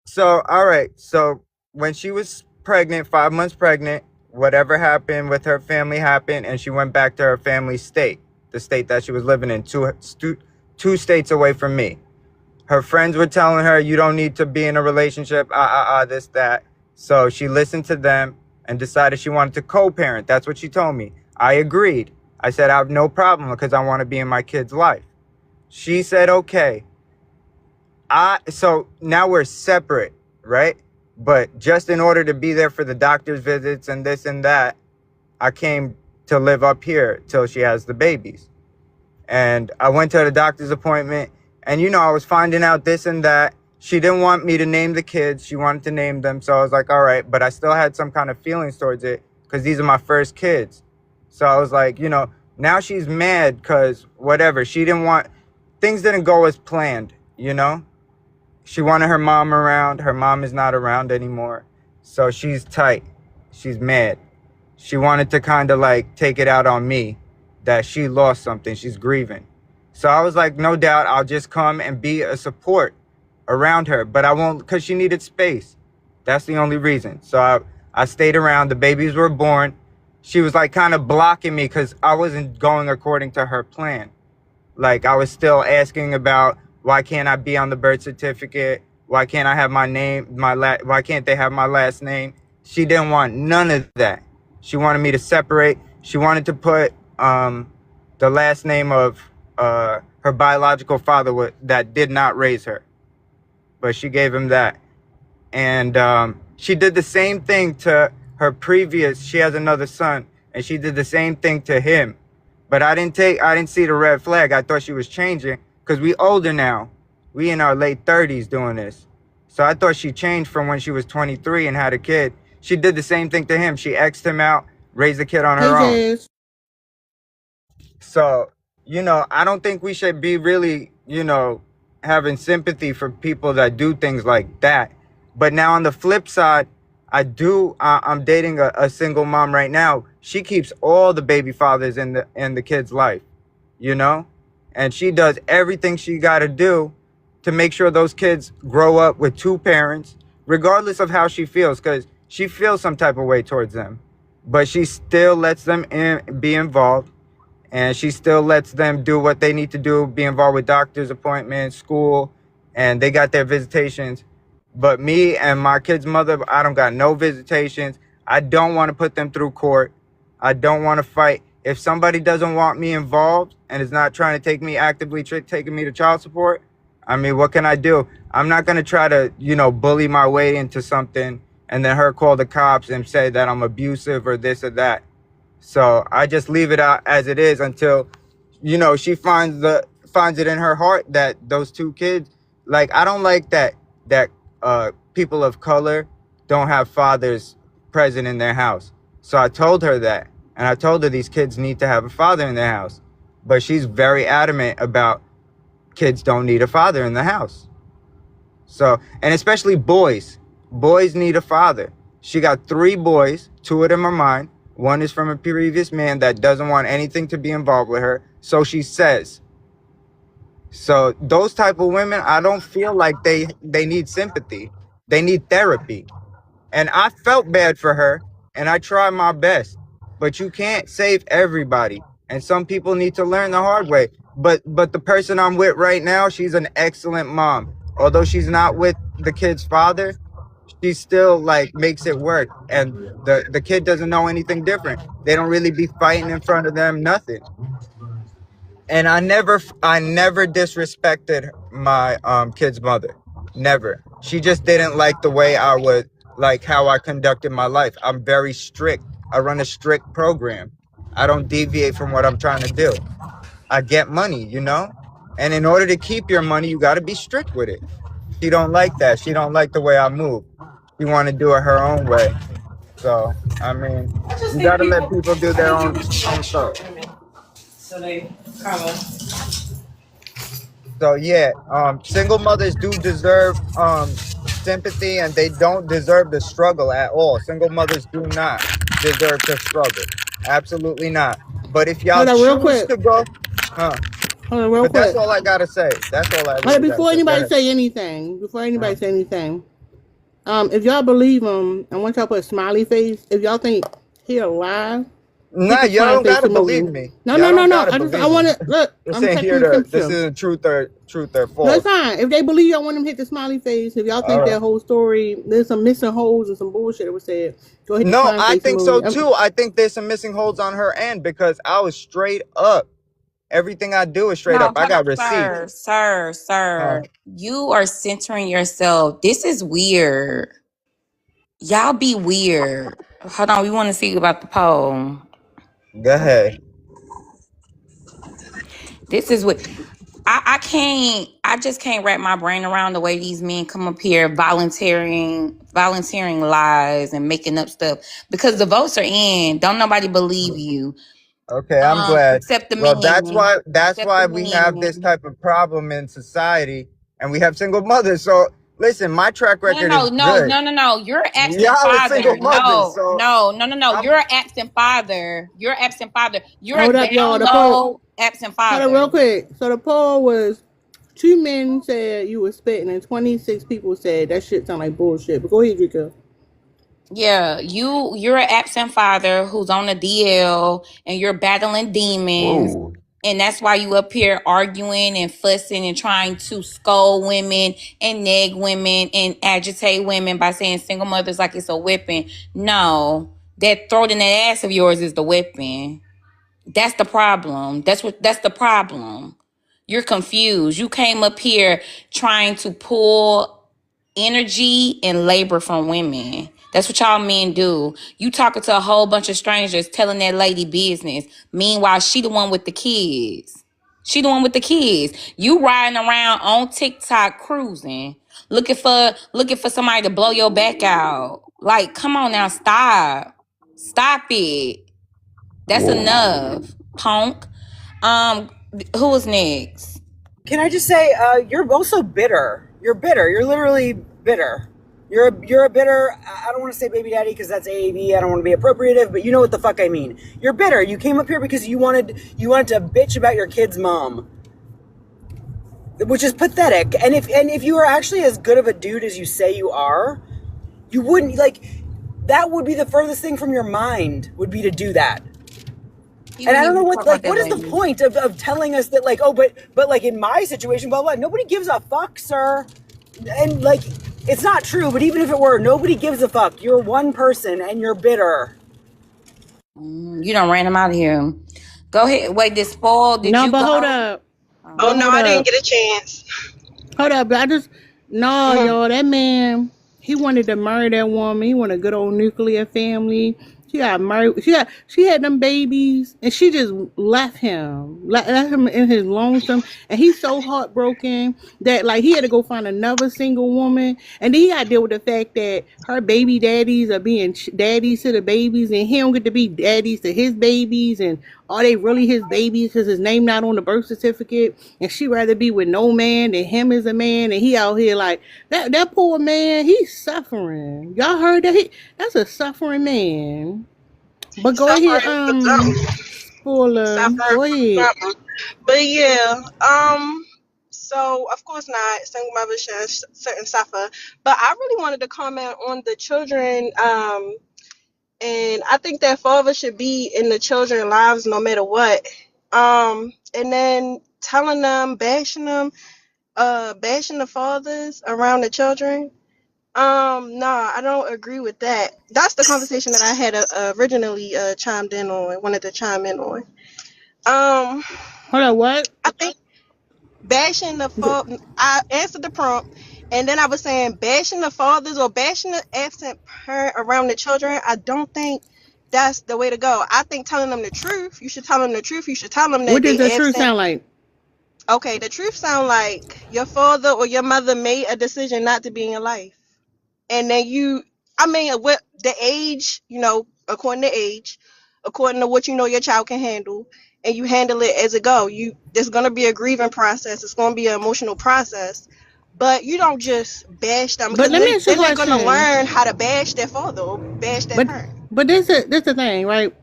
So, all right. So, when she was pregnant, 5 months pregnant, whatever happened with her family happened, and she went back to her family state, the state that she was living in, two states away from me. Her friends were telling her, you don't need to be in a relationship, this, that. So, she listened to them and decided she wanted to co-parent. That's what she told me. I agreed. I said, I have no problem because I want to be in my kid's life. She said, okay. So now we're separate, right? But just in order to be there for the doctor's visits and this and that, I came to live up here till she has the babies. And I went to the doctor's appointment and, I was finding out this and that. She didn't want me to name the kids. She wanted to name them. So I was like, all right. But I still had some kind of feelings towards it because these are my first kids. So I was like, now she's mad because whatever. Things didn't go as planned, She wanted her mom around. Her mom is not around anymore. So she's tight. She's mad. She wanted to kind of like take it out on me that she lost something. She's grieving. So I was like, no doubt, I'll just come and be a support around her. But I won't, because she needed space. That's the only reason. So I stayed around. The babies were born. She was like kind of blocking me because I wasn't going according to her plan. Like I was still asking about, why can't I be on the birth certificate? Why can't I have my name, why can't they have my last name? She didn't want none of that. She wanted me to separate. She wanted to put the last name of her biological father that did not raise her. But she gave him that. And she did the same thing to she has another son, and she did the same thing to him. But I didn't see the red flag. I thought she was changing because we older now. We in our late 30s doing this. So I thought she changed from when she was 23 and had a kid. She did the same thing to him. She X'd him out, raised the kid on her own. So, I don't think we should be really, having sympathy for people that do things like that. But now on the flip side, I'm dating a single mom right now. She keeps all the baby fathers in the kid's life, and she does everything she got to do to make sure those kids grow up with two parents, regardless of how she feels, because she feels some type of way towards them, but she still lets them be involved, and she still lets them do what they need to do, be involved with doctor's appointments, school, and they got their visitations. But me and my kid's mother, I don't got no visitations. I don't want to put them through court. I don't want to fight. If somebody doesn't want me involved and is not trying to take me actively, taking me to child support, I mean, what can I do? I'm not going to try to, bully my way into something and then her call the cops and say that I'm abusive or this or that. So I just leave it out as it is until, she finds it in her heart that those two kids, like, I don't like that people of color don't have fathers present in their house. So I told her that. And I told her these kids need to have a father in their house. But she's very adamant about kids don't need a father in the house. So, and especially boys. Boys need a father. She got 3 boys. 2 of them are mine. 1 is from a previous man that doesn't want anything to be involved with her. So she says. So those type of women, I don't feel like they need sympathy. They need therapy. And I felt bad for her. And I tried my best. But you can't save everybody. And some people need to learn the hard way. But the person I'm with right now, she's an excellent mom. Although she's not with the kid's father, she still like makes it work. And the kid doesn't know anything different. They don't really be fighting in front of them, nothing. And I never disrespected my kid's mother. Never. She just didn't like the way I would, like how I conducted my life. I'm very strict. I run a strict program. I don't deviate from what I'm trying to do. I get money, And in order to keep your money, you got to be strict with it. She don't like that. She don't like the way I move. She want to do it her own way. So, I mean, you got to let people do their own stuff. So they kind of. So, yeah, single mothers do deserve sympathy, and they don't deserve the struggle at all. Single mothers do not deserve to struggle. Absolutely not. But if y'all Hold on, real choose quick. to go, Hold on, real but that's quick. all I gotta say. That's all I Hold really on, before gotta anybody say. say anything, if y'all believe him, I want y'all to put a smiley face. If y'all think he alive, Nah, hit the y'all smiley don't face gotta emoji. believe me. No, Y'all no, no, don't no. gotta I just, believe I want me. to look. This I'm ain't checking here the to. This temperature. isn't truth or That's false. fine. If they believe y'all want them to hit the smiley face, if y'all All think right. that whole story, there's some missing holes and some bullshit that was said, go hit the No, smiley I face think so emoji. too. I think there's some missing holes on her end because I was straight up. Everything I do is straight No, up. I hold on, got receipts. sir. You are centering yourself. This is weird. Y'all be weird. Hold on, we want to see about the poll. Go ahead. This is what I just can't wrap my brain around the way these men come up here volunteering lies and making up stuff because the votes are in. Don't nobody believe you. Okay, I'm glad. Except the Well, that's men. why we have this type of problem in society, and we have single mothers. So listen, my track record is good. No. You're an absent Y'all are single father. mothers, so No. I'm You're an absent father. You're a Hold up, y'all. down The poll. low absent Hold on, father. real quick. So the poll was 2 men said you were spitting, and 26 people said that shit sound like bullshit. But go ahead, Drika. Yeah, you're an absent father who's on a DL and you're battling demons. Whoa. And that's why you up here arguing and fussing and trying to scold women and neg women and agitate women by saying single mothers like it's a weapon. No, that throat in that ass of yours is the weapon. That's the problem. That's the problem. You're confused. You came up here trying to pull energy and labor from women. That's what y'all men do. You talking to a whole bunch of strangers telling that lady business. Meanwhile, she the one with the kids. You riding around on TikTok cruising, looking for somebody to blow your back out. Like, come on now, stop it. That's Whoa. enough, punk. Who is next? Can I just say, you're also bitter. You're bitter. You're literally bitter. You're a bitter. I don't want to say baby daddy because that's AAV. I don't want to be appropriative, but you know what the fuck I mean. You're bitter. You came up here because you wanted to bitch about your kid's mom, which is pathetic. And if you were actually as good of a dude as you say you are, you wouldn't that would be the furthest thing from your mind would be to do that. And I don't know what is the point of telling us that but in my situation, blah blah. Nobody gives a fuck, sir. And It's not true, but even if it were, nobody gives a fuck. You're one person and you're bitter. You done ran him out of here. Go ahead. Wait, did Spoil? Did No, you but go? hold up. Oh But no, hold I didn't up. get a chance. Hold up. I just, no, y'all, that man, he wanted to marry that woman. He wanted a good old nuclear family. She got married. She had them babies, and she just left him, left him in his lonesome. And he's so heartbroken that like he had to go find another single woman, and then he got to deal with the fact that her baby daddies are being daddies to the babies, and he don't get to be daddies to his babies, and are they really his babies because his name not on the birth certificate? And she rather be with no man than him as a man, and he out here like that poor man. He's suffering. Y'all heard that? That's a suffering man. But go ahead, Suffering for something. spoiler. Suffering Go for ahead. something. But yeah, so of course not. Single mothers shouldn't suffer. But I really wanted to comment on the children. And I think that fathers should be in the children's lives no matter what. And then telling them, bashing the fathers around the children. Nah, I don't agree with that. That's the conversation that I had originally chimed in on, wanted to chime in on. Hold on, what? I think bashing the father. I answered the prompt, and then I was saying bashing the fathers or bashing the absent parent around the children. I don't think that's the way to go. I think telling them the truth. You should tell them the truth. You should tell them that What does they the truth absent. sound like? Okay, the truth sound like your father or your mother made a decision not to be in your life, and then what the age, according to age, according to what you know your child can handle, and you handle it as it go. There's gonna be a grieving process. It's gonna be an emotional process, but you don't just bash them But because let me ask you then a they're gonna question. learn how to bash their father or bash their parent. But this the thing, right?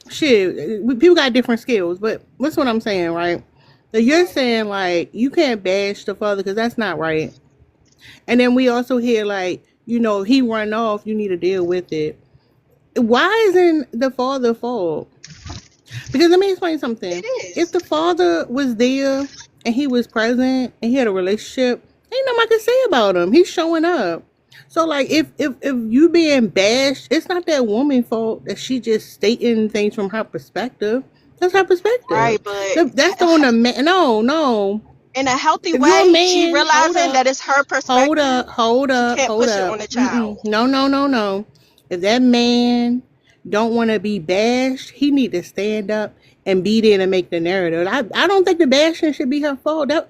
Shit, people got different skills, but that's what I'm saying, right? So you're saying like you can't bash the father because that's not right. And then we also hear like, if he run off, you need to deal with it. Why isn't the father fault? Because let me explain something. If the father was there and he was present and he had a relationship, ain't nothing I can say about him. He's showing up. So like if you being bashed, it's not that woman's fault that she just stating things from her perspective. That's her perspective. Right, but That's on the man. No. In a healthy If you're a way, man, she realizing that it's her perspective. Hold She up. can't push it on the child. No. If that man don't want to be bashed, he need to stand up and be there to make the narrative. I don't think the bashing should be her fault. That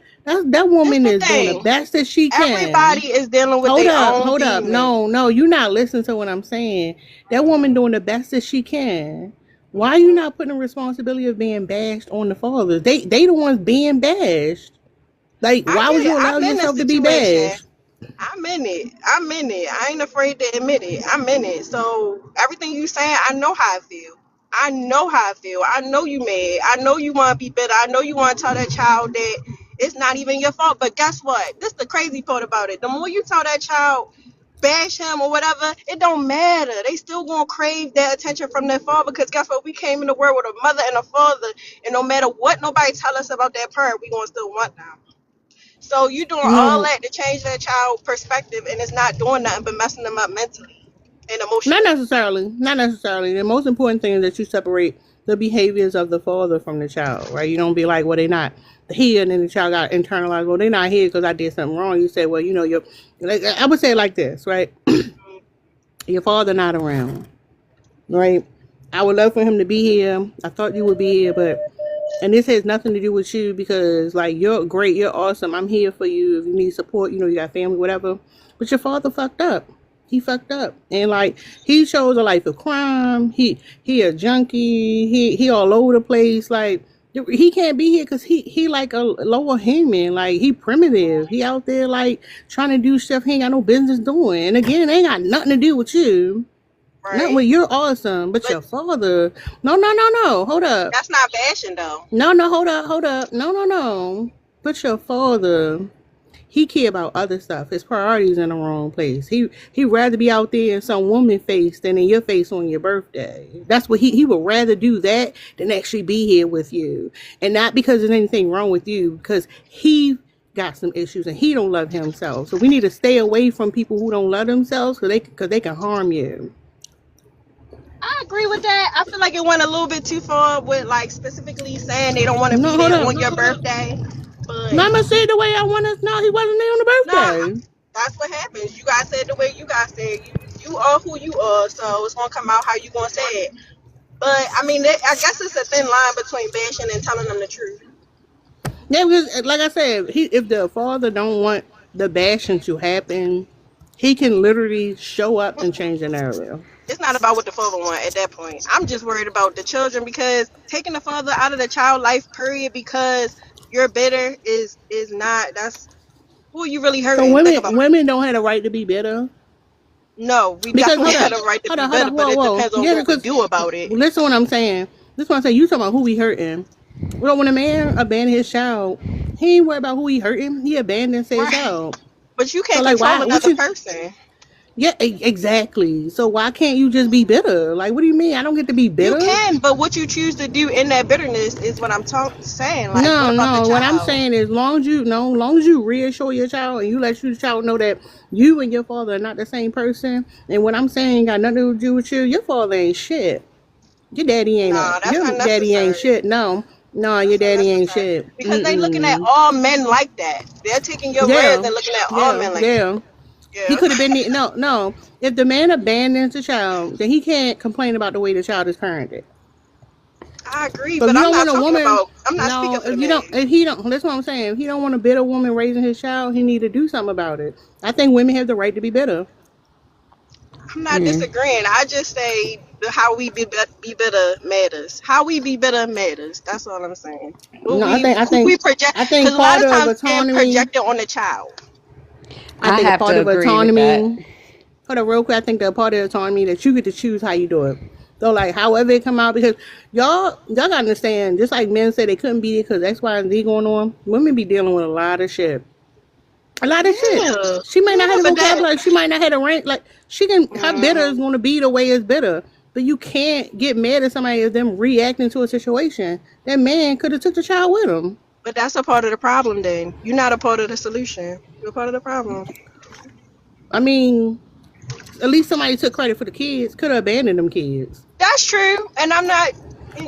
woman is doing the best that she can. Everybody is dealing with Hold their up, own hold up. demons. No, you're not listening to what I'm saying. That woman doing the best that she can. Why are you not putting the responsibility of being bashed on the fathers? They the ones being bashed. Like, why would you allow I'm in the yourself to be situation. bashed? I'm in it. I ain't afraid to admit it. I'm in it. So everything you saying, I know how I feel. I know you mad. I know you want to be bitter. I know you want to tell that child that it's not even your fault. But guess what? This is the crazy part about it. The more you tell that child, bash him or whatever, it don't matter. They still gonna crave that attention from their father because guess what? We came in the world with a mother and a father, and no matter what nobody tell us about that parent, we gonna still want them. So you doing all No, that to change that child perspective, and it's not doing nothing but messing them up mentally and not emotionally. necessarily. Not necessarily. The most important thing is that you separate the behaviors of the father from the child, right? You don't be like, well, they not here, and then the child got internalized. Well, they not here because I did something wrong. You say, well, you're like, I would say it like this, right? Your father not around, right? I would love for him to be here. I thought you would be here, and this has nothing to do with you because, like, you're great, you're awesome. I'm here for you. If you need support, you got family, whatever. But your father fucked up. He fucked up, and like he chose a life of crime. He a junkie. He all over the place. Like he can't be here because he like a lower human. Like he primitive. He out there like trying to do stuff he ain't got no business doing. And again, it ain't got nothing to do with you. Not with you're awesome, but your father. No. Hold up. That's not bashing though. No. Hold up. No. But your father. He care about other stuff. His priorities in the wrong place. He rather be out there in some woman face than in your face on your birthday. That's what he would rather do that than actually be here with you. And not because there's anything wrong with you, because he got some issues and he don't love himself. So we need to stay away from people who don't love themselves because they can harm you. I agree with that. I feel like it went a little bit too far with like specifically saying they don't want to No, be hold there up. on your birthday. But No, I'm gonna say it the way I want to. No, he wasn't there on the nah, birthday. that's what happens. You guys said it the way you guys said. You are who you are, so it's gonna come out how you gonna say it. But I mean, I guess it's a thin line between bashing and telling them the truth. Yeah, because like I said, if the father don't want the bashing to happen, he can literally show up and change the narrative. It's not about what the father want at that point. I'm just worried about the children because taking the father out of the child life, period, because you're bitter is not. That's who are you really So hurting. Think about it. women don't have the right to be bitter. No, we Because definitely hold have up, the right to hold be up, better, but it depends on Yeah, what we because do about it. listen to what I'm saying. This is what I'm saying. You talking about who he hurting. Well, when a man abandons his child, he ain't worried about who he hurting. He abandons his child. But you So can't like, control why? another person. Yeah, exactly. So why can't you just be bitter? Like, what do you mean? I don't get to be You bitter? can, but what you choose to do in that bitterness is what I'm saying. Like, what No, about the no. What I'm child? saying is, long as you reassure your child and you let your child know that you and your father are not the same person, and what I'm saying got nothing to do with you. Your father ain't shit. Your daddy ain't Nah, that's your not daddy ain't necessary. shit. No, your daddy ain't shit. Because they looking at Mm-mm. all men like that. They're taking your words Yeah, and looking at all yeah, men like that. yeah. He Yeah. could have been no. If the man abandons the child, then he can't complain about the way the child is parented. I agree, So but you I'm don't not want a talking woman. about. I'm not No, speaking for the if man. he don't, that's what I'm saying. If he don't want a bitter woman raising his child, he need to do something about it. I think women have the right to be bitter. I'm not disagreeing. I just say how we be better matters. How we be better matters. That's all I'm saying. No, I Who we think project? I Because think a lot part of of times being autonomy. projected on the child. I I think a have part to of agree with that. autonomy. Hold on, real quick. I think the part of autonomy that you get to choose how you do it. So like, however it come out, because y'all gotta understand. Just like men say they couldn't be it because X, Y, and Z going on. Women be dealing with a lot of shit. A lot of shit. Yeah, She might not have the but that. vocabulary. She might not have the rank. Like she can. Her bitter is going to be the way it's bitter. But you can't get mad at somebody if them reacting to a situation. That man could have took the child with him. But that's a part of the problem. Then you're not a part of the solution. You're a part of the problem. I mean, at least somebody took credit for the kids. Could have abandoned them kids. That's true, and I'm not.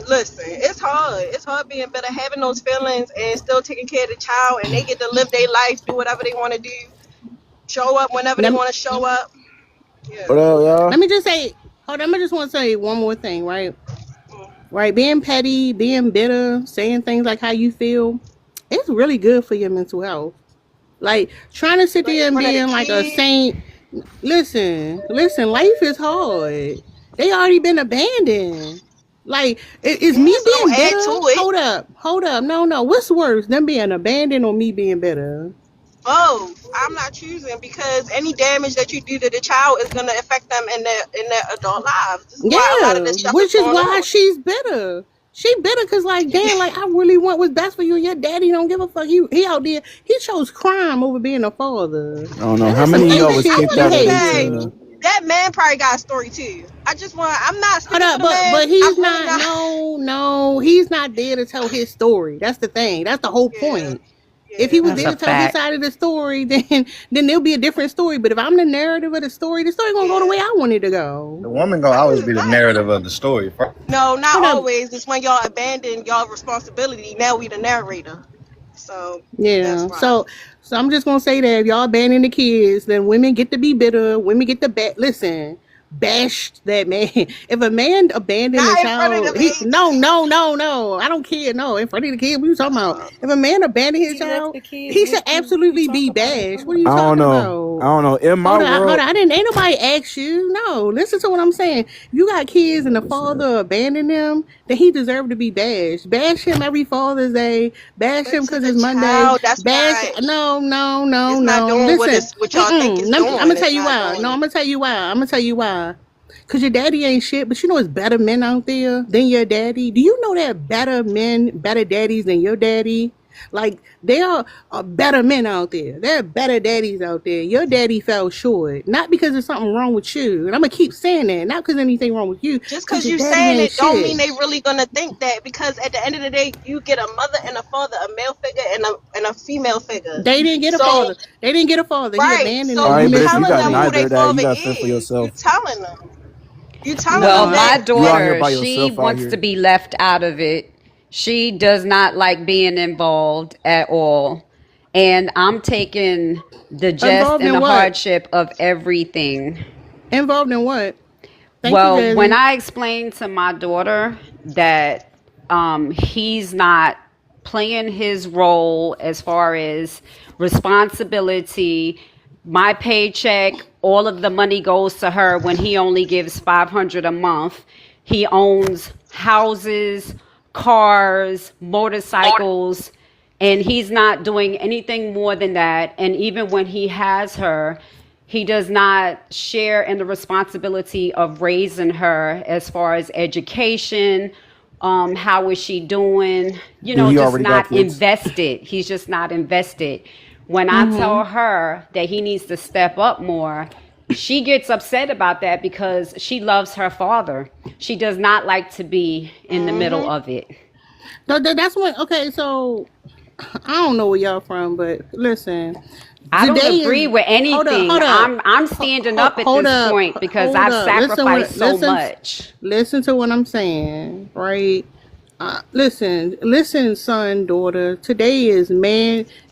Listen, it's hard. It's hard being better, having those feelings, and still taking care of the child, and they get to live their life, do whatever they want to do, show up whenever they Let, want to show up. Yeah. What up, let y'all? me just say, hold on, I just want to say one more thing, right? Right, being petty, being bitter, saying things like how you feel, it's really good for your mental health. Like trying to sit Like there in and front of the being like a kids. saint. Listen, life is hard. They already been abandoned. Like, is me So don't being add bitter? to it. Hold up. No. What's worse, them being abandoned or me being bitter? Both. I'm not choosing because any damage that you do to the child is gonna affect them in their adult lives. This is why a lot of Yeah, this stuff is which is going why on. she's bitter. She bitter because, like, damn, like, I really want what's best for you, and your daddy don't give a fuck. He out there, he chose crime over being a father. I don't know. And How that's some many of y'all ain't was shit kicked out of this? behavior. That man probably got a story too. I'm not Hold speaking for up, the man. but he's I'm really not. No, he's not there to tell his story. That's the thing. That's the whole point. If he was That's there a to tell his fact. side of the story, then there'll be a different story. But if I'm the narrative of the story gonna go the way I want it to go. The woman gonna always be the narrative of the story. No, not Hold up. always. It's when y'all abandon y'all responsibility. Now we the narrator. So that's Yeah. why. So I'm just gonna say that if y'all banning the kids, then women get to be bitter. Women get to bash that man. If a man abandoned a Not in front of child, the baby. no. I don't care. No, in front of the kid, what are you talking about? If a man abandoned his child, he should absolutely be bashed. What are you I don't talking know. I about? don't know. In my Hold on. world, Ain't nobody ask you. No, listen to what I'm saying. You got kids and the father abandoned them, then he deserved to be bashed. Bash him every Father's Day. Bash him because it's Monday. Child, that's Bash. not. No. It's not doing Listen. what y'all think it's I'm doing. gonna tell It's you not why. doing No, it. I'm gonna tell you why. Cause your daddy ain't shit, but you know it's better men out there than your daddy. Do you know that better men, better daddies than your daddy? Like, there are better men out there. There are better daddies out there. Your daddy fell short. Not because there's something wrong with you. And I'm going to keep saying that. Not because anything wrong with you. Just Because because your you daddy saying ain't it don't mean shit. they really gonna think that, because at the end of the day you get a mother and a father, a male figure and a female figure. They didn't get a So father. They didn't get a father. He right, abandoned so them. All He right, you but if you telling got them who misbehaved. neither they of that, you father got to fend for is. You yourself. telling them. You telling Well, them Nah, my that. you out here daughter, by she yourself out wants to here. be left out of it. She does not like being involved at all. And I'm taking the jest Involved and in the what? hardship of everything. Involved in what? Thank you, Well, when Jazzy. I explained to my daughter that he's not playing his role as far as responsibility, my paycheck, all of the money goes to her when he only gives 500 a month. He owns houses, cars, motorcycles, and he's not doing anything more than that. And even when he has her, he does not share in the responsibility of raising her as far as education. How is she doing? You Do know, he just already got not kids? invested. He's just not invested. When I Mm-hmm. tell her that he needs to step up more, she gets upset about that because she loves her father. She does not like to be in the middle of it. That's what. Okay, so I don't know where y'all from, but listen. I don't Today is agree with hold up, anything. hold up, I'm standing up at hold this up, point because hold I've up. sacrificed so much. Listen to what I'm saying, right? Listen, son, daughter. Today is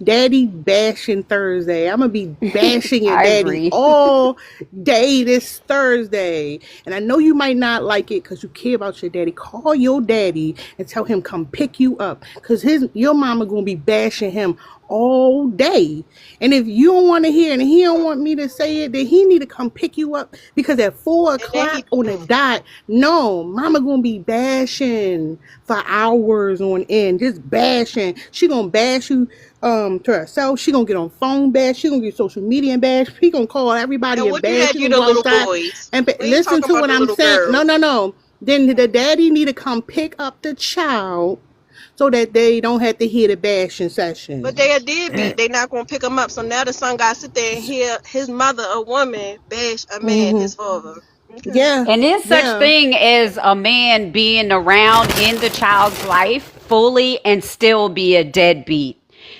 daddy bashing Thursday. I'm gonna be bashing your I daddy agree. all day this Thursday. And I know you might not like it because you care about your daddy. Call your daddy and tell him come pick you up, because your mama gonna be bashing him all day. And if you don't want to hear and he don't want me to say it, then he need to come pick you up, because at 4 And then o'clock on the dot, no, mama gonna be bashing for hours on end, just bashing. She gonna bash you to herself. She gonna get on phone bash. She gonna get social media and bash. He gonna call everybody and and what you bash. had She you gonna the go little outside boys. and We ain't listen talking to about what the I'm little saying. girls. No. Then the daddy need to come pick up the child so that they don't have to hear the bashing But session. they a deadbeat. They not gonna pick him up. So now the son got to sit there and hear his mother, a woman, bash a man, Mm-hmm. his father. Okay. Yeah, And there's such yeah. thing as a man being around in the child's life fully and still be a deadbeat.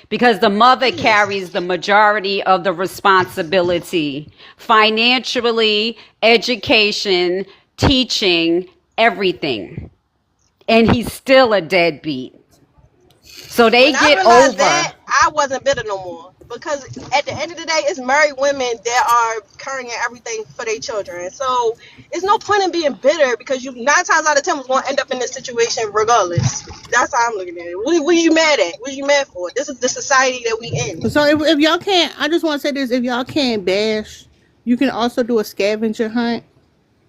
Because the mother carries the majority of the responsibility financially, education, teaching, everything. And he's still a deadbeat. So they When I get realized that, over. I wasn't bitter no more. Because at the end of the day, it's married women that are carrying everything for their children. So it's no point in being bitter, because you 9 times out of 10 was going to end up in this situation regardless. That's how I'm looking at it. What are you mad at? What are you mad for? This is the society that we in. So if y'all can't, I just want to say this: if y'all can't bash, you can also do a scavenger hunt,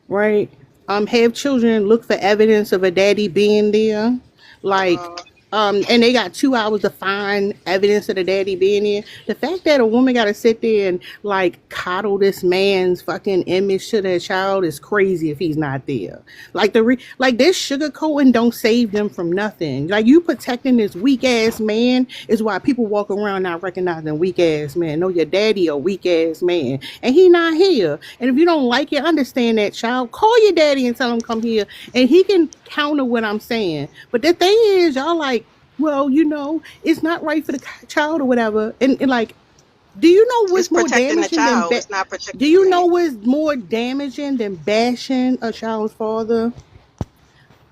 right? Have children look for evidence of a daddy being there, like, and they got 2 hours to find evidence of the daddy being there. The fact that a woman got to sit there and like coddle this man's fucking image to their child is crazy if he's not there. Like like this sugarcoating don't save them from nothing. Like, you protecting this weak ass man is why people walk around not recognizing weak ass man. No, your daddy a weak ass man, and he not here. And if you don't like it, understand that, child. Call your daddy and tell him come here, and he can counter what I'm saying. But the thing is, y'all like, well, it's not right for the child or whatever. And like, do you know It's what's more protecting the damaging than child. It's not protecting do the you man. know what's more damaging than bashing a child's father?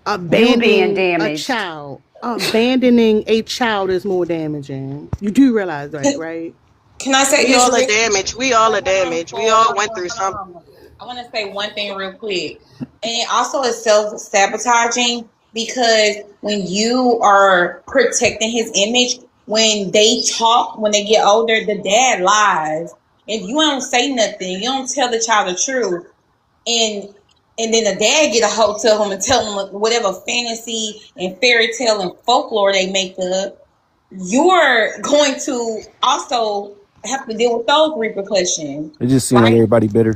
You being Abandoning a damaged. child. Abandoning a child is more damaging. You do realize that, right? Can I say We this all are real damaged. We all are damaged. We all went through something. I want to say one thing real quick. And also it's self-sabotaging because when you are protecting his image, when they talk, when they get older, the dad lies. If you don't say nothing, you don't tell the child the truth, and then the dad get a hold to him and tell him whatever fantasy and fairy tale and folklore they make up, you're going to also have to deal with those repercussions, It just seems like right? everybody bitter.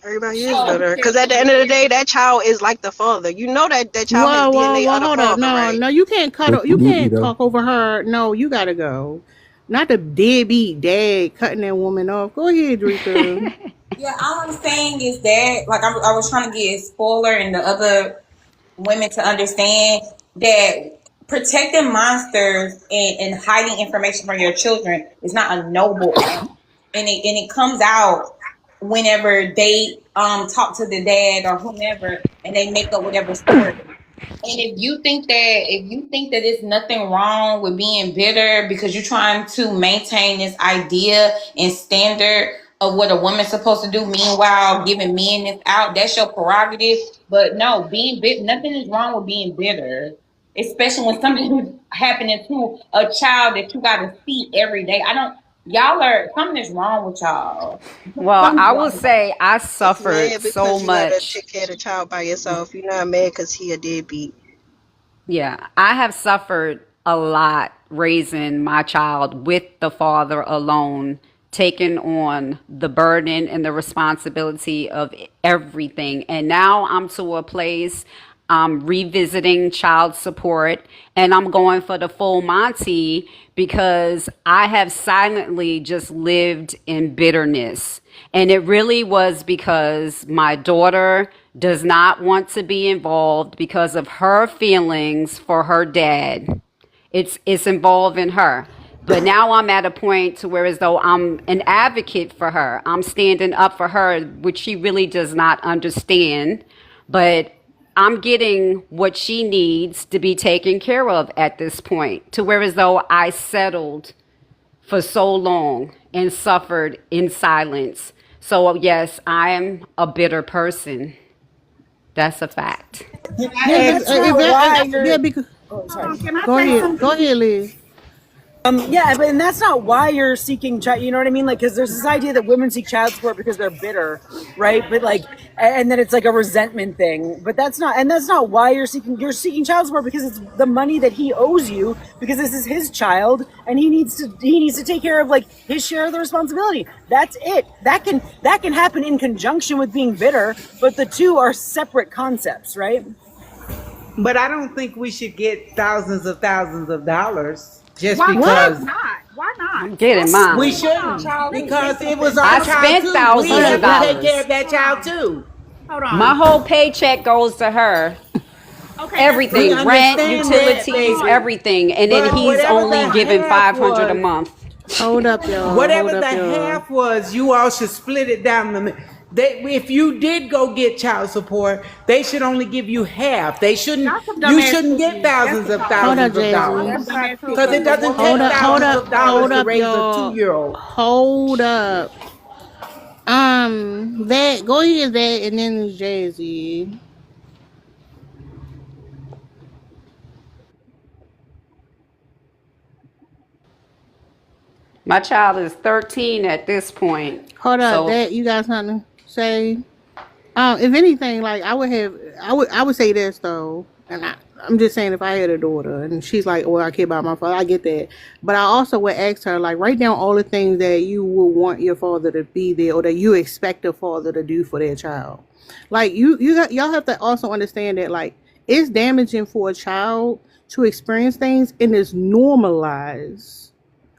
Everybody is better. Because at the end of the day, that child is like the father. You know that child has DNA of the Hold up. father, No, right? no, you can't you Absolutely, can't though. talk over her. No, you gotta go. Not the deadbeat dad cutting that woman off. Go ahead, Drika. Yeah, all I'm saying is that, like, I was trying to get Spoiler and the other women to understand that protecting monsters and hiding information from your children is not a noble act, and it comes out whenever they talk to the dad or whomever, and they make up whatever story. And if you think that there's nothing wrong with being bitter because you're trying to maintain this idea and standard of what a woman's supposed to do, meanwhile giving men this out, that's your prerogative. But no, being bitter, nothing is wrong with being bitter, especially when something is happening to a child that you got to see every day. Something is wrong with y'all. Well, Something's I wrong will with say I Mad suffered because so you gotta much. take care of the child by yourself. You're not mad because he a deadbeat. Yeah, I have suffered a lot raising my child with the father alone, taking on the burden and the responsibility of everything. And now I'm to a place I'm revisiting child support and I'm going for the full Monty because I have silently just lived in bitterness. And it really was because my daughter does not want to be involved because of her feelings for her dad. It's involving her. But now I'm at a point to where as though I'm an advocate for her. I'm standing up for her, which she really does not understand. But I'm getting what she needs to be taken care of at this point, to where as though I settled for so long and suffered in silence. So yes, I am a bitter person. That's a fact. Yeah, Yeah, that's not why you're. because Oh, sorry. go ahead, Liz. Yeah, and that's not why you're seeking child. You know what I mean? Like, because there's this idea that women seek child support because they're bitter, right? But like, and then it's like a resentment thing. But that's not why you're seeking. You're seeking child support because it's the money that he owes you because this is his child and he needs to take care of like his share of the responsibility. That's it. That can happen in conjunction with being bitter, but the two are separate concepts, right? But I don't think we should get thousands of dollars just Why because not? Why not? I'm getting mine. we shouldn't. Because it was I our child spent too. We thousands have of to take dollars. care of that child too. Hold on. My whole paycheck goes to her. Okay, Everything, We rent, understand that, utilities, baby. everything. And then But he's whatever only the giving half $500 a was- month. Hold up, y'all. Whatever Hold the up, y'all. half was, you all should split it down the middle. If you did go get child support, they should only give you half. They shouldn't. You shouldn't get thousands of dollars because it doesn't take thousands of dollars to raise a y'all. 2-year-old. Hold up. That go ahead, that, and then it's Jay-Z. My child is 13 at this point. Hold up, So that you got something to say? If anything, like I would say this though, and I'm just saying if I had a daughter and she's like, well, I care about my father, I get that, but I also would ask her like, write down all the things that you would want your father to be there or that you expect a father to do for their child. Like y'all have to also understand that like it's damaging for a child to experience things and it's normalized.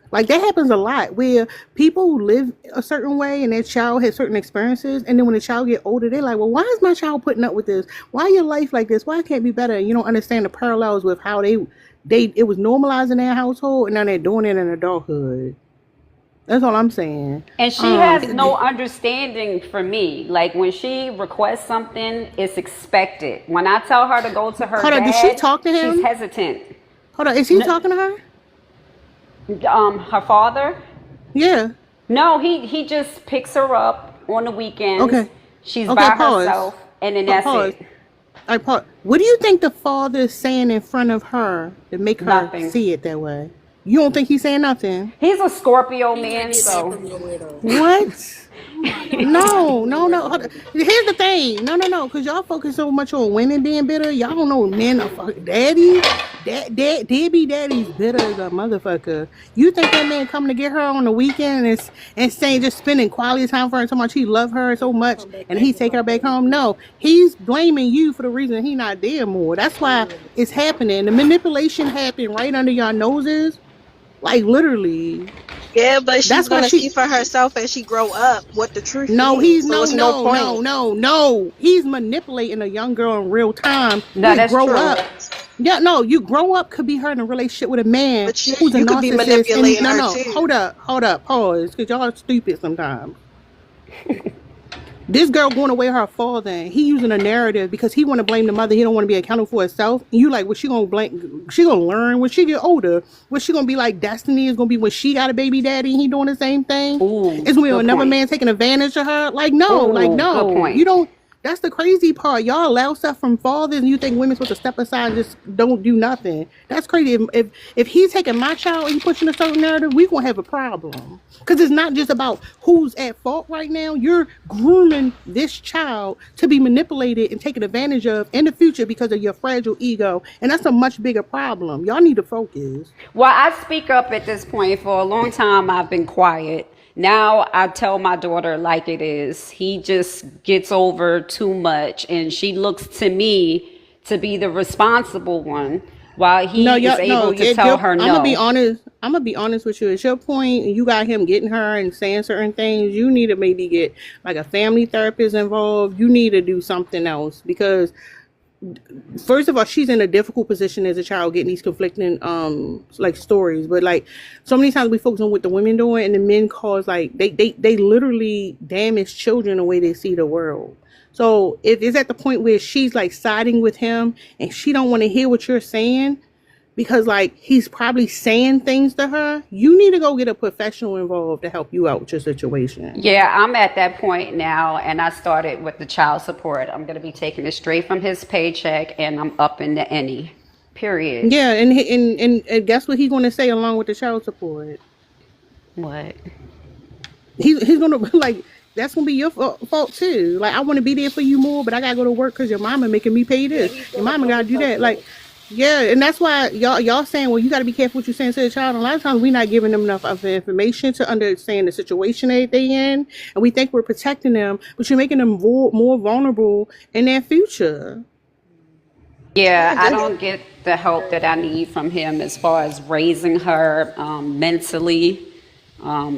Like that happens a lot where people live a certain way and their child has certain experiences, and then when the child get older, they're like, well, why is my child putting up with this? Why your life like this? Why can't it be better? And you don't understand the parallels with how it was normalized in their household and now they're doing it in adulthood. That's all I'm saying. and she has no understanding for me. Like when she requests something, it's expected. When I tell her to go to her Hold on, dad, did she talk to him? she's hesitant. Hold on, is he talking to her? Her father? Yeah. No, he just picks her up on the weekends. Okay. She's Okay, by pause. herself, and then that's Pause. it. All right, pause. What do you think the father is saying in front of her to make her Nothing. see it that way? You don't think he's saying nothing? He's a Scorpio man, so What? No, no, no. Hold on. Here's the thing. No. Because y'all focus so much on women being bitter. Y'all don't know men are fucking daddy. Deadbeat daddy's bitter as a motherfucker. You think that man coming to get her on the weekend and saying just spending quality time for her so much he love her so much and he take her back home? No, he's blaming you for the reason he not there more. That's why it's happening. The manipulation happened right under your noses. Like literally. Yeah, but she's That's why gonna see for herself as she grow up what the truth No, is. he's So it's no point. no. He's manipulating a young girl in real time. No, You that's grow true. up. Yeah, no, you grow up could be her in a relationship with a man But who's a you could be narcissist. manipulating And, her no, too. hold up, pause, because y'all are stupid sometimes. This girl going away her father, and he using a narrative because he want to blame the mother. He don't want to be accountable for herself. And you like, what she gonna blame? She gonna learn when she get older. What she gonna be like? Destiny is gonna be when she got a baby daddy and he doing the same thing. It's when good another point. man taking advantage of her. Like no, Good point. you don't. That's the crazy part. Y'all allow stuff from fathers, and you think women's supposed to step aside and just don't do nothing. That's crazy. If he's taking my child and he pushing a certain narrative, we gonna have a problem. Because it's not just about who's at fault right now. You're grooming this child to be manipulated and taken advantage of in the future because of your fragile ego, and that's a much bigger problem. Y'all need to focus. Well, I speak up at this point. For a long time, I've been quiet. Now I tell my daughter like it is. He just gets over too much, and she looks to me to be the responsible one, while he is able to tell her I'm no. gonna be honest. I'm gonna be honest with you. At your point, you got him getting her and saying certain things. You need to maybe get like a family therapist involved. You need to do something else because first of all, she's in a difficult position as a child getting these conflicting like stories. But like so many times we focus on what the women doing and the men cause like they literally damage children the way they see the world. So if it's at the point where she's like siding with him and she don't want to hear what you're saying because like he's probably saying things to her, you need to go get a professional involved to help you out with your situation. Yeah, I'm at that point now, and I started with the child support. I'm going to be taking it straight from his paycheck, and I'm up in the any. Period. Yeah, and guess what he's going to say along with the child support? What? He's going to like that's going to be your fault too. Like I want to be there for you more, but I got to go to work because your mama making me pay this. Your mama got to do that. Like yeah, and that's why y'all saying, well, you got to be careful what you're saying to the child. And a lot of times we're not giving them enough of the information to understand the situation that they in, and we think we're protecting them, but you're making them more vulnerable in their future. Yeah, I don't get the help that I need from him as far as raising her mentally,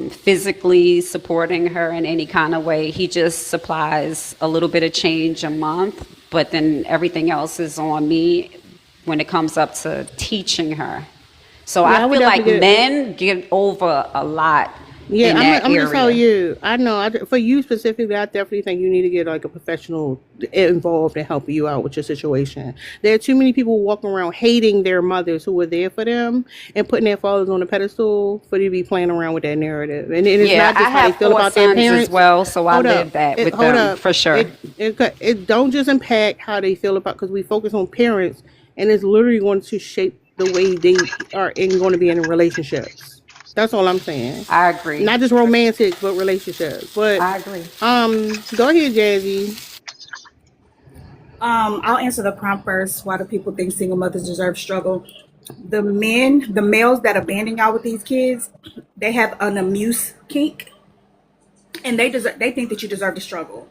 physically supporting her in any kind of way. He just supplies a little bit of change a month, but then everything else is on me when it comes up to teaching her. So Yeah, I I would feel like definitely men get over a lot Yeah, in that I'm gonna tell area. you. I know. For you specifically, I definitely think you need to get like a professional involved and help you out with your situation. There are too many people walking around hating their mothers who were there for them and putting their fathers on a pedestal for you to be playing around with that narrative. And it's Yeah, not just I how they have feel 4 about their sons as parents. well, so I Hold live up. that with Hold them up. for sure. It don't just impact how they feel about because we focus on parents and it's literally going to shape the way they are going to be in relationships. That's all I'm saying. I agree. Not just romantic, but relationships. But I agree. go ahead, Jazzy. I'll answer the prompt first. Why do people think single mothers deserve struggle? The males that abandon y'all with these kids, they have an amuse kink, and they think that you deserve to struggle.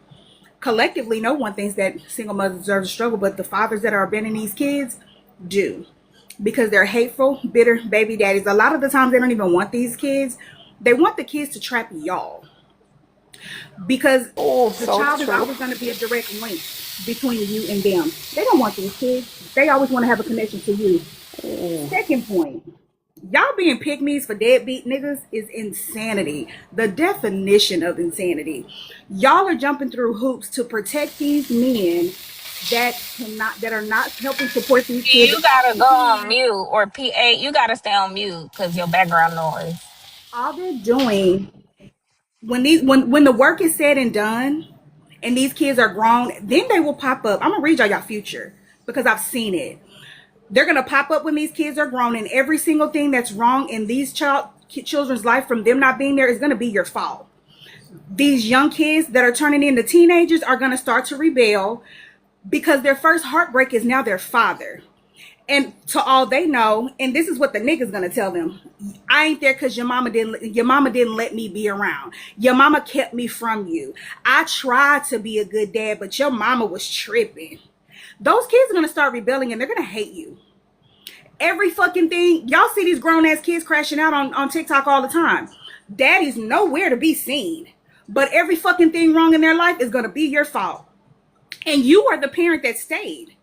Collectively, no one thinks that single mothers deserve to struggle, but the fathers that are abandoning these kids do. Because they're hateful, bitter baby daddies. A lot of the times they don't even want these kids. They want the kids to trap y'all. Because the child is always going to be a direct link between you and them. They don't want these kids. They always want to have a connection to you. Second point, y'all being pygmies for deadbeat niggas is insanity. The definition of insanity. Y'all are jumping through hoops to protect these men that are not helping support these kids. You gotta go on mute or PA. You gotta stay on mute because your background noise. All they're doing when the work is said and done and these kids are grown, then they will pop up. I'm gonna read y'all future because I've seen it. They're gonna pop up when these kids are grown, and every single thing that's wrong in these children's life from them not being there is gonna be your fault. these young kids that are turning into teenagers are going to start to rebel because their first heartbreak is now their father. And to all they know, and this is what the nigga's gonna tell them: I ain't there because your mama didn't let me be around. Your mama kept me from you. I tried to be a good dad, but your mama was tripping. Those kids are gonna start rebelling and they're gonna hate you. Every fucking thing, y'all see these grown ass kids crashing out on TikTok all the time. Daddy's nowhere to be seen, but every fucking thing wrong in their life is gonna be your fault. And you are the parent that stayed.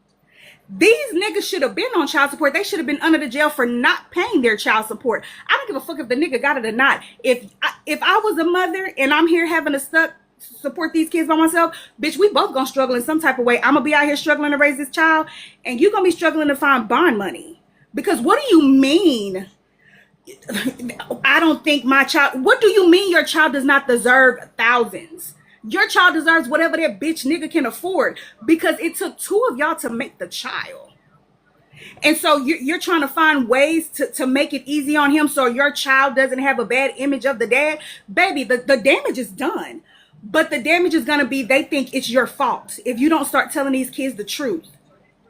These niggas should have been on child support. They should have been under the jail for not paying their child support. I don't give a fuck if the nigga got it or not. If I was a mother and I'm here having to support these kids by myself, bitch, we both gonna struggle in some type of way. I'm gonna be out here struggling to raise this child, and you gonna be struggling to find bond money. Because what do you mean? I don't think my child. What do you mean your child does not deserve thousands? Your child deserves whatever that bitch nigga can afford, because it took two of y'all to make the child. And so you're trying to find ways to make it easy on him so your child doesn't have a bad image of the dad. Baby, the damage is done. But the damage is going to be, they think it's your fault if you don't start telling these kids the truth.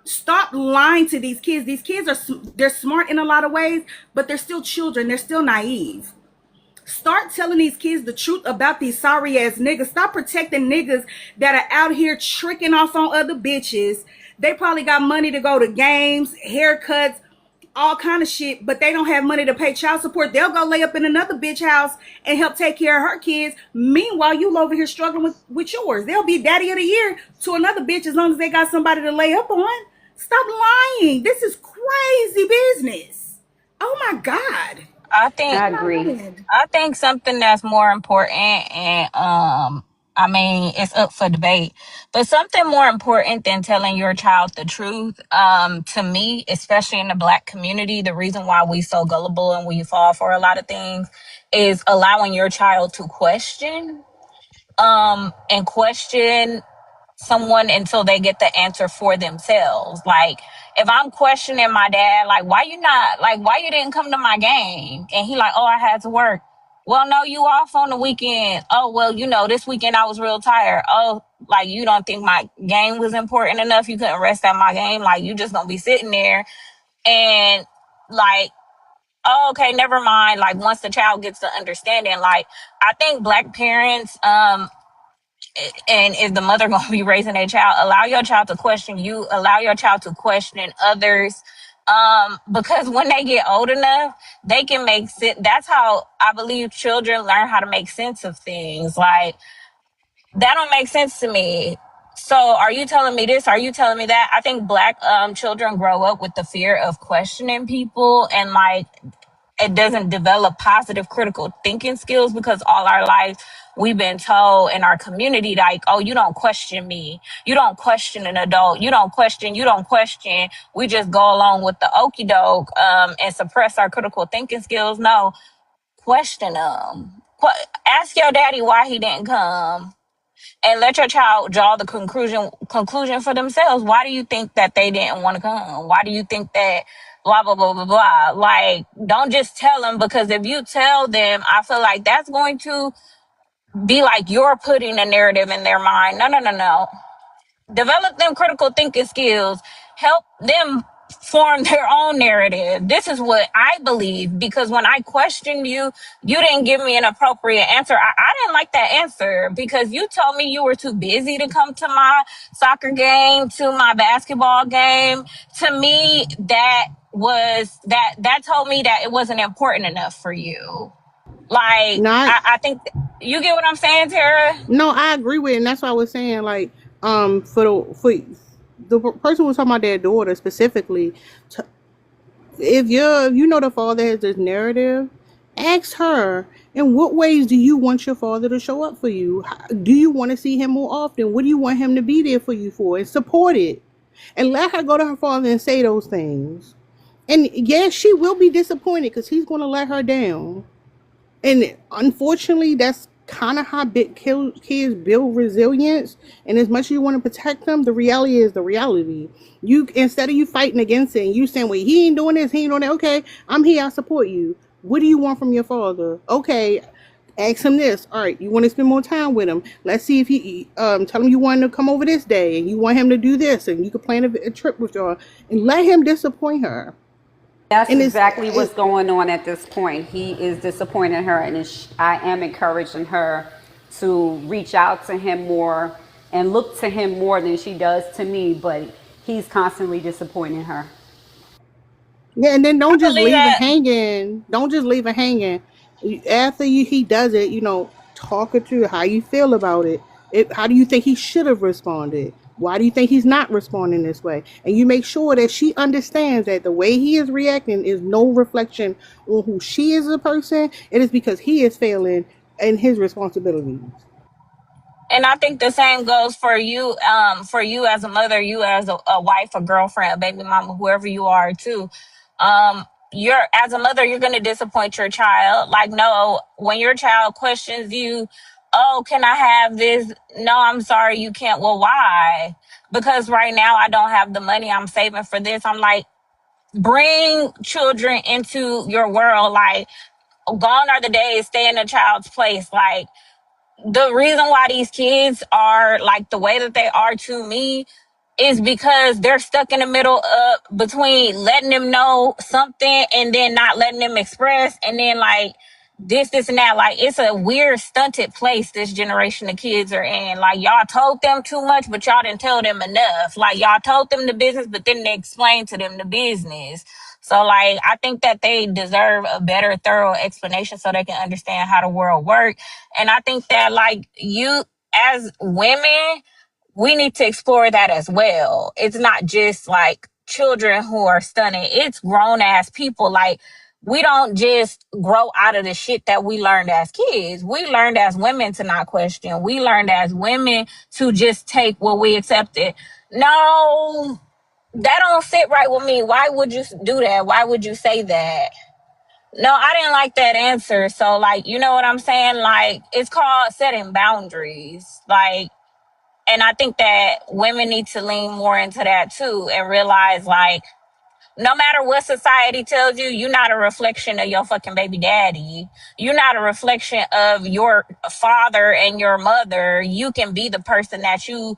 Stop lying to these kids. These kids they're smart in a lot of ways, but they're still children. They're still naive. Start telling these kids the truth about these sorry ass niggas. Stop protecting niggas that are out here tricking off on other bitches. They probably got money to go to games, haircuts, all kind of shit, but they don't have money to pay child support. They'll go lay up in another bitch house and help take care of her kids. Meanwhile, you over here struggling with yours. They'll be daddy of the year to another bitch as long as they got somebody to lay up on. Stop lying. This is crazy business. Oh my God. I think I agree. I think something that's more important, and I mean, it's up for debate, but something more important than telling your child the truth, to me, especially in the Black community, the reason why we so gullible and we fall for a lot of things is allowing your child to question, and question someone until they get the answer for themselves. Like, if I'm questioning my dad, like, why you didn't come to my game? And he like, oh, I had to work. Well, no, you off on the weekend. Oh, well, this weekend I was real tired. Oh, like, you don't think my game was important enough? You couldn't rest at my game? Like, you just gonna be sitting there and like, oh, okay, never mind. Like, once the child gets the understanding, like, I think Black parents, and if the mother gonna be raising a child, allow your child to question you, allow your child to question others, because when they get old enough, they can make sense. That's how I believe children learn how to make sense of things. Like, that don't make sense to me. So are you telling me this? Are you telling me that? I think Black children grow up with the fear of questioning people, and like, it doesn't develop positive critical thinking skills because all our life we've been told in our community, like, oh, you don't question me. You don't question an adult. You don't question. We just go along with the okie doke, and suppress our critical thinking skills. No, question them. Ask your daddy why he didn't come. And let your child draw the conclusion for themselves. Why do you think that they didn't want to come? Why do you think that blah, blah, blah, blah, blah? Like, don't just tell them, because if you tell them, I feel like that's going to be like you're putting a narrative in their mind. No. Develop them critical thinking skills. Help them form their own narrative. This is what I believe, because when I questioned you, you didn't give me an appropriate answer. I didn't like that answer because you told me you were too busy to come to my soccer game, to my basketball game. To me, that told me that it wasn't important enough for you. Like, I think you get what I'm saying, Tara? No, I agree with it, and that's why I was saying, like, for the person who was talking about their daughter specifically, if you know the father has this narrative, ask her, in what ways do you want your father to show up for you? Do you want to see him more often? What do you want him to be there for you for? And support it. And let her go to her father and say those things. And yes, she will be disappointed because he's going to let her down. And unfortunately, that's kind of how kids build resilience. And as much as you want to protect them, the reality is the reality. You, instead of you fighting against it and you saying, wait, he ain't doing this, he ain't doing that. Okay, I'm here, I'll support you. What do you want from your father? Okay, Ask him this. All right, you want to spend more time with him? Let's see if he tell him you want him to come over this day and you want him to do this and you can plan a trip with y'all and let him disappoint her. That's And exactly what's going on at this point. He is disappointing her, and I am encouraging her to reach out to him more and look to him more than she does to me, but he's constantly disappointing her. Yeah, and then I don't just believe leave it that. hanging. Don't just leave it hanging. After he does it, talk it through how you feel about it. How do you think he should have responded? Why do you think he's not responding this way? And you make sure that she understands that the way he is reacting is no reflection on who she is as a person. It is because he is failing in his responsibilities. And I think the same goes for you as a mother, you as a wife, a girlfriend, a baby mama, whoever you are too. You're as a mother, you're gonna disappoint your child. Like, no, when your child questions you, oh, can I have this? No, I'm sorry, you can't. Well, why? Because right now I don't have the money. I'm saving for this. I'm like, bring children into your world. Like, gone are the days, stay in a child's place. Like, the reason why these kids are like the way that they are to me is because they're stuck in the middle of between letting them know something and then not letting them express, and then like this and that. Like, it's a weird stunted place this generation of kids are in. Like, y'all told them too much, but y'all didn't tell them enough. Like, y'all told them the business, but then they explained to them the business. So like, I think that they deserve a better thorough explanation so they can understand how the world works. And I think that like, you as women, we need to explore that as well. It's not just like children who are stunning, it's grown ass people. Like, we don't just grow out of the shit that we learned as kids. We learned as women to not question. We learned as women to just take what we accepted. No, that don't sit right with me. Why would you do that? Why would you say that? No, I didn't like that answer. So like, you know what I'm saying? Like, it's called setting boundaries. Like, and I think that women need to lean more into that too and realize like, no matter what society tells you, you're not a reflection of your fucking baby daddy. You're not a reflection of your father and your mother. You can be the person that you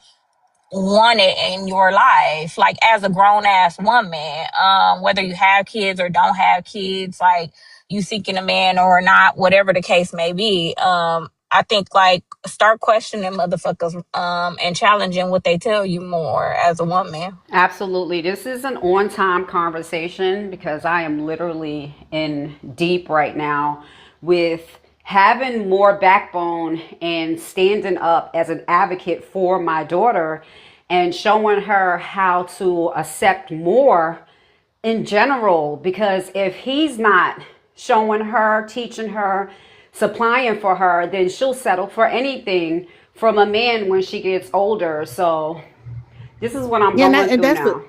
wanted in your life, like as a grown ass woman, whether you have kids or don't have kids, like you seeking a man or not, whatever the case may be. I think like start questioning motherfuckers, and challenging what they tell you more as a woman. Absolutely. This is an on time conversation because I am literally in deep right now with having more backbone and standing up as an advocate for my daughter and showing her how to accept more in general. Because if he's not showing her, teaching her, supplying for her, then she'll settle for anything from a man when she gets older. So this is what I'm Yeah, going through that's now.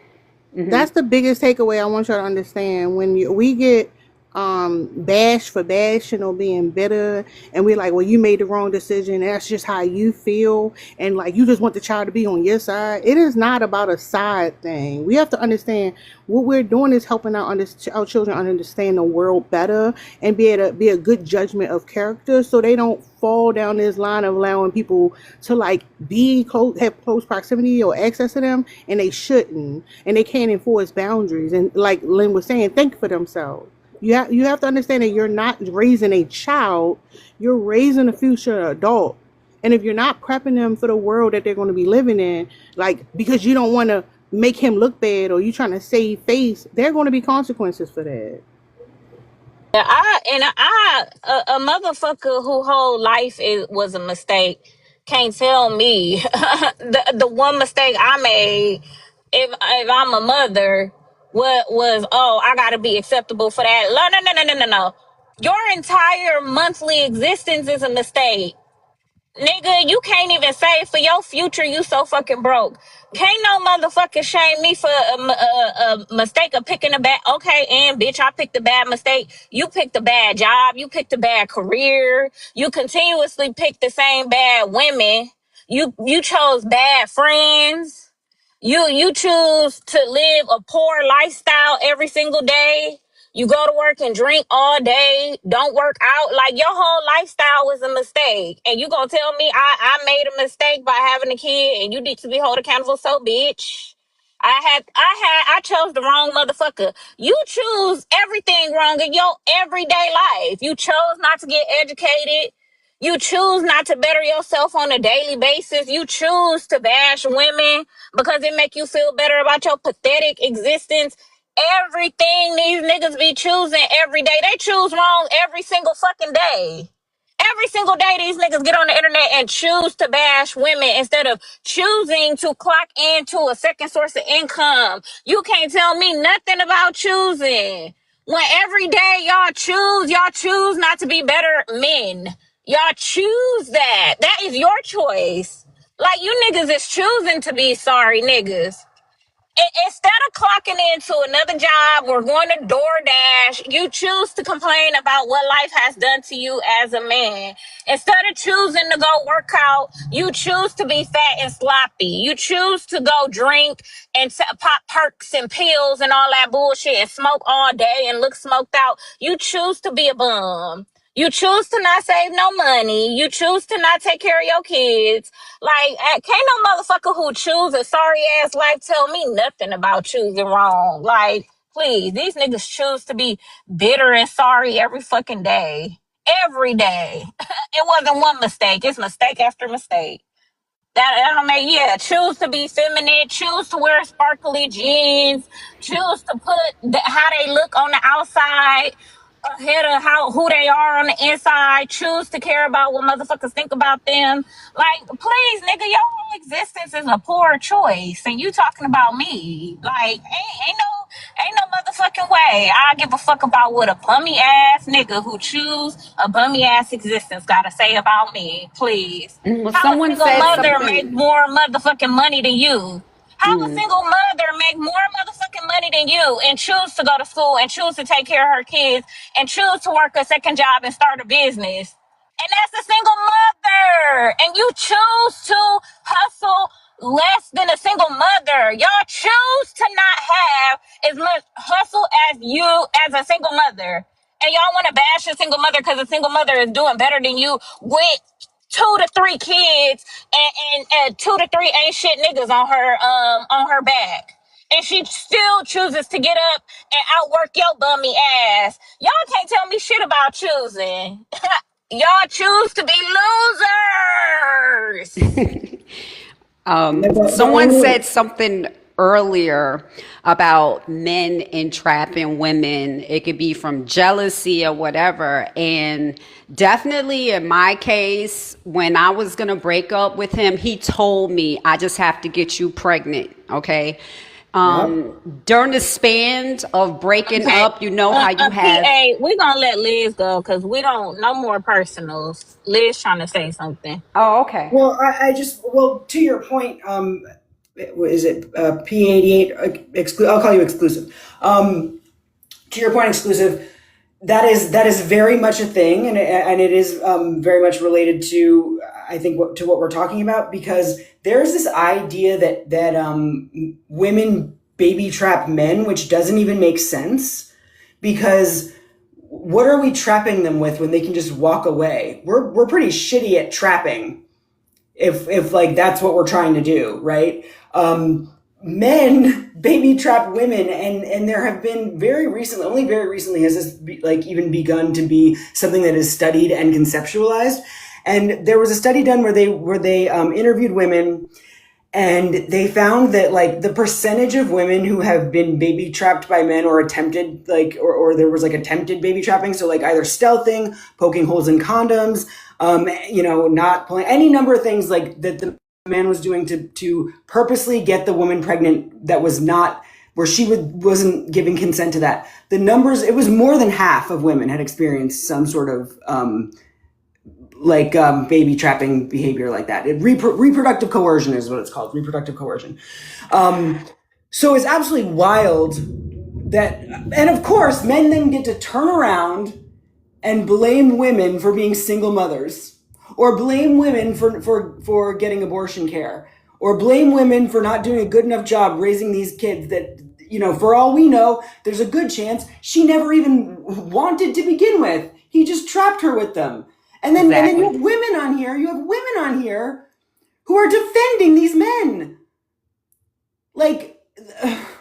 that's the biggest takeaway I want y'all to understand. When we get bashed for bashing or being bitter, and we're like, well, you made the wrong decision, that's just how you feel, and like you just want the child to be on your side. It is not about a side thing. We have to understand what we're doing is helping our children understand the world better and be able to be a good judgment of character, so they don't fall down this line of allowing people to like be close, have close proximity or access to them, and they shouldn't, and they can't enforce boundaries. And like Lynn was saying, think for themselves. You have to understand that you're not raising a child, you're raising a future adult. And if you're not prepping them for the world that they're going to be living in, like because you don't want to make him look bad or you trying to save face, there are going to be consequences for that. Yeah, a motherfucker who whole life was a mistake can't tell me the one mistake I made. If I'm a mother, what was, oh, I gotta be acceptable for that? No. Your entire monthly existence is a mistake. Nigga, you can't even save for your future. You so fucking broke. Can't no motherfucker shame me for a mistake of picking a bad. Okay, and bitch, I picked a bad mistake. You picked a bad job. You picked a bad career. You continuously picked the same bad women. You chose bad friends. You choose to live a poor lifestyle every single day. You go to work and drink all day, don't work out. Like, your whole lifestyle was a mistake. And you gonna tell me I made a mistake by having a kid and you need to be held accountable? So, bitch. I chose the wrong motherfucker. You choose everything wrong in your everyday life. You chose not to get educated. You choose not to better yourself on a daily basis. You choose to bash women because it make you feel better about your pathetic existence. Everything these niggas be choosing every day. They choose wrong every single fucking day. Every single day, these niggas get on the internet and choose to bash women instead of choosing to clock into a second source of income. You can't tell me nothing about choosing. When every day y'all choose not to be better men. Y'all choose that. That is your choice. Like, you niggas is choosing to be sorry niggas. Instead of clocking into another job or going to DoorDash, you choose to complain about what life has done to you as a man. Instead of choosing to go work out, you choose to be fat and sloppy. You choose to go drink and pop perks and pills and all that bullshit and smoke all day and look smoked out. You choose to be a bum. You choose to not save no money. You choose to not take care of your kids. Like, can't no motherfucker who choose a sorry ass life tell me nothing about choosing wrong. Like, please, these niggas choose to be bitter and sorry every fucking day. Every day. It wasn't one mistake. It's mistake after mistake. That I mean, yeah, choose to be feminine, choose to wear sparkly jeans, choose to put how they look on the outside ahead of who they are on the inside, choose to care about what motherfuckers think about them. Like, please, nigga, your whole existence is a poor choice, and you talking about me. Like, ain't no motherfucking way I give a fuck about what a bummy ass nigga who choose a bummy ass existence gotta say about me. Please. Well, How a someone single said mother make something. more motherfucking money than you? How a single mother make more motherfucking money than you and choose to go to school and choose to take care of her kids and choose to work a second job and start a business? And that's a single mother. And you choose to hustle less than a single mother. Y'all choose to not have as much hustle as you as a single mother. And y'all want to bash a single mother because a single mother is doing better than you with 2 to 3 kids and 2 to 3 ain't shit niggas on her back. And she still chooses to get up and outwork your bummy ass. Y'all can't tell me shit about choosing. Y'all choose to be losers. Someone said something earlier about men entrapping women. It could be from jealousy or whatever. And definitely in my case, when I was going to break up with him, he told me, I just have to get you pregnant. Okay. During the span of breaking Okay. up, you know how you have. PA, we're gonna let Liz go because we don't no more personals. Liz trying to say something. Oh, okay. Well, well, to your point, what is it P88? I'll call you exclusive. To your point, exclusive. That is very much a thing, and it is very much related to, I think, to what we're talking about, because there's this idea that women baby trap men, which doesn't even make sense, because what are we trapping them with when they can just walk away? We're pretty shitty at trapping, if like that's what we're trying to do, right? Men baby trap women, and there have been only very recently has this even begun to be something that is studied and conceptualized. And there was a study done where they interviewed women, and they found that like the percentage of women who have been baby trapped by men or attempted or there was attempted baby trapping, so like either stealthing, poking holes in condoms, not pulling, any number of things like that the man was doing to purposely get the woman pregnant that was not where she wasn't giving consent to that. The numbers, it was more than half of women had experienced some sort of baby trapping behavior like that. Reproductive coercion is what it's called, reproductive coercion. So it's absolutely wild that, and of course, men then get to turn around and blame women for being single mothers, or blame women for getting abortion care, or blame women for not doing a good enough job raising these kids that for all we know, there's a good chance she never even wanted to begin with. He just trapped her with them. And then you have women on here who are defending these men. Like,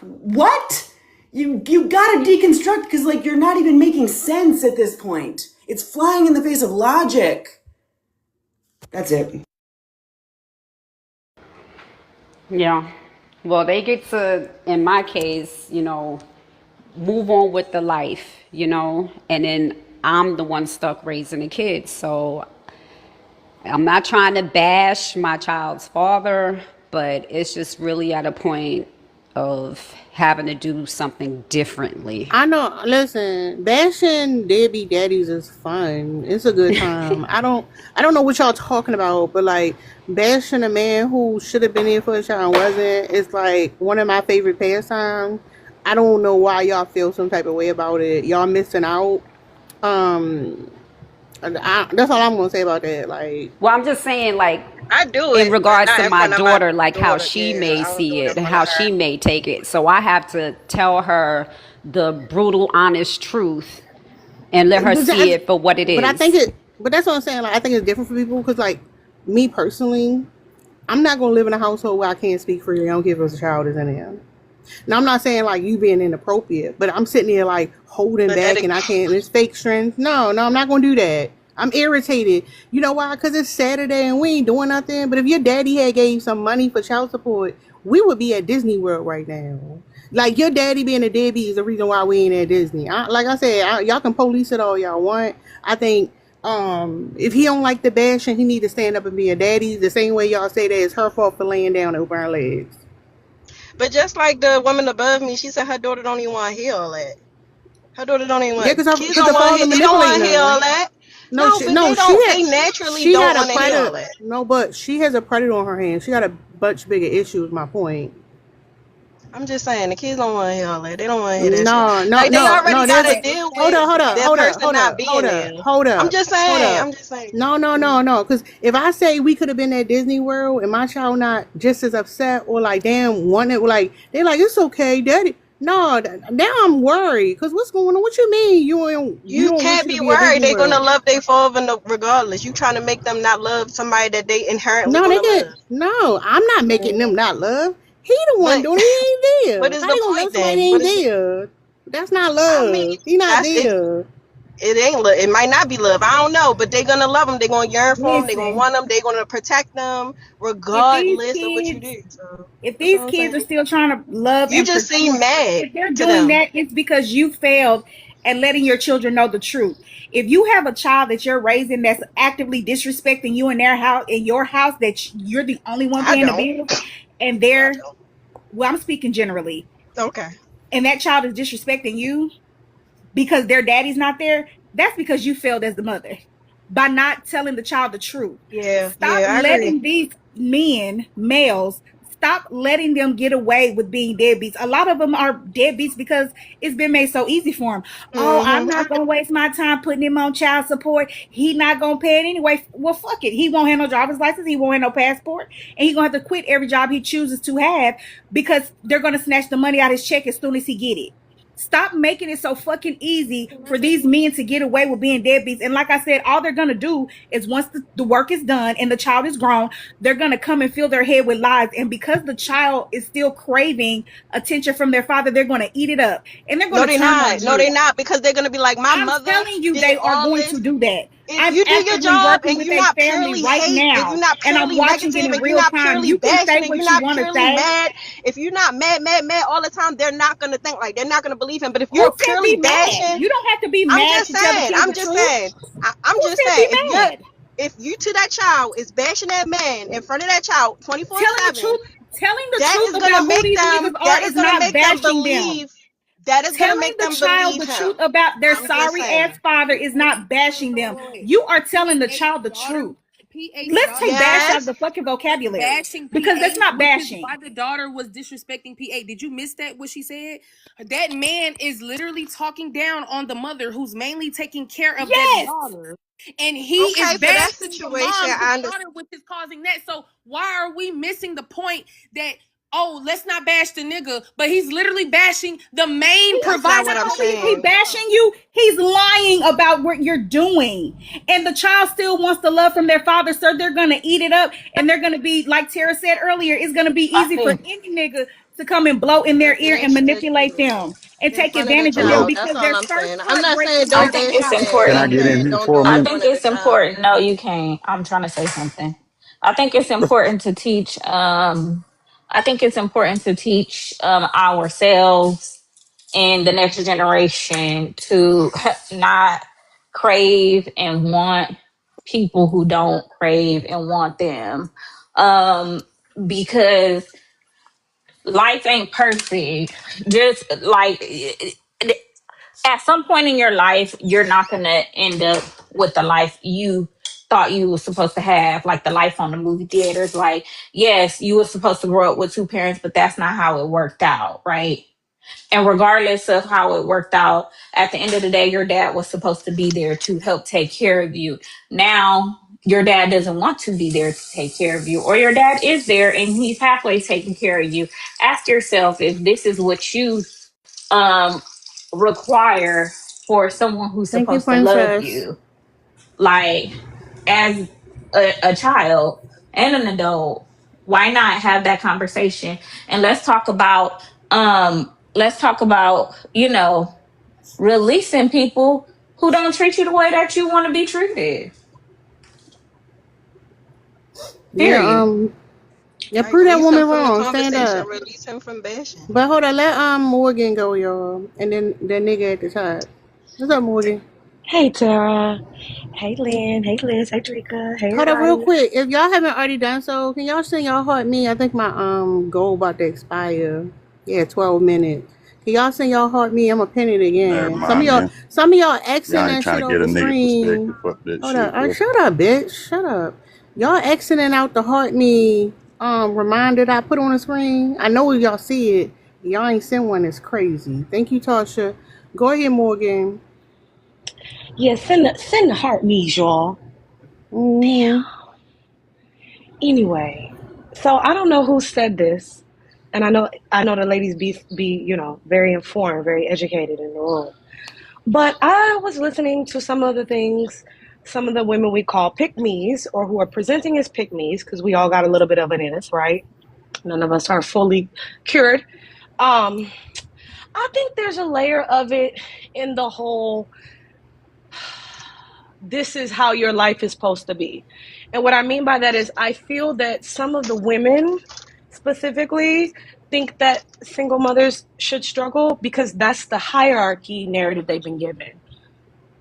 what? You gotta deconstruct, because like you're not even making sense at this point. It's flying in the face of logic. That's it. Yeah. Well, they get to, in my case, move on with the life, and then I'm the one stuck raising the kids. So I'm not trying to bash my child's father, but it's just really at a point of having to do something differently. I know. Listen, bashing deadbeat daddies is fun. It's a good time. I don't know what y'all talking about, but like bashing a man who should have been there for a child and wasn't. It's like one of my favorite pastimes. I don't know why y'all feel some type of way about it. Y'all missing out. That's all I'm gonna say about that. Like, well, I'm just saying, like, I do in it, regards not to in my front of my daughter, like how daughter. she Yeah, may I don't see do it in it and front how of she her. may take it. So I have to tell her the brutal, honest truth and let her but see it for what it but I is. think it. But that's what I'm saying. Like, I think it's different for people because, like, me personally, I'm not gonna live in a household where I can't speak freely. I don't care if it's a child is in there. Now, I'm not saying like you being inappropriate, but I'm sitting there like holding But back and I can't. It's fake strength. No, I'm not gonna do that. I'm irritated. You know why? Because it's Saturday and we ain't doing nothing. But if your daddy had gave some money for child support, we would be at Disney World right now. Like, your daddy being a deadbeat is the reason why we ain't at Disney. Like I said, y'all can police it all y'all want. I think if he don't like the bashing, he need to stand up and be a daddy. The same way y'all say that it's her fault for laying down over her legs. But just like the woman above me, she said her daughter don't even want to hear all that. Her daughter don't even Yeah, want. Kids because don't the want to father hear. They don't want manipulating to hear all her. that. No, No, but they don't. They naturally she don't had a want to hear all predator. that. No, but she has a predator on her hands. She got a much bigger issue. Is my point. I'm just saying the kids don't want to hear all that. They don't want to hear that shit. No. Like they already got to There's deal hold with up, that person not being there. hold I'm up. just saying. I'm just saying. No. Because if I say we could have been at Disney World and my child not just as upset or like damn wanted like they're like it's okay, daddy. No, now I'm worried because what's going on? What you mean you don't You want can't you be to be at worried. Disney They're gonna World? love their father regardless. You trying to make them not love somebody that they inherently No, they gonna get love. no. I'm not making them not love. He the one But doing it. He ain't there. what is How the you gonna point love somebody that then? ain't What is? there? That's not I mean, love. He not that's it. there. It ain't love. It might not be love. I don't know, but they're gonna love them. They're gonna yearn for them. They're gonna Listen, want them. They're gonna protect them if these regardless of what you kids do. So if that's these all I'm kids are saying. still trying to love You and just protect, seem mad if they're to doing them. that, it's because you failed at letting your children know the truth. If you have a child that you're raising that's actively disrespecting you in their house, in your house, that you're the only one I paying the don't. bills, and I they're, well, I'm speaking generally, don't. Okay. and that child is disrespecting you because their daddy's not there, that's because you failed as the mother by not telling the child the truth. Yeah. Stop Yeah. I agree. letting these males, stop letting them get away with being deadbeats. A lot of them are deadbeats because it's been made so easy for them. Oh, I'm Mhm. not gonna waste my time putting him on child support. He not gonna pay it anyway. Well, fuck it. He won't have no driver's license. He won't have no passport, and he gonna have to quit every job he chooses to have because they're gonna snatch the money out his check as soon as he get it. Stop making it so fucking easy for these men to get away with being deadbeats. And like I said, all they're going to do is once the work is done and the child is grown, they're going to come and fill their head with lies. And because the child is still craving attention from their father, they're going to eat it up. And they're No, going to they're turn on not. No, you. they're not because they're gonna be like, my I'm mother telling you, did they are all going this. to do that. If I'm you do your actively job working and with you're a not family purely right hate, if you're now, not and I'm purely watching it negative, in if you're real not time. purely You can bashing, say if you're what you not want to purely say. mad, if you're not mad all the time, they're not gonna think like they're not gonna believe him. But if Who you're said purely be mad? bashing, You don't have to be I'm mad just to tell the saying, kids the truth. I'm Who just said saying, be mad? if you to that child is bashing that man in front of that child Telling the 24/7, truth, telling the that truth is gonna about who make these them, niggas are is not bashing them. believe. That is gonna Telling make the them child believe the him. truth about their I'm just sorry ass saying. father is not bashing them. You are telling the child the truth. Let's take bash out of Yes. the fucking vocabulary Bashing because that's PA, not which is bashing. why the daughter was disrespecting PA. Did you miss that? What she said? That man is literally talking down on the mother who's mainly taking care of that Yes. daughter, and he is Okay, for that bashing the situation, mom, I his understand. daughter, which is causing that. So why are we missing the point that oh, let's not bash the nigga, but he's literally bashing the main That's not provider. what I'm He saying. bashing you. He's lying about what you're doing, and the child still wants the love from their father, so they're gonna eat it up, and they're gonna be like Tara said earlier. It's gonna be I easy for think any nigga to come and blow in their ear and manipulate them and In take front of the advantage of them child. Hello. That's because all their I'm first saying. I'm not heartbreak saying is I with don't their think bash it's the father. Can I child. important. get in Yeah, here don't for a do it I in minute? think front of it's the child. important. No, you can't. I'm trying to say something. I think it's important to teach. I think it's important to teach ourselves and the next generation to not crave and want people who don't crave and want them. Because life ain't perfect. Just like at some point in your life, you're not going to end up with the life you thought you were supposed to have, like the life on the movie theaters. Like, yes, you were supposed to grow up with two parents, but that's not how it worked out, right? And regardless of how it worked out, at the end of the day, your dad was supposed to be there to help take care of you. Now, your dad doesn't want to be there to take care of you, or your dad is there and he's halfway taking care of you. Ask yourself if this is what you um require for someone who's Thank you, supposed to love Princess. you, like as a child and an adult. Why not have that conversation? And let's talk about releasing people who don't treat you the way that you want to be treated, Yeah, period. yeah, Like, prove that release him woman from the wrong. Stand conversation. up. Release him from bashing. But hold on, let Morgan go, y'all, and then that nigga at the top. What's up, Morgan? Hey Tara. Hey Lynn. Hey Liz. Hey Drika. Hey Hold up, real everybody. quick. If y'all haven't already done so, can y'all send y'all heart me? I think my goal about to expire. Yeah, 12 minutes. Can y'all send y'all heart me? I'm gonna pin it Never again. mind, man. Some of y'all Xing Y'all ain't that trying shit to off get a the nigga screen. perspective. Fuck that Hold up. shit, bro. Shut up, bitch. Shut up. Y'all Xing out the heart me reminder that I put on the screen. I know y'all see it. Y'all ain't sent one. It's crazy. Thank you, Tasha. Go ahead, Morgan. Yeah, send the heart me's, y'all. Mm-hmm. Anyway, so I don't know who said this, and I know the ladies be very informed, very educated in the room. But I was listening to some of the things some of the women we call pick-me's, or who are presenting as pick-me's, because we all got a little bit of it in us, right? None of us are fully cured. I think there's a layer of it in the whole, this is how your life is supposed to be. And what I mean by that is I feel that some of the women specifically think that single mothers should struggle because that's the hierarchy narrative they've been given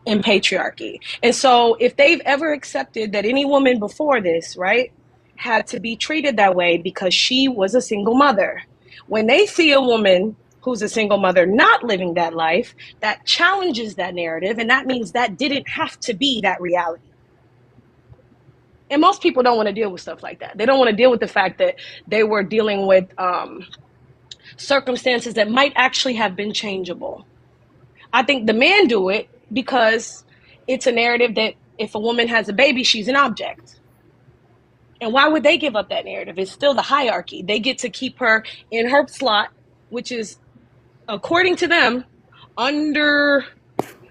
in patriarchy. And so if they've ever accepted that any woman before this, right, had to be treated that way because she was a single mother, when they see a woman who's a single mother not living that life, that challenges that narrative, and that means that didn't have to be that reality. And most people don't want to deal with stuff like that. They don't want to deal with the fact that they were dealing with circumstances that might actually have been changeable. I think the men do it because it's a narrative that if a woman has a baby, she's an object. And why would they give up that narrative? It's still the hierarchy. They get to keep her in her slot, which is, according to them, under,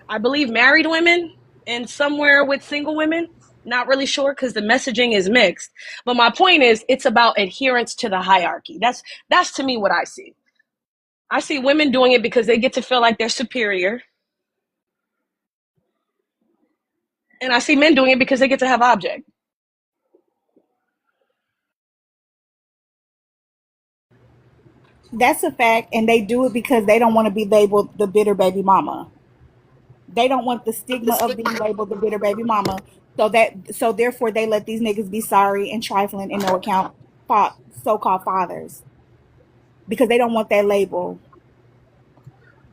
I believe, married women and somewhere with single women. Not really sure because the messaging is mixed. But my point is, it's about adherence to the hierarchy. That's to me what I see. I see women doing it because they get to feel like they're superior. And I see men doing it because they get to have object. That's a fact, and they do it because they don't want to be labeled the bitter baby mama. They don't want the stigma of being labeled the bitter baby mama. So therefore they let these niggas be sorry and trifling and no account so-called fathers. Because they don't want that label.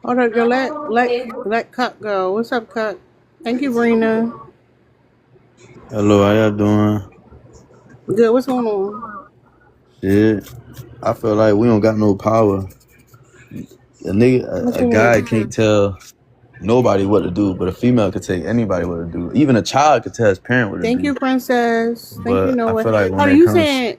Hold up, yo, let Cup go. What's up, Cup? Thank you, Brina. Hello, how y'all doing? Good, what's going on? Shit, I feel like we don't got no power. What A you guy mean? can't tell nobody what to do, but a female could tell anybody what to do. Even a child could tell his parent what to Thank do. you, Princess. Thank you, But I Noah. feel like when Hold on, it you comes, saying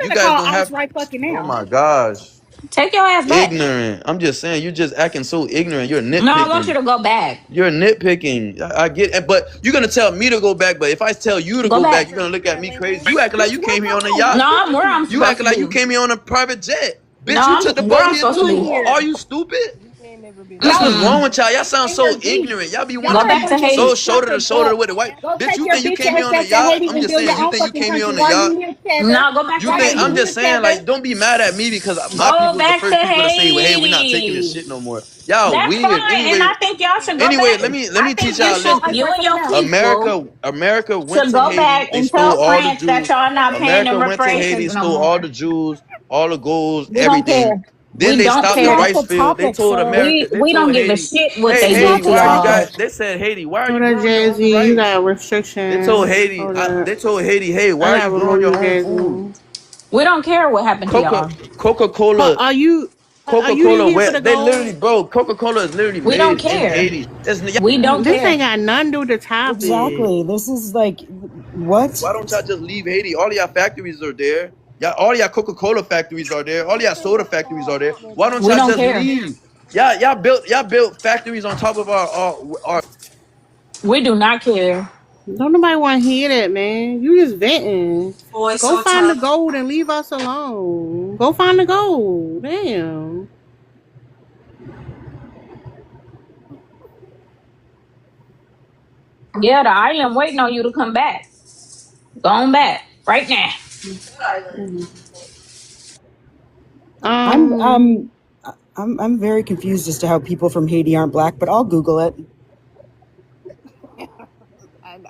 you finna guys call don't ICE have. right fucking Oh now. my gosh. Take your ass back. Ignorant. I'm just saying, you're just acting so ignorant. You're No, I want you nitpicking. to go back. You're nitpicking. I get it, but you're gonna tell me to go back. But if I tell you to Go go back, back. you're gonna look at me crazy. You acting like Bitch, you where came here on a am I? yacht. No, I'm where I'm You supposed acting to like you be. came here on a private jet. No, Bitch, you took the I'm where boat I'm here supposed to too. be. Are you stupid? That's what's Mm-mm. wrong with y'all. Y'all sound so ignorant. Y'all be Go wanting to back be to so Haiti. shoulder to shoulder with the white bitch. You think you came here on a yacht? I'm just saying. You think you came here on a yacht? No, go back to You think I'm Haiti. just saying, like, don't be mad at me because my Go people was the back to first people to say, well, hey, we're not taking this Haiti. shit no more. Y'all That's weird. fine, and Anyway, I think y'all should go anyway, back. let I me teach think you y'all a should. lesson. You and your people America went should to go Haiti. back They and stole tell all the France that Jews. y'all not paying America them went to Haiti, reparations no stole all the more. Jews, all the golds, We don't everything. care. Then We they don't stopped the care. rice field. They told America, they We don't told give a Haiti, shit what hey, they did Haiti, to why are you y'all. guys? They said, Haiti, why are Hold you up, growing your own Jazzy. You got rice? They told restrictions. Haiti, Hold up. they told Haiti, hey, I why are gotta you growing remove your you, own food? Jazzy. We don't care what happened to y'all. Coca Cola. Are you? Are you in Coca-Cola here for the wet. They literally, gold? bro, Coca-Cola is literally We don't made in care. Haiti. It's, We don't This care. ain't got nothing to do with the topic. Exactly. This is like what? why don't y'all just leave Haiti? All y'all factories are there. Y'all, all y'all Coca-Cola factories are there. All y'all soda factories are there. Why don't We y'all don't just care. leave? Y'all built factories on top of our We do not care. Don't nobody want to hear that, man. You just venting. Boy, Go so find the tough. gold and leave us alone. Go find the gold. Damn. Yeah, the island waiting on you to come back. Go on back right now. I'm Um. um I'm very confused as to how people from Haiti aren't black, but I'll Google it.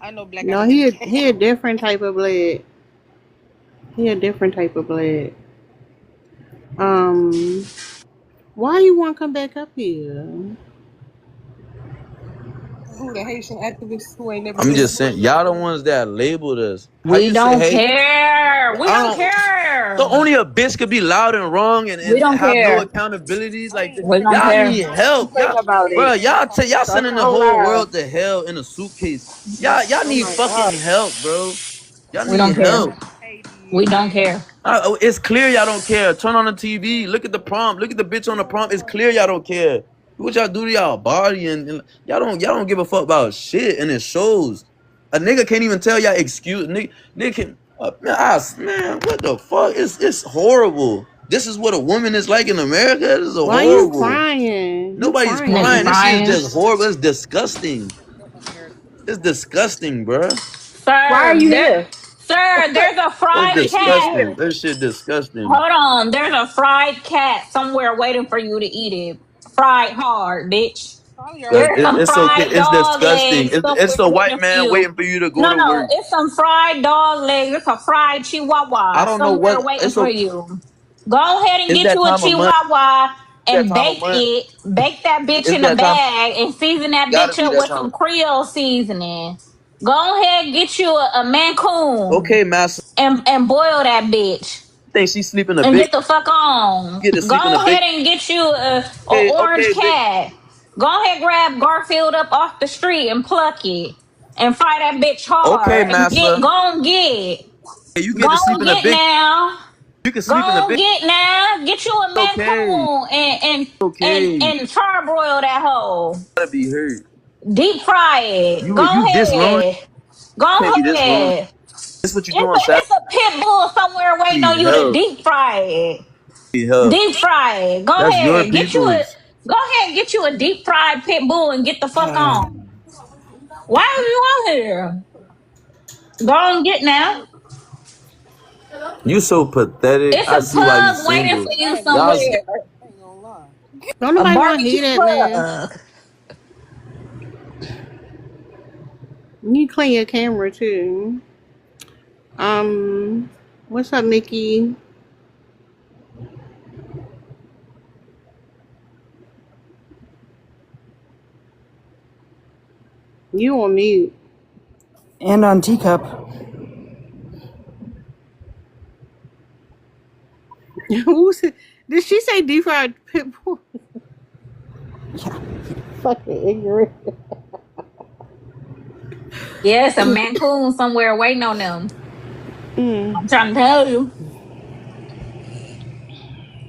I know black. No, he a different type of blood. He a different type of blood. Um. Why you want to come back up here? Who the Haitian activists who ain't never I'm been just to saying, y'all the ones that labeled us. How We you say, don't hey, care. We I don't don't. So care. only a bitch could be loud and wrong We and don't have no care. accountability. Like We don't y'all care. need help. Y'all, about bro, it. y'all So sending the don't whole lie. world to hell in a suitcase. Y'all Oh need my fucking god. help, bro. Y'all We don't need care. help. We don't care. It's clear y'all don't care. Turn on the TV. Look at the prompt. Look at the bitch on the prompt. It's clear y'all don't care. What y'all do to y'all body and y'all don't give a fuck about shit and it shows. A nigga can't even tell y'all excuse. Nigga can man, what the fuck? It's horrible. This is what a woman is like in America. This is a Why you horrible. crying? You Nobody's Nigga crying. crying. This shit is crying. just horrible. It's disgusting. It's disgusting, bruh. Why are Sir, you here? there's a It's fried Why are you cat. disgusting. here? This shit disgusting. Hold on. There's a fried cat somewhere waiting for you to eat it. Fried hard, bitch. Probably already There's ate some it. It's okay. fried It's dog disgusting. legs It's somewhere a white waiting for man you. waiting for you to go No, to no, work. it's some fried dog legs. It's a fried chihuahua I don't know somewhere what waiting it's for okay. you. Go ahead and It's get that you a time of month. chihuahua That and time of bake month. it. Bake that bitch It's in a that time. bag and season that Gotta bitch be up that with time. some Creole seasoning. Go ahead and get you a Mancoon Okay, master. and boil that bitch Think she sleep in a and big get the fuck on. get to Go sleep in a big ahead and get you a orange okay, big cat. Go ahead, grab Garfield up off the street and pluck it and fry that bitch okay, hard and massa. go on get. Hey, you Go get to sleep on in a get big now. you can Go sleep in a on big get now. Get you a okay. Mancoon Okay. and charbroil that hoe. Gotta be hurt. Deep fry it. You Go this lonely? ahead. Go Can't be this lonely. ahead. This what you It's doing, Saturday? a pit bull somewhere waiting on Need you to help. deep fry it. Need help. Deep fry it. Go That's your ahead. people's. Go ahead and get you a deep fried pit bull and get the fuck on. Why are you on here? Go on get now. You so pathetic. It's I a see why you pug waiting single. for you I ain't gonna Y'all lie. somewhere. I ain't gonna lie. Don't A nobody want to barbecue hear that, man. pug. You need to clean your camera too. What's up, Mickey? You on mute? And on teacup. Who said? Did she say deep fried pit bull? Yeah. Fucking ignorant. Yes, a Mancoon somewhere waiting on them. Mm. I'm trying to tell you.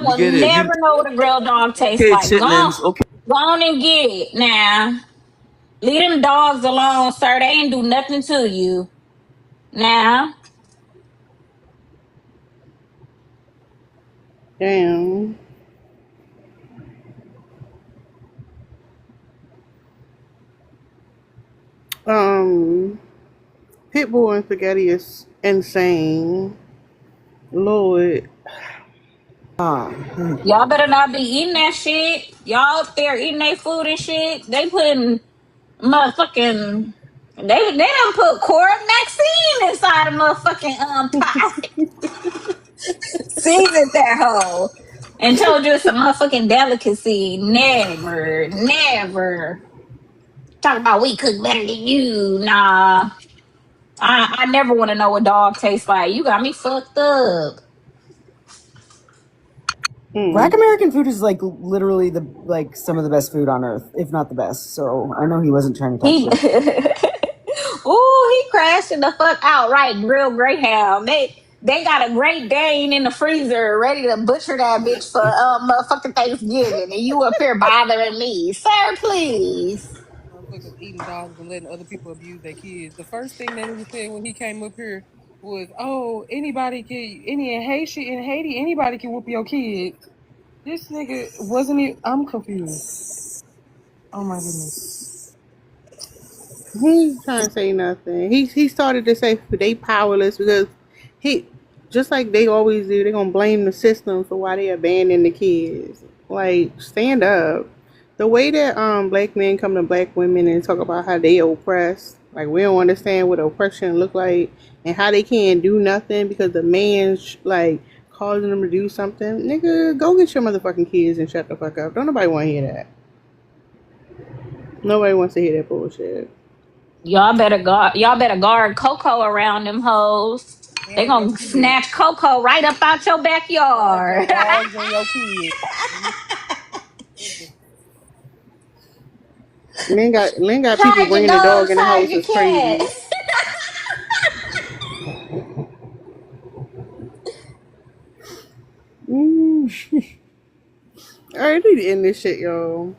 will get it. If you never know what a girl dog tastes okay, like. chitlins, okay. Go on and get it now. Leave them dogs alone, sir. They ain't do nothing to you. Now, Damn. Pitbull and spaghetti is insane. Lord. Y'all better not be eating that shit. Y'all up there eating their food and shit. They putting motherfucking they done put Maxine inside a motherfucking pot. Seasoned that hoe. And told you it's a motherfucking delicacy. Never, never. Talk about we cook better than you. Nah. I never want to know what dog tastes like. You got me fucked up. Black American food is like literally some of the best food on earth, if not the best. So I know he wasn't trying to touch He he crashing the fuck out, right? Grilled Greyhound. They got a Great Dane in the freezer ready to butcher that bitch for motherfucking Thanksgiving, and you up here bothering me, sir? Please. Motherfuckers eating dogs and letting other people abuse their kids. The first thing that nigga said when he came up here was, "Oh, in Haiti, anybody can whoop your kids." This nigga wasn't it? I'm confused. Oh my goodness. He ain't trying to say nothing. He started to say they powerless because he, just like they always do, they're gonna blame the system for why they abandon the kids. Like, stand up. The way that black men come to black women and talk about how they oppressed, like we don't understand what oppression look like and how they can't do nothing because the man's like causing them to do something. Nigga, go get your motherfucking kids and shut the fuck up. Don't nobody want to hear that. Nobody wants to hear that bullshit. Y'all better guard Coco around them hoes. They gonna snatch Coco right up out your backyard. Dogs and your kids. Lynn got people Hide your bringing the dog dogs, in the hide house your is crazy. cats. Alright, I need to end this shit, y'all.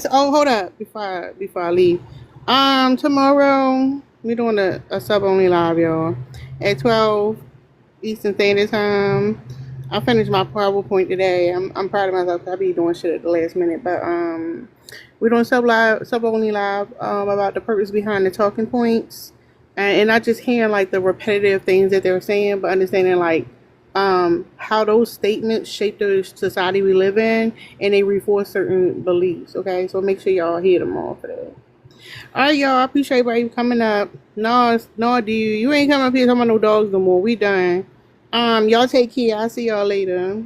Hold up before I leave. Tomorrow we doing a sub only live, y'all, at 12 Eastern Standard Time. I finished my PowerPoint today. I'm proud of myself. I be doing shit at the last minute, but we're doing sub only live about the purpose behind the talking points, and not just hearing like the repetitive things that they're saying, but understanding like how those statements shape the society we live in, and they reinforce certain beliefs. Okay, so make sure y'all hear them all for that. All right, y'all. I appreciate everybody coming up. No, do you ain't coming up here talking about no dogs no more. We done. Y'all take care. I'll see y'all later.